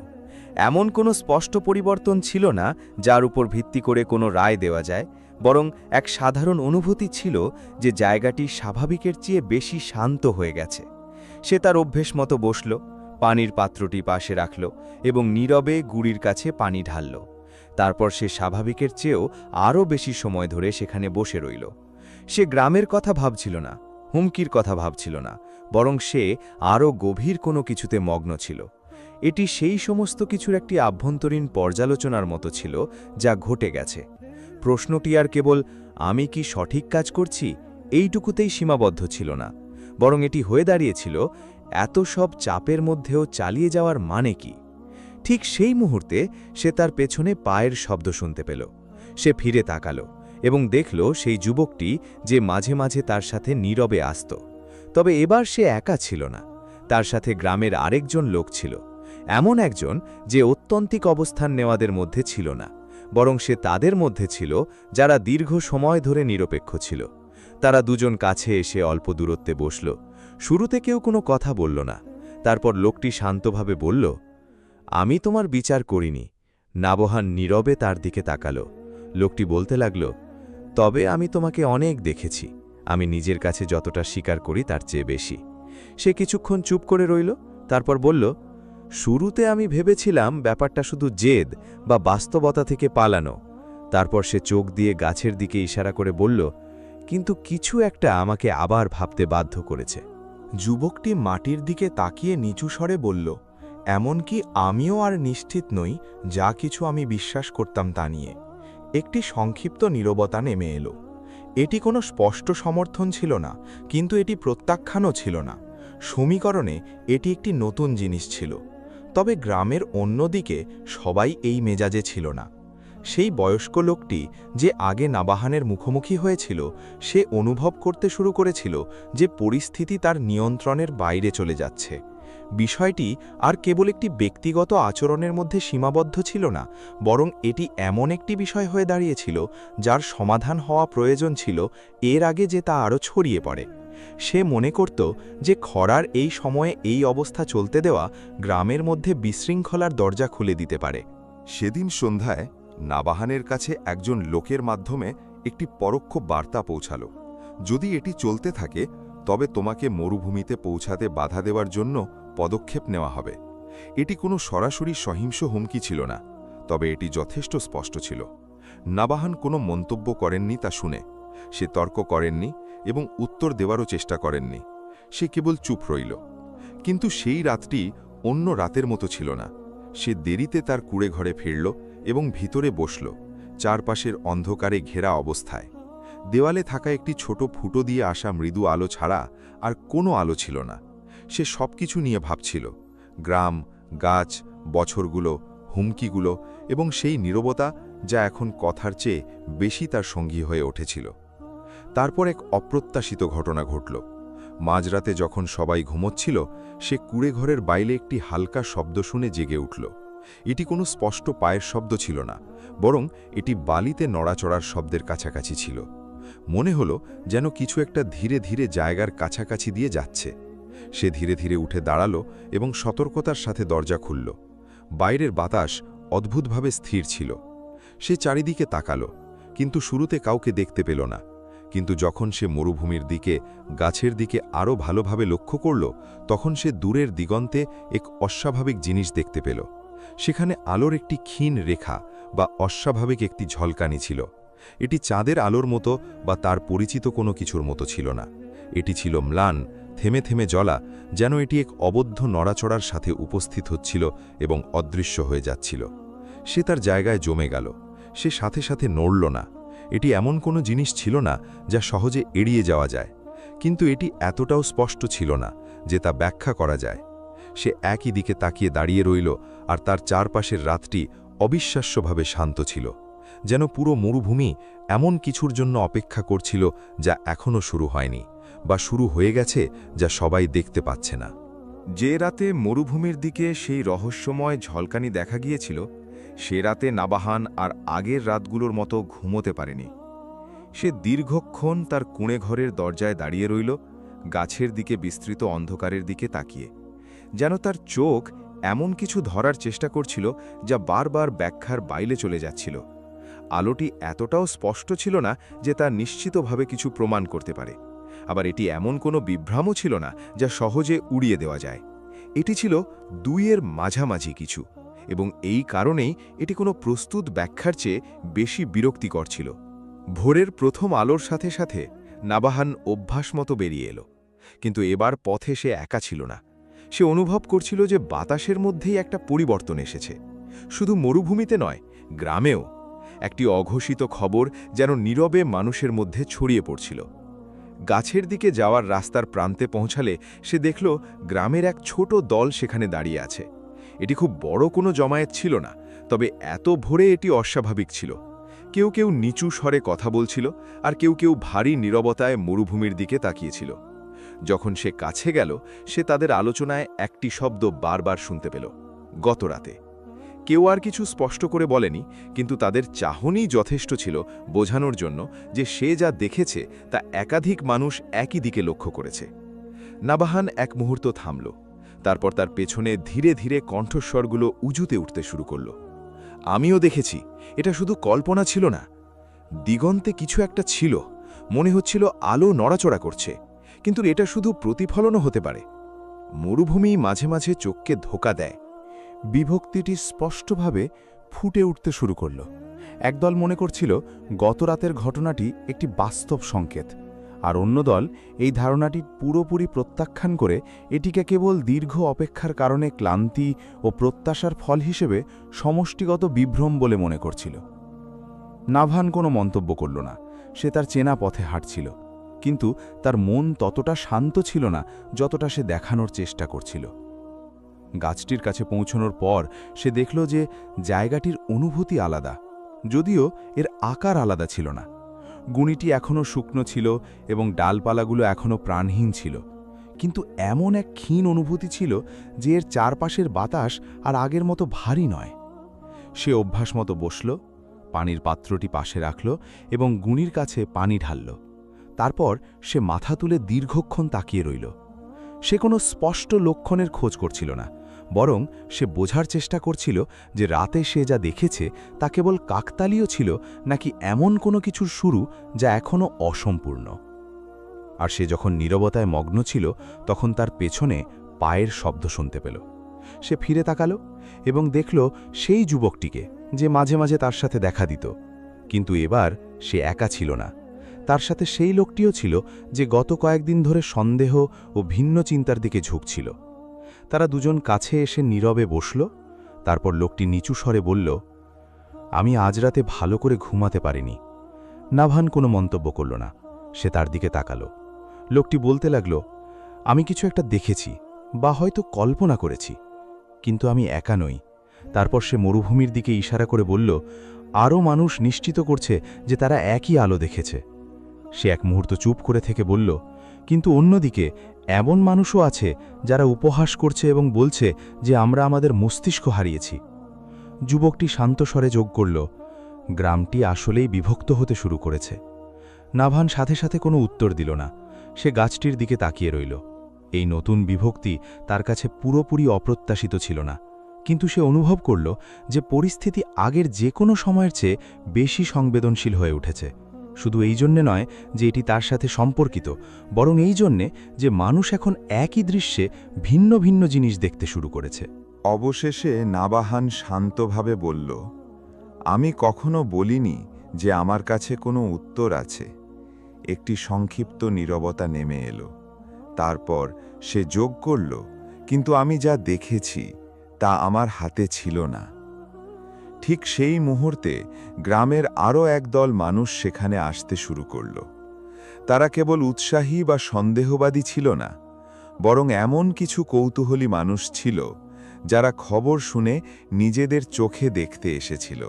H: এমন কোনো স্পষ্ট পরিবর্তন ছিল না যার উপর ভিত্তি করে কোনো রায় দেওয়া যায়, বরং এক সাধারণ অনুভূতি ছিল যে জায়গাটি স্বাভাবিকের চেয়ে বেশি শান্ত হয়ে গেছে। সে তার অভ্যেস মতো বসল, পানির পাত্রটি পাশে রাখল এবং নীরবে গুড়ির কাছে পানি ঢালল। তারপর সে স্বাভাবিকের চেয়েও আরও বেশি সময় ধরে সেখানে বসে রইল। সে গ্রামের কথা ভাবছিল না, হুমকির কথা ভাবছিল না, বরং সে আরও গভীর কোনো কিছুতে মগ্ন ছিল। এটি সেই সমস্ত কিছুর একটি আভ্যন্তরীণ পর্যালোচনার মতো ছিল যা ঘটে গেছে। প্রশ্নটি আর কেবল আমি কি সঠিক কাজ করছি এইটুকুতেই সীমাবদ্ধ ছিল না, বরং এটি হয়ে দাঁড়িয়েছিল এত সব চাপের মধ্যেও চালিয়ে যাওয়ার মানে কি। ঠিক সেই মুহূর্তে সে তার পেছনে পায়ের শব্দ শুনতে পেল। সে ফিরে তাকাল এবং দেখল সেই যুবকটি যে মাঝে মাঝে তার সাথে নীরবে আসত। তবে এবার সে একা ছিল না, তার সাথে গ্রামের আরেকজন লোক ছিল, এমন একজন যে অত্যন্তিক অবস্থান নেওয়াদের মধ্যে ছিল না, বরং সে তাদের মধ্যে ছিল যারা দীর্ঘ সময় ধরে নিরপেক্ষ ছিল। তারা দুজন কাছে এসে অল্প দূরত্বে বসল। শুরুতে কেউ কোনো কথা বলল না। তারপর লোকটি শান্তভাবে বলল, আমি তোমার বিচার করিনি। নাবাহান নীরবে তার দিকে তাকাল। লোকটি বলতে লাগল, তবে আমি তোমাকে অনেক দেখেছি, আমি নিজের কাছে যতটা স্বীকার করি তার চেয়ে বেশি। সে কিছুক্ষণ চুপ করে রইল, তারপর বলল, শুরুতে আমি ভেবেছিলাম ব্যাপারটা শুধু জেদ বা বাস্তবতা থেকে পালানো। তারপর সে চোখ দিয়ে গাছের দিকে ইশারা করে বলল,
C: কিন্তু কিছু একটা আমাকে আবার ভাবতে বাধ্য করেছে।
B: যুবকটি মাটির দিকে তাকিয়ে নিচু স্বরে বলল, এমনকি আমিও আর নিশ্চিত নই যা কিছু আমি বিশ্বাস করতাম তা নিয়ে। একটি সংক্ষিপ্ত নীরবতা নেমে এলো। এটি কোনো স্পষ্ট সমর্থন ছিল না, কিন্তু এটি প্রত্যাখ্যানও ছিল না। সমীকরণে এটি একটি নতুন জিনিস ছিল। তবে গ্রামের অন্যদিকে সবাই এই মেজাজে ছিল না। সেই বয়স্ক লোকটি যে আগে নাবাহানের মুখোমুখি হয়েছিল, সে অনুভব করতে শুরু করেছিল যে পরিস্থিতি তার নিয়ন্ত্রণের বাইরে চলে যাচ্ছে। বিষয়টি আর কেবল একটি ব্যক্তিগত আচরণের মধ্যে সীমাবদ্ধ ছিল না, বরং এটি এমন একটি বিষয় হয়ে দাঁড়িয়েছিল যার সমাধান হওয়া প্রয়োজন ছিল এর আগে যে তা আরও ছড়িয়ে পড়ে। সে মনে করত যে খরার এই সময়ে এই অবস্থা চলতে দেওয়া গ্রামের মধ্যে বিশৃঙ্খলার দরজা খুলে দিতে পারে।
A: সেদিন সন্ধ্যায় নাবাহানের কাছে একজন লোকের মাধ্যমে একটি পরোক্ষ বার্তা পৌঁছালো, যদি এটি চলতে থাকে তবে তোমাকে মরুভূমিতে পৌঁছাতে বাধা দেওয়ার জন্য পদক্ষেপ নেওয়া হবে। এটি কোনো সরাসরি সহিংস হুমকি ছিল না, তবে এটি যথেষ্ট স্পষ্ট ছিল। নাবাহান কোনো মন্তব্য করেননি তা শুনে। সে তর্ক করেননি এবং উত্তর দেওয়ারও চেষ্টা করেননি। সে কেবল চুপ রইল। কিন্তু সেই রাতটি অন্য রাতের মতো ছিল না। সে দেরিতে তার কুঁড়ে ঘরে ফিরল এবং ভিতরে বসল, চারপাশের অন্ধকারে ঘেরা অবস্থায়। দেওয়ালে থাকা একটি ছোট ফুটো দিয়ে আসা মৃদু আলো ছাড়া আর কোনো আলো ছিল না। সে সবকিছু নিয়ে ভাবছিল, গ্রাম, গাছ, বছরগুলো, হুমকিগুলো এবং সেই নীরবতা যা এখন কথার চেয়ে বেশি তার সঙ্গী হয়ে উঠেছিল। তারপর এক অপ্রত্যাশিত ঘটনা ঘটল। মাঝরাতে যখন সবাই ঘুমোচ্ছিল, সে কুঁড়ে ঘরের বাইরে একটি হালকা শব্দ শুনে জেগে উঠল। এটি কোনো স্পষ্ট পায়ের শব্দ ছিল না, বরং এটি বালিতে নড়াচড়ার শব্দের কাছাকাছি ছিল। মনে হলো যেন কিছু একটা ধীরে ধীরে জায়গার কাছাকাছি দিয়ে যাচ্ছে। সে ধীরে ধীরে উঠে দাঁড়ালো এবং সতর্কতার সাথে দরজা খুলল। বাইরের বাতাস অদ্ভুতভাবে স্থির ছিল। সে চারিদিকে তাকালো, কিন্তু শুরুতে কাউকে দেখতে পেল না। কিন্তু যখন সে মরুভূমির দিকে, গাছের দিকে আরও ভালোভাবে লক্ষ্য করল, তখন সে দূরের দিগন্তে এক অস্বাভাবিক জিনিস দেখতে পেল। সেখানে আলোর একটি ক্ষীণ রেখা বা অস্বাভাবিক একটি ঝলকানি ছিল। এটি চাঁদের আলোর মতো বা তার পরিচিত কোনো কিছুর মতো ছিল না। এটি ছিল ম্লান, থেমে থেমে জ্বলা, যেন এটি এক অবদ্ধ নড়াচড়ার সাথে উপস্থিত হচ্ছিল এবং অদৃশ্য হয়ে যাচ্ছিল। সে তার জায়গায় জমে গেল। সে সাথে সাথে নড়ল না। এটি এমন কোনো জিনিস ছিল না যা সহজে এড়িয়ে যাওয়া যায়, কিন্তু এটি এতটাও স্পষ্ট ছিল না যে তা ব্যাখ্যা করা যায়। সে একই দিকে তাকিয়ে দাঁড়িয়ে রইল, আর তার চারপাশের রাতটি অবিশ্বাস্যভাবে শান্ত ছিল, যেন পুরো মরুভূমি এমন কিছুর জন্য অপেক্ষা করছিল যা এখনও শুরু হয়নি, বা শুরু হয়ে গেছে যা সবাই দেখতে পাচ্ছে না।
C: যে রাতে মরুভূমির দিকে সেই রহস্যময় ঝলকানি দেখা গিয়েছিল, সে রাতে নাবাহান আর আগের রাতগুলোর মতো ঘুমোতে পারেনি। সে দীর্ঘক্ষণ তার কুঁড়ে ঘরের দরজায় দাঁড়িয়ে রইল, গাছের দিকে বিস্তৃত অন্ধকারের দিকে তাকিয়ে, যেন তার চোখ এমন কিছু ধরার চেষ্টা করছিল যা বারবার ব্যাখ্যার বাইরে চলে যাচ্ছিল। আলোটি এতটাও স্পষ্ট ছিল না যে তা নিশ্চিতভাবে কিছু প্রমাণ করতে পারে, আবার এটি এমন কোনো বিভ্রামও ছিল না যা সহজে উড়িয়ে দেওয়া যায়। এটি ছিল দুইয়ের মাঝামাঝি কিছু, এবং এই কারণেই এটি কোনো প্রস্তুত ব্যাখ্যার চেয়ে বেশি বিরক্তিকর ছিল। ভোরের প্রথম আলোর সাথে সাথে নাবাহান অভ্যাস মতো বেরিয়ে এলো, কিন্তু এবার পথে সে একা ছিল না। সে অনুভব করছিল যে বাতাসের মধ্যেই একটা পরিবর্তন এসেছে। শুধু মরুভূমিতে নয়, গ্রামেও একটি অঘোষিত খবর যেন নীরবে মানুষের মধ্যে ছড়িয়ে পড়ছিল। গাছের দিকে যাওয়ার রাস্তার প্রান্তে পৌঁছালে সে দেখল গ্রামের এক ছোট দল সেখানে দাঁড়িয়ে আছে। এটি খুব বড় কোনো জমায়েত ছিল না, তবে এত ভোরে এটি অস্বাভাবিক ছিল। কেউ কেউ নিচু স্বরে কথা বলছিল, আর কেউ কেউ ভারী নীরবতায় মরুভূমির দিকে তাকিয়েছিল। যখন সে কাছে গেল, সে তাদের আলোচনায় একটি শব্দ বারবার শুনতে পেল, গত রাতে। কেউ আর কিছু স্পষ্ট করে বলেনি, কিন্তু তাদের চাহনি যথেষ্ট ছিল বোঝানোর জন্য যে সে যা দেখেছে তা একাধিক মানুষ একই দিকে লক্ষ্য করেছে। নাবাহান এক মুহূর্ত থামল, তারপর তার পেছনে ধীরে ধীরে কণ্ঠস্বরগুলো উঁচুতে উঠতে শুরু করল। আমিও দেখেছি, এটা শুধু কল্পনা ছিল না। দিগন্তে কিছু একটা ছিল, মনে হচ্ছিল আলো নড়াচড়া করছে, কিন্তু এটা শুধু প্রতিফলনও হতে পারে। মরুভূমি মাঝে মাঝে চোখকে ধোঁকা দেয়। বিভক্তিটি স্পষ্টভাবে
D: ফুটে উঠতে শুরু করল। একদল মনে করছিল গত রাতের ঘটনাটি একটি বাস্তব সংকেত, আর অন্য দল এই ধারণাটি পুরোপুরি প্রত্যাখ্যান করে এটিকে কেবল দীর্ঘ অপেক্ষার কারণে ক্লান্তি ও প্রত্যাশার ফল হিসেবে সমষ্টিগত বিভ্রম বলে মনে করছিল। নাভান কোনো মন্তব্য করল না। সে তার চেনা পথে হাঁটছিল, কিন্তু তার মন ততটা শান্ত ছিল না যতটা সে দেখানোর চেষ্টা করছিল। গাছটির কাছে পৌঁছানোর পর সে দেখল যে জায়গাটির অনুভূতি আলাদা, যদিও এর আকার আলাদা ছিল না। গুণিটি এখনও শুকনো ছিল এবং ডালপালাগুলো এখনও প্রাণহীন ছিল, কিন্তু এমন এক ক্ষীণ অনুভূতি ছিল যে এর চারপাশের বাতাস আর আগের মতো ভারী নয়। সে অভ্যাস মতো বসল, পানির পাত্রটি পাশে রাখল এবং গুণির কাছে পানি ঢালল। তারপর সে মাথা তুলে দীর্ঘক্ষণ তাকিয়ে রইল। সে কোনো স্পষ্ট লক্ষণের খোঁজ করছিল না, বরং সে বোঝার চেষ্টা করছিল যে রাতে সে যা দেখেছে তা কেবল কাকতালীয় ছিল নাকি এমন কোনো কিছুর শুরু যা এখনও অসম্পূর্ণ। আর সে যখন নীরবতায় মগ্ন ছিল তখন তার পেছনে পায়ের শব্দ শুনতে পেল। সে ফিরে তাকালো এবং দেখল সেই যুবকটিকে যে মাঝে মাঝে তার সাথে দেখা দিত, কিন্তু এবার সে একা ছিল না। তার সাথে সেই লোকটিও ছিল যে গত কয়েকদিন ধরে সন্দেহ ও ভিন্ন চিন্তার দিকে ঝুঁকছিল। তারা দুজন কাছে এসে নীরবে বসল। তারপর লোকটি নিচু স্বরে বলল, আমি আজ রাতে ভালো করে ঘুমাতে পারিনি। নাভান কোনো মন্তব্য করল না। সে তার দিকে তাকালো। লোকটি বলতে লাগল, আমি কিছু একটা দেখেছি বা হয়তো কল্পনা করেছি, কিন্তু আমি একা নই। তারপর সে মরুভূমির দিকে ইশারা করে বলল, আরও মানুষ নিশ্চিত করছে যে তারা একই আলো দেখেছে। সে এক মুহূর্ত চুপ করে থেকে বলল, কিন্তু অন্যদিকে এমন মানুষও আছে যারা উপহাস করছে এবং বলছে যে আমরা আমাদের মস্তিষ্ক হারিয়েছি। যুবকটি শান্ত স্বরে যোগ করল, গ্রামটি আসলেই বিভক্ত হতে শুরু করেছে। নাভান সাথে সাথে কোনো উত্তর দিল না। সে গাছটির দিকে তাকিয়ে রইল। এই নতুন বিভক্তি তার কাছে পুরোপুরি অপ্রত্যাশিত ছিল না, কিন্তু সে অনুভব করল যে পরিস্থিতি আগের যে কোনো সময়ের চেয়ে বেশি সংবেদনশীল হয়ে উঠেছে। শুধু এই জন্যে নয় যে এটি তার সাথে সম্পর্কিত, বরং এই জন্যে যে মানুষ এখন একই দৃশ্যে ভিন্ন ভিন্ন জিনিস দেখতে শুরু করেছে।
A: অবশেষে নাবাহান শান্তভাবে বলল, আমি কখনো বলিনি যে আমার কাছে কোনো উত্তর আছে। একটি সংক্ষিপ্ত নীরবতা নেমে এলো। তারপর সে যোগ করল, কিন্তু আমি যা দেখেছি তা আমার হাতে ছিল না। ঠিক সেই মুহূর্তে গ্রামের আরও একদল মানুষ সেখানে আসতে শুরু করল। তারা কেবল উৎসাহী বা সন্দেহবাদী ছিল না, বরং এমন কিছু কৌতূহলী মানুষ ছিল যারা খবর শুনে নিজেদের চোখে দেখতে এসেছিল।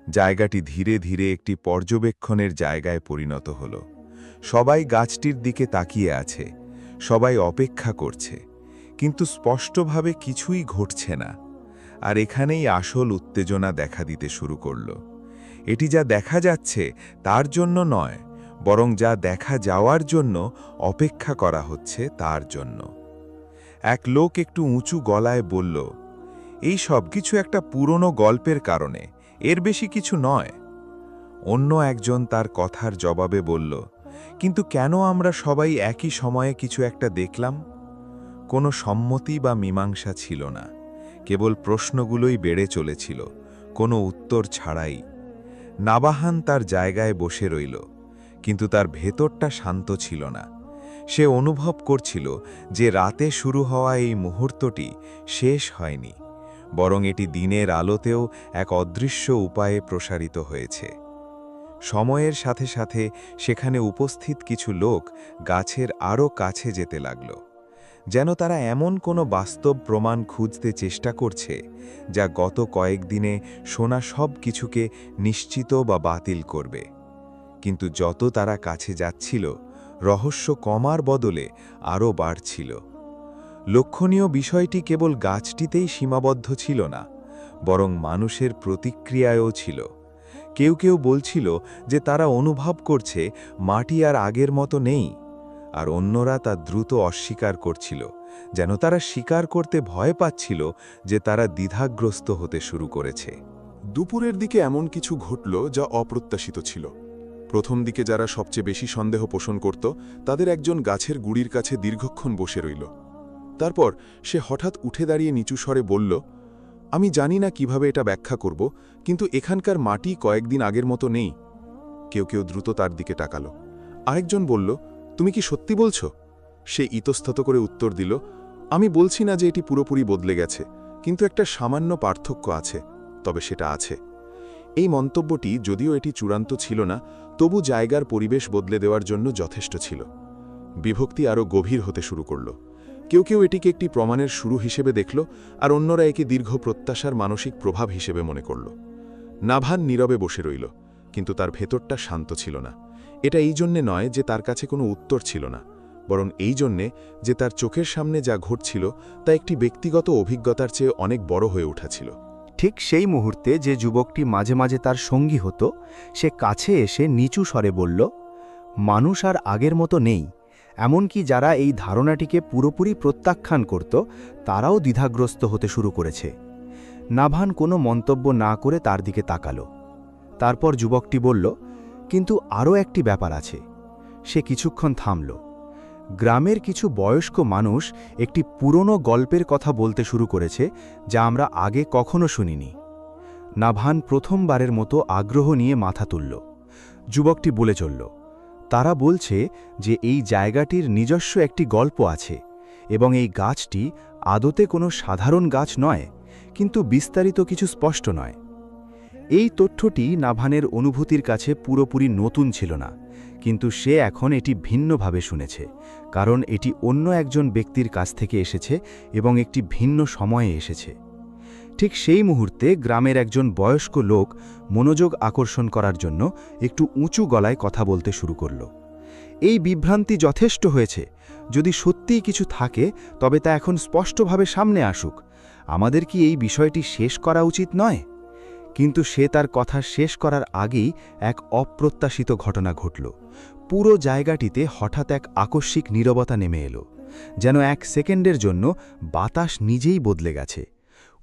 A: জায়গাটি ধীরে ধীরে একটি পর্যবেক্ষণের জায়গায় পরিণত হল। সবাই গাছটির দিকে তাকিয়ে আছে, সবাই অপেক্ষা করছে, কিন্তু স্পষ্টভাবে কিছুই ঘটছে না। আর এখানেই আসল উত্তেজনা দেখা দিতে শুরু করল। এটি যা দেখা যাচ্ছে তার জন্য নয়, বরং যা দেখা যাওয়ার জন্য অপেক্ষা করা হচ্ছে তার জন্য। এক লোক একটু উঁচু গলায় বলল, এই সব কিছু একটা পুরনো গল্পের কারণে, এর বেশি কিছু নয়। অন্য একজন তার কথার জবাবে বলল, কিন্তু কেন আমরা সবাই একই সময়ে কিছু একটা দেখলাম? কোনো সম্মতি বা মীমাংসা ছিল না, কেবল প্রশ্নগুলোই বেড়ে চলেছিল, কোনো উত্তর ছাড়াই। নাবাহান তার জায়গায় বসে রইল, কিন্তু তার ভেতরটা শান্ত ছিল না। সে অনুভব করছিল যে রাতে শুরু হওয়া এই মুহূর্তটি শেষ হয়নি, বরং এটি দিনের আলোতেও এক অদৃশ্য উপায়ে প্রসারিত হয়েছে। সময়ের সাথে সাথে সেখানে উপস্থিত কিছু লোক গাছের আরও কাছে যেতে লাগল, যেন তারা এমন কোনো বাস্তব প্রমাণ খুঁজতে চেষ্টা করছে যা গত কয়েকদিনে শোনা সব কিছুকে নিশ্চিত বা বাতিল করবে। কিন্তু যত তারা কাছে যাচ্ছিল, রহস্য কমার বদলে আরও বাড়ছিল। লক্ষণীয় বিষয়টি কেবল গাছটিতেই সীমাবদ্ধ ছিল না, বরং মানুষের প্রতিক্রিয়ায়ও ছিল। কেউ কেউ বলছিল যে তারা অনুভব করছে মাটি আর আগের মতো নেই, আর অন্যরা তা দ্রুত অস্বীকার করছিল, যেন তারা স্বীকার করতে ভয় পাচ্ছিল যে তারা দ্বিধাগ্রস্ত হতে শুরু করেছে।
J: দুপুরের দিকে এমন কিছু ঘটল যা অপ্রত্যাশিত ছিল। প্রথম দিকে যারা সবচেয়ে বেশি সন্দেহ পোষণ করত, তাদের একজন গাছের গুড়ির কাছে দীর্ঘক্ষণ বসে রইল। তারপর সে হঠাৎ উঠে দাঁড়িয়ে নিচু স্বরে বলল, আমি জানি না কিভাবে এটা ব্যাখ্যা করব, কিন্তু এখানকার মাটি কয়েকদিন আগের মতো নেই। কেউ কেউ দ্রুত তার দিকে তাকালো। আরেকজন বলল, তুমি কি সত্যি বলছো? সে ইতস্তত করে উত্তর দিল, আমি বলছি না যে এটি পুরোপুরি বদলে গেছে, কিন্তু একটা সামান্য পার্থক্য আছে, তবে সেটা আছে। এই মন্তব্যটি, যদিও এটি চূড়ান্ত ছিল না, তবু জায়গার পরিবেশ বদলে দেওয়ার জন্য যথেষ্ট ছিল। বিভক্তি আরও গভীর হতে শুরু করল। কেউ কেউ এটিকে একটি প্রমাণের শুরু হিসেবে দেখল, আর অন্যরা একে দীর্ঘ প্রত্যাশার মানসিক প্রভাব হিসেবে মনে করল। নাভান নীরবে বসে রইল, কিন্তু তার ভেতরটা শান্ত ছিল না। এটা এই জন্যে নয় যে তার কাছে কোনো উত্তর ছিল না, বরং এই জন্যে যে তার চোখের সামনে যা ঘটছিল তা একটি ব্যক্তিগত অভিজ্ঞতার চেয়ে অনেক বড় হয়ে উঠেছিল।
K: ঠিক সেই মুহূর্তে যে যুবকটি মাঝে মাঝে তার সঙ্গী হতো, সে কাছে এসে নিচু স্বরে বলল, মানুষ আর আগের মতো নেই। এমনকি যারা এই ধারণাটিকে পুরোপুরি প্রত্যাখ্যান করত, তারাও দ্বিধাগ্রস্ত হতে শুরু করেছে। নাভান কোনো মন্তব্য না করে তার দিকে তাকালো। তারপর যুবকটি বলল, কিন্তু আরও একটি ব্যাপার আছে। সে কিছুক্ষণ থামল। গ্রামের কিছু বয়স্ক মানুষ একটি পুরনো গল্পের কথা বলতে শুরু করেছে, যা আমরা আগে কখনো শুনিনি। নাভান প্রথমবারের মতো আগ্রহ নিয়ে মাথা তুলল। যুবকটি বলে চলল, তারা বলছে যে এই জায়গাটির নিজস্ব একটি গল্প আছে, এবং এই গাছটি আদতে কোনো সাধারণ গাছ নয়, কিন্তু বিস্তারিত কিছু স্পষ্ট নয়। এই তথ্যটি নাভানের অনুভূতির কাছে পুরোপুরি নতুন ছিল না, কিন্তু সে এখন এটি ভিন্নভাবে শুনেছে, কারণ এটি অন্য একজন ব্যক্তির কাছ থেকে এসেছে এবং একটি ভিন্ন সময়ে এসেছে। ঠিক সেই মুহূর্তে গ্রামের একজন বয়স্ক লোক মনোযোগ আকর্ষণ করার জন্য একটু উঁচু গলায় কথা বলতে শুরু করল। এই বিভ্রান্তি যথেষ্ট হয়েছে। যদি সত্যিই কিছু থাকে, তবে তা এখন স্পষ্টভাবে সামনে আসুক। আমাদের কি এই বিষয়টি শেষ করা উচিত নয়? কিন্তু সে তার কথা শেষ করার আগেই এক অপ্রত্যাশিত ঘটনা ঘটল। পুরো জায়গাটিতে হঠাৎ এক আকস্মিক নীরবতা নেমে এলো, যেন এক সেকেন্ডের জন্য বাতাস নিজেই বদলে গেছে।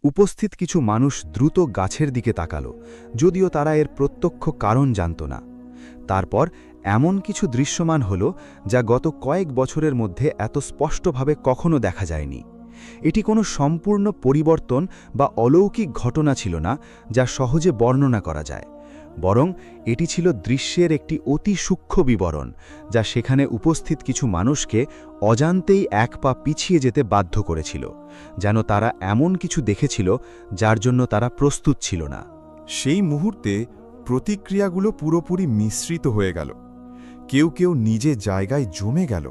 K: উপস্থিত কিছু মানুষ দ্রুত গাছের দিকে তাকালো, যদিও তারা এর প্রত্যক্ষ কারণ জানত না। তারপর এমন কিছু দৃশ্যমান হল, যা গত কয়েক বছরের মধ্যে এত স্পষ্টভাবে কখনো দেখা যায়নি। এটি কোনো সম্পূর্ণ পরিবর্তন বা অলৌকিক ঘটনা ছিল না, যা সহজে বর্ণনা করা যায়, বরং এটি ছিল দৃশ্যের একটি অতি সূক্ষ্ম বিবরণ, যা সেখানে উপস্থিত কিছু মানুষকে অজান্তেই এক পা পিছিয়ে যেতে বাধ্য করেছিল, যেন তারা এমন কিছু দেখেছিল যার জন্য তারা প্রস্তুত ছিল না।
E: সেই মুহূর্তে প্রতিক্রিয়াগুলো পুরোপুরি মিশ্রিত হয়ে গেল। কেউ কেউ নিজে জায়গায় জমে গেল,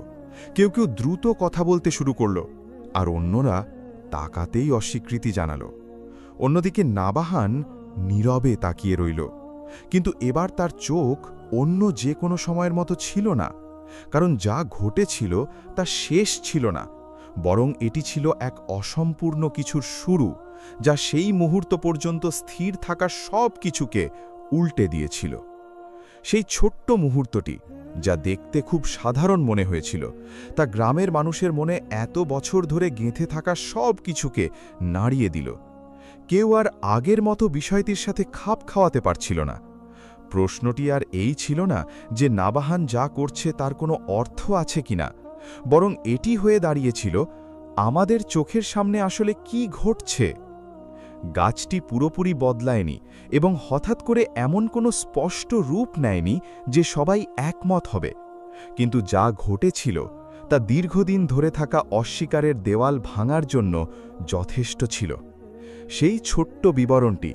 E: কেউ কেউ দ্রুত কথা বলতে শুরু করল, আর অন্যরা তাকাতেই অস্বীকৃতি জানাল। অন্যদিকে নাবাহান নীরবে তাকিয়ে রইল, কিন্তু এবার তার চোখ অন্য যে কোনো সময়ের মতো ছিল না, কারণ যা ঘটেছিল তা শেষ ছিল না, বরং এটি ছিল এক অসম্পূর্ণ কিছুর শুরু, যা সেই মুহূর্ত পর্যন্ত স্থির থাকা সব কিছুকে উল্টে দিয়েছিল। সেই ছোট্ট মুহূর্তটি, যা দেখতে খুব সাধারণ মনে হয়েছিল, তা গ্রামের মানুষের মনে এত বছর ধরে গেঁথে থাকা সব কিছুকে নাড়িয়ে দিল। কেউ আর আগের মতো বিষয়টির সাথে খাপ খাওয়াতে পারছিল না। প্রশ্নটি আর এই ছিল না যে নাবাহান যা করছে তার কোনো অর্থ আছে কিনা, বরং এটি হয়ে দাঁড়িয়েছিল, আমাদের চোখের সামনে আসলে কি ঘটছে। গাছটি পুরোপুরি বদলায়নি এবং হঠাৎ করে এমন কোনো স্পষ্ট রূপ নেয়নি যে সবাই একমত হবে, কিন্তু যা ঘটেছিল তা দীর্ঘদিন ধরে থাকা অস্বীকারের দেওয়াল ভাঙার জন্য যথেষ্ট ছিল। সেই ছোট্ট বিবরণটি,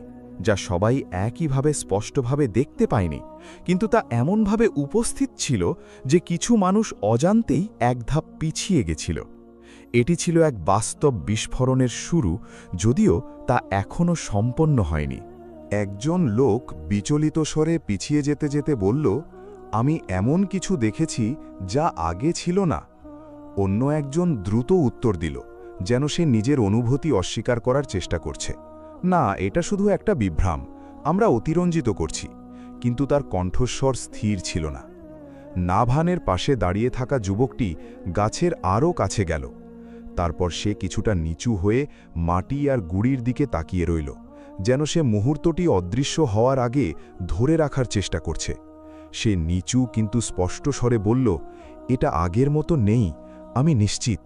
E: যা সবাই একইভাবে স্পষ্টভাবে দেখতে পায়নি, কিন্তু তা এমনভাবে উপস্থিত ছিল যে কিছু মানুষ অজান্তেই এক ধাপ পিছিয়ে গেছিল। এটি ছিল এক বাস্তব বিস্ফোরণের শুরু, যদিও তা এখনও সম্পন্ন হয়নি।
J: একজন লোক বিচলিত স্বরে পিছিয়ে যেতে যেতে বলল, আমি এমন কিছু দেখেছি যা আগে ছিল না। অন্য একজন দ্রুত উত্তর দিল, যেন সে নিজের অনুভূতি অস্বীকার করার চেষ্টা করছে। না, এটা শুধু একটা বিভ্রাম, আমরা অতিরঞ্জিত করছি। কিন্তু তার কণ্ঠস্বর স্থির ছিল না। নাভানের পাশে দাঁড়িয়ে থাকা যুবকটি গাছের আরও কাছে গেল। তারপর সে কিছুটা নিচু হয়ে মাটি আর গুড়ির দিকে তাকিয়ে রইল, যেন সে মুহূর্তটি অদৃশ্য হওয়ার আগে ধরে রাখার চেষ্টা করছে। সে নিচু কিন্তু স্পষ্ট স্বরে বলল, এটা আগের মতো নেই, আমি নিশ্চিত।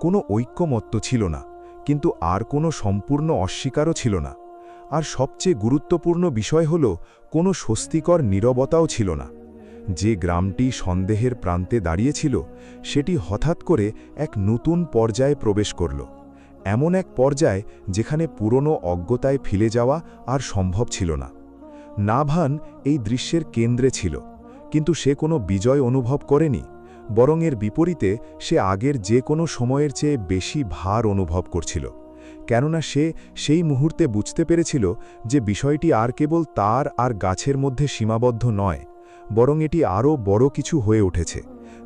J: কোনো ঐক্যমত্য ছিল না,
D: কিন্তু আর কোনো সম্পূর্ণ অস্বীকারও ছিল না। আর সবচেয়ে গুরুত্বপূর্ণ বিষয় হল কোনো স্বস্তিকর নীরবতাও ছিল না। যে গ্রামটি সন্দেহের প্রান্তে দাঁড়িয়েছিল সেটি হঠাৎ করে এক নতুন পর্যায়ে প্রবেশ করল, এমন এক পর্যায় যেখানে পুরনো অজ্ঞতায় ফিরে যাওয়া আর সম্ভব ছিল না। নাভান এই দৃশ্যের কেন্দ্রে ছিল, কিন্তু সে কোনো বিজয় অনুভব করেনি, বরং এর বিপরীতে সে আগের যে কোনো সময়ের চেয়ে বেশি ভার অনুভব করছিল। কেননা সে সেই মুহূর্তে বুঝতে পেরেছিল যে বিষয়টি আর কেবল তার আর গাছের মধ্যে সীমাবদ্ধ নয়, বরং এটি আরও বড় কিছু হয়ে উঠেছে,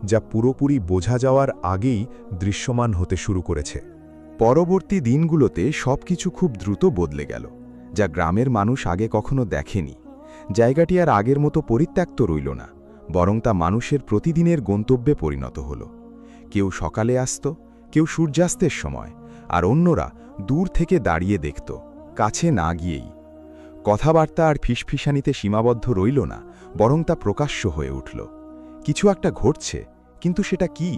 D: যা পুরোপুরি বোঝা যাওয়ার আগেই দৃশ্যমান হতে শুরু করেছে।
C: পরবর্তী দিনগুলোতে সবকিছু খুব দ্রুত বদলে গেল, যা গ্রামের মানুষ আগে কখনো দেখেনি। জায়গাটি আর আগের মতো পরিত্যক্ত রইল না, বরং তা মানুষের প্রতিদিনের গন্তব্যে পরিণত হল। কেউ সকালে আসত, কেউ সূর্যাস্তের সময়, আর অন্যরা দূর থেকে দাঁড়িয়ে দেখত, কাছে না গিয়েই। কথাবার্তা আর ফিসফিসানিতে সীমাবদ্ধ রইল না, বরং তা প্রকাশ্য হয়ে উঠল। কিছু একটা ঘটছে, কিন্তু সেটা কি?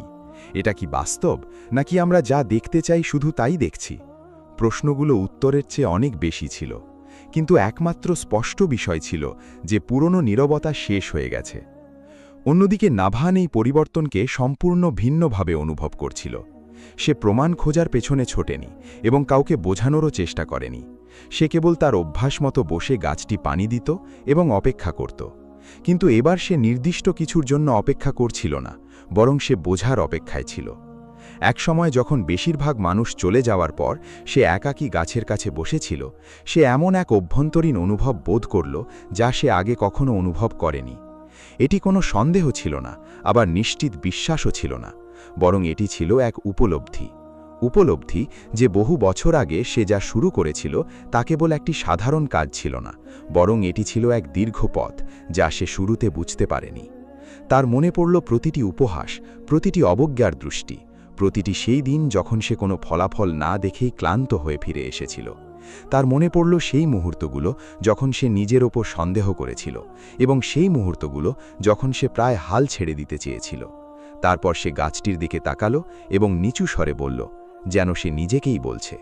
C: এটা কি বাস্তব, নাকি আমরা যা দেখতে চাই শুধু তাই দেখছি? প্রশ্নগুলো উত্তরের চেয়ে অনেক বেশি ছিল, কিন্তু একমাত্র স্পষ্ট বিষয় ছিল যে পুরনো নীরবতা শেষ হয়ে গেছে। অন্যদিকে নাভান এই পরিবর্তনকে সম্পূর্ণ ভিন্নভাবে অনুভব করছিল। সে প্রমাণ খোঁজার পেছনে ছোটেনি এবং কাউকে বোঝানোরও চেষ্টা করেনি। সে কেবল তার অভ্যাস মতো বসে গাছটি পানি দিত এবং অপেক্ষা করত। কিন্তু এবার সে নির্দিষ্ট কিছুর জন্য অপেক্ষা করছিল না, বরং সে বোঝার অপেক্ষায় ছিল। একসময় যখন বেশিরভাগ মানুষ চলে যাওয়ার পর সে একাকী গাছের কাছে বসেছিল, সে এমন এক অভ্যন্তরীণ অনুভব বোধ করল যা সে আগে কখনো অনুভব করেনি। এটি কোনো সন্দেহ ছিল না, আবার নিশ্চিত বিশ্বাসও ছিল না, বরং এটি ছিল এক উপলব্ধি যে বহু বছর আগে সে যা শুরু করেছিল তা কেবল একটি সাধারণ কাজ ছিল না, বরং এটি ছিল এক দীর্ঘ পথ যা সে শুরুতে বুঝতে পারেনি। তার মনে পড়ল প্রতিটি উপহাস, প্রতিটি অবজ্ঞার দৃষ্টি, প্রতিটি সেই দিন যখন সে কোনো ফলাফল না দেখেই ক্লান্ত হয়ে ফিরে এসেছিল। তার মনে পড়ল সেই মুহূর্তগুলো যখন সে নিজের ওপর সন্দেহ করেছিল, এবং সেই মুহূর্তগুলো যখন সে প্রায় হাল ছেড়ে দিতে চেয়েছিল। তারপর সে গাছটির দিকে তাকালো এবং নিচু স্বরে বলল, যেন সে নিজেকেই বলছে,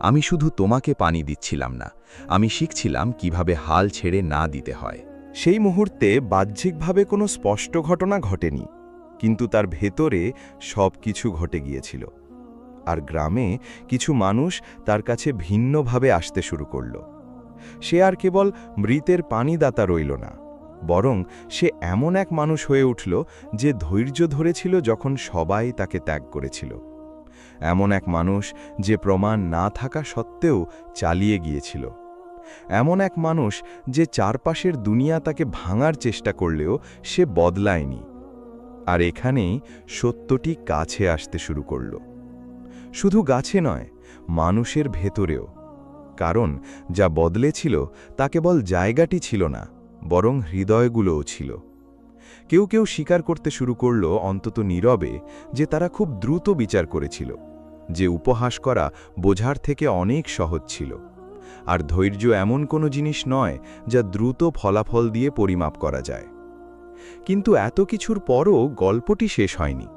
C: আমি শুধু তোমাকে পানি দিচ্ছিলাম না, আমি শিখছিলাম কিভাবে হাল ছেড়ে না দিতে হয়।
E: সেই মুহূর্তে বাহ্যিকভাবে কোনো স্পষ্ট ঘটনা ঘটেনি, কিন্তু তার ভেতরে সব কিছু ঘটে গিয়েছিল। আর গ্রামে কিছু মানুষ তার কাছে ভিন্নভাবে আসতে শুরু করল। সে আর কেবল মৃতের পানিদাতা রইল না, বরং সে এমন এক মানুষ হয়ে উঠল যে ধৈর্য ধরেছিল যখন সবাই তাকে ত্যাগ করেছিল। এমন এক মানুষ যে প্রমাণ না থাকা সত্ত্বেও চালিয়ে গিয়েছিল। এমন এক মানুষ যে চারপাশের দুনিয়া তাকে ভাঙার চেষ্টা করলেও সে বদলায়নি। আর এখানেই সত্যটি কাছে আসতে শুরু করল। শুধু গাছে নয়, মানুষের ভেতরেও। কারণ যা বদলেছিল তা কেবল জায়গাটি ছিল না, বরং হৃদয়গুলোও ছিল। কেউ কেউ স্বীকার করতে শুরু করল, অন্তত নীরবে, যে তারা খুব দ্রুত বিচার করেছিল, যে উপহাস করা বোঝার থেকে অনেক সহজ ছিল। আর ধৈর্য এমন কোনো জিনিস নয় যা দ্রুত ফলাফল দিয়ে পরিমাপ করা যায়। কিন্তু এত কিছুর পরও গল্পটি শেষ হয়নি,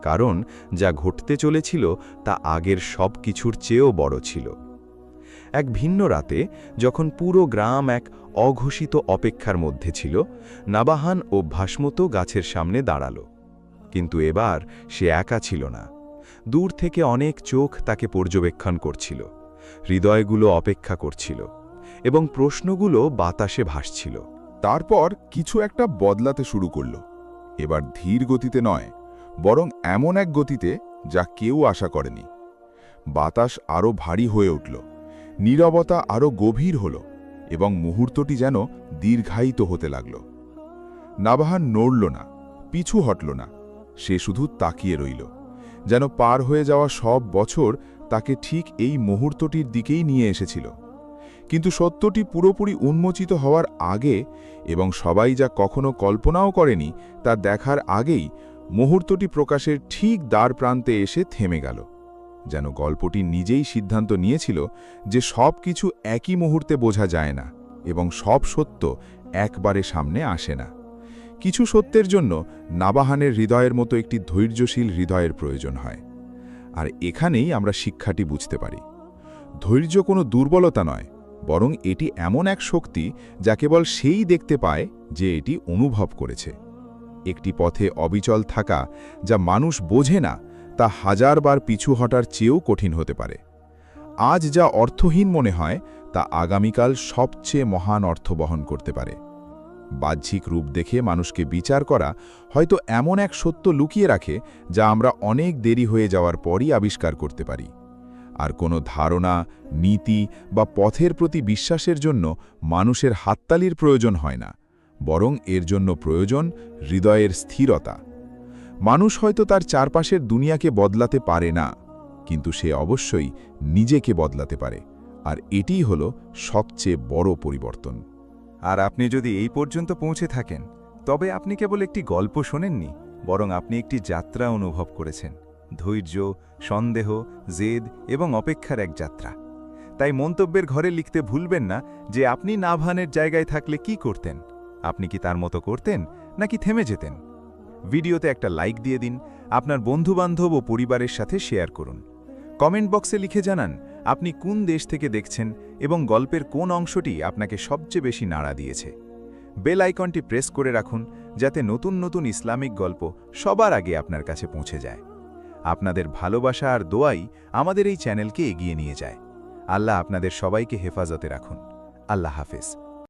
E: কারণ যা ঘটতে চলেছিল তা আগের সব কিছুর চেয়েও বড় ছিল। এক ভিন্ন রাতে, যখন পুরো গ্রাম এক অঘোষিত অপেক্ষার মধ্যে ছিল, নাবাহান অভ্যাসমতো গাছের সামনে দাঁড়াল। কিন্তু এবার সে একা ছিল না। দূর থেকে অনেক চোখ তাকে পর্যবেক্ষণ করছিল, হৃদয়গুলো অপেক্ষা করছিল, এবং প্রশ্নগুলো বাতাসে ভাসছিল।
A: তারপর কিছু একটা বদলাতে শুরু করল। এবার ধীর গতিতে নয়, বরং এমন এক গতিতে যা কেউ আশা করেনি। বাতাস আরও ভারী হয়ে উঠল, নীরবতা আরও গভীর হল, এবং মুহূর্তটি যেন দীর্ঘায়িত হতে লাগল। নাবাহান নড়ল না, পিছু হটল না, সে শুধু তাকিয়ে রইল, যেন পার হয়ে যাওয়া সব বছর তাকে ঠিক এই মুহূর্তটির দিকেই নিয়ে এসেছিল। কিন্তু সত্যটি পুরোপুরি উন্মোচিত হওয়ার আগে, এবং সবাই যা কখনো কল্পনাও করেনি তা দেখার আগেই, মুহূর্তটি প্রকাশের ঠিক দ্বার প্রান্তে এসে থেমে গেল। যেন গল্পটি নিজেই সিদ্ধান্ত নিয়েছিল যে সব কিছু একই মুহূর্তে বোঝা যায় না, এবং সব সত্য একবারে সামনে আসে না। কিছু সত্যের জন্য নাবাহানের হৃদয়ের মতো একটি ধৈর্যশীল হৃদয়ের প্রয়োজন হয়। আর এখানেই আমরা শিক্ষাটি বুঝতে পারি। ধৈর্য কোনো দুর্বলতা নয়, বরং এটি এমন এক শক্তি যা কেবল সেই দেখতে পায় যে এটি অনুভব করেছে। একটি পথে অবিচল থাকা যা মানুষ বোঝে না, তা হাজারবার পিছু হটার চেয়েও কঠিন হতে পারে। আজ যা অর্থহীন মনে হয় তা আগামীকাল সবচেয়ে মহান অর্থ বহন করতে পারে। বাহ্যিক রূপ দেখে মানুষকে বিচার করা হয়তো এমন এক সত্য লুকিয়ে রাখে যা আমরা অনেক দেরি হয়ে যাওয়ার পরই আবিষ্কার করতে পারি। আর কোনো ধারণা, নীতি বা পথের প্রতি বিশ্বাসের জন্য মানুষের হাততালির প্রয়োজন হয় না, বরং এর জন্য প্রয়োজন হৃদয়ের স্থিরতা। মানুষ হয়তো তার চারপাশের দুনিয়াকে বদলাতে পারে না, কিন্তু সে অবশ্যই নিজেকে বদলাতে পারে, আর এটিই হলো সবচেয়ে বড় পরিবর্তন।
L: আর আপনি যদি এই পর্যন্ত পৌঁছে থাকেন, তবে আপনি কেবল একটি গল্প শোনেননি, বরং আপনি একটি যাত্রা অনুভব করেছেন। ধৈর্য, সন্দেহ, জেদ এবং অপেক্ষার এক যাত্রা। তাই মন্তব্যের ঘরে লিখতে ভুলবেন না যে আপনি নাভানের জায়গায় থাকলে কি করতেন। আপনি কি তার মতো করতেন, নাকি থেমে যেতেন? ভিডিওতে একটা লাইক দিয়ে দিন, আপনার বন্ধুবান্ধব ও পরিবারের সাথে শেয়ার করুন। কমেন্ট বক্সে লিখে জানান আপনি কোন দেশ থেকে দেখছেন এবং গল্পের কোন অংশটি আপনাকে সবচেয়ে বেশি নাড়া দিয়েছে। বেল আইকনটি প্রেস করে রাখুন যাতে নতুন নতুন ইসলামিক গল্প সবার আগে আপনার কাছে পৌঁছে যায়। আপনাদের ভালোবাসা আর দোয়াই আমাদের এই চ্যানেলকে এগিয়ে নিয়ে যায়। আল্লাহ আপনাদের সবাইকে হেফাজতে রাখুন। আল্লাহ হাফেজ।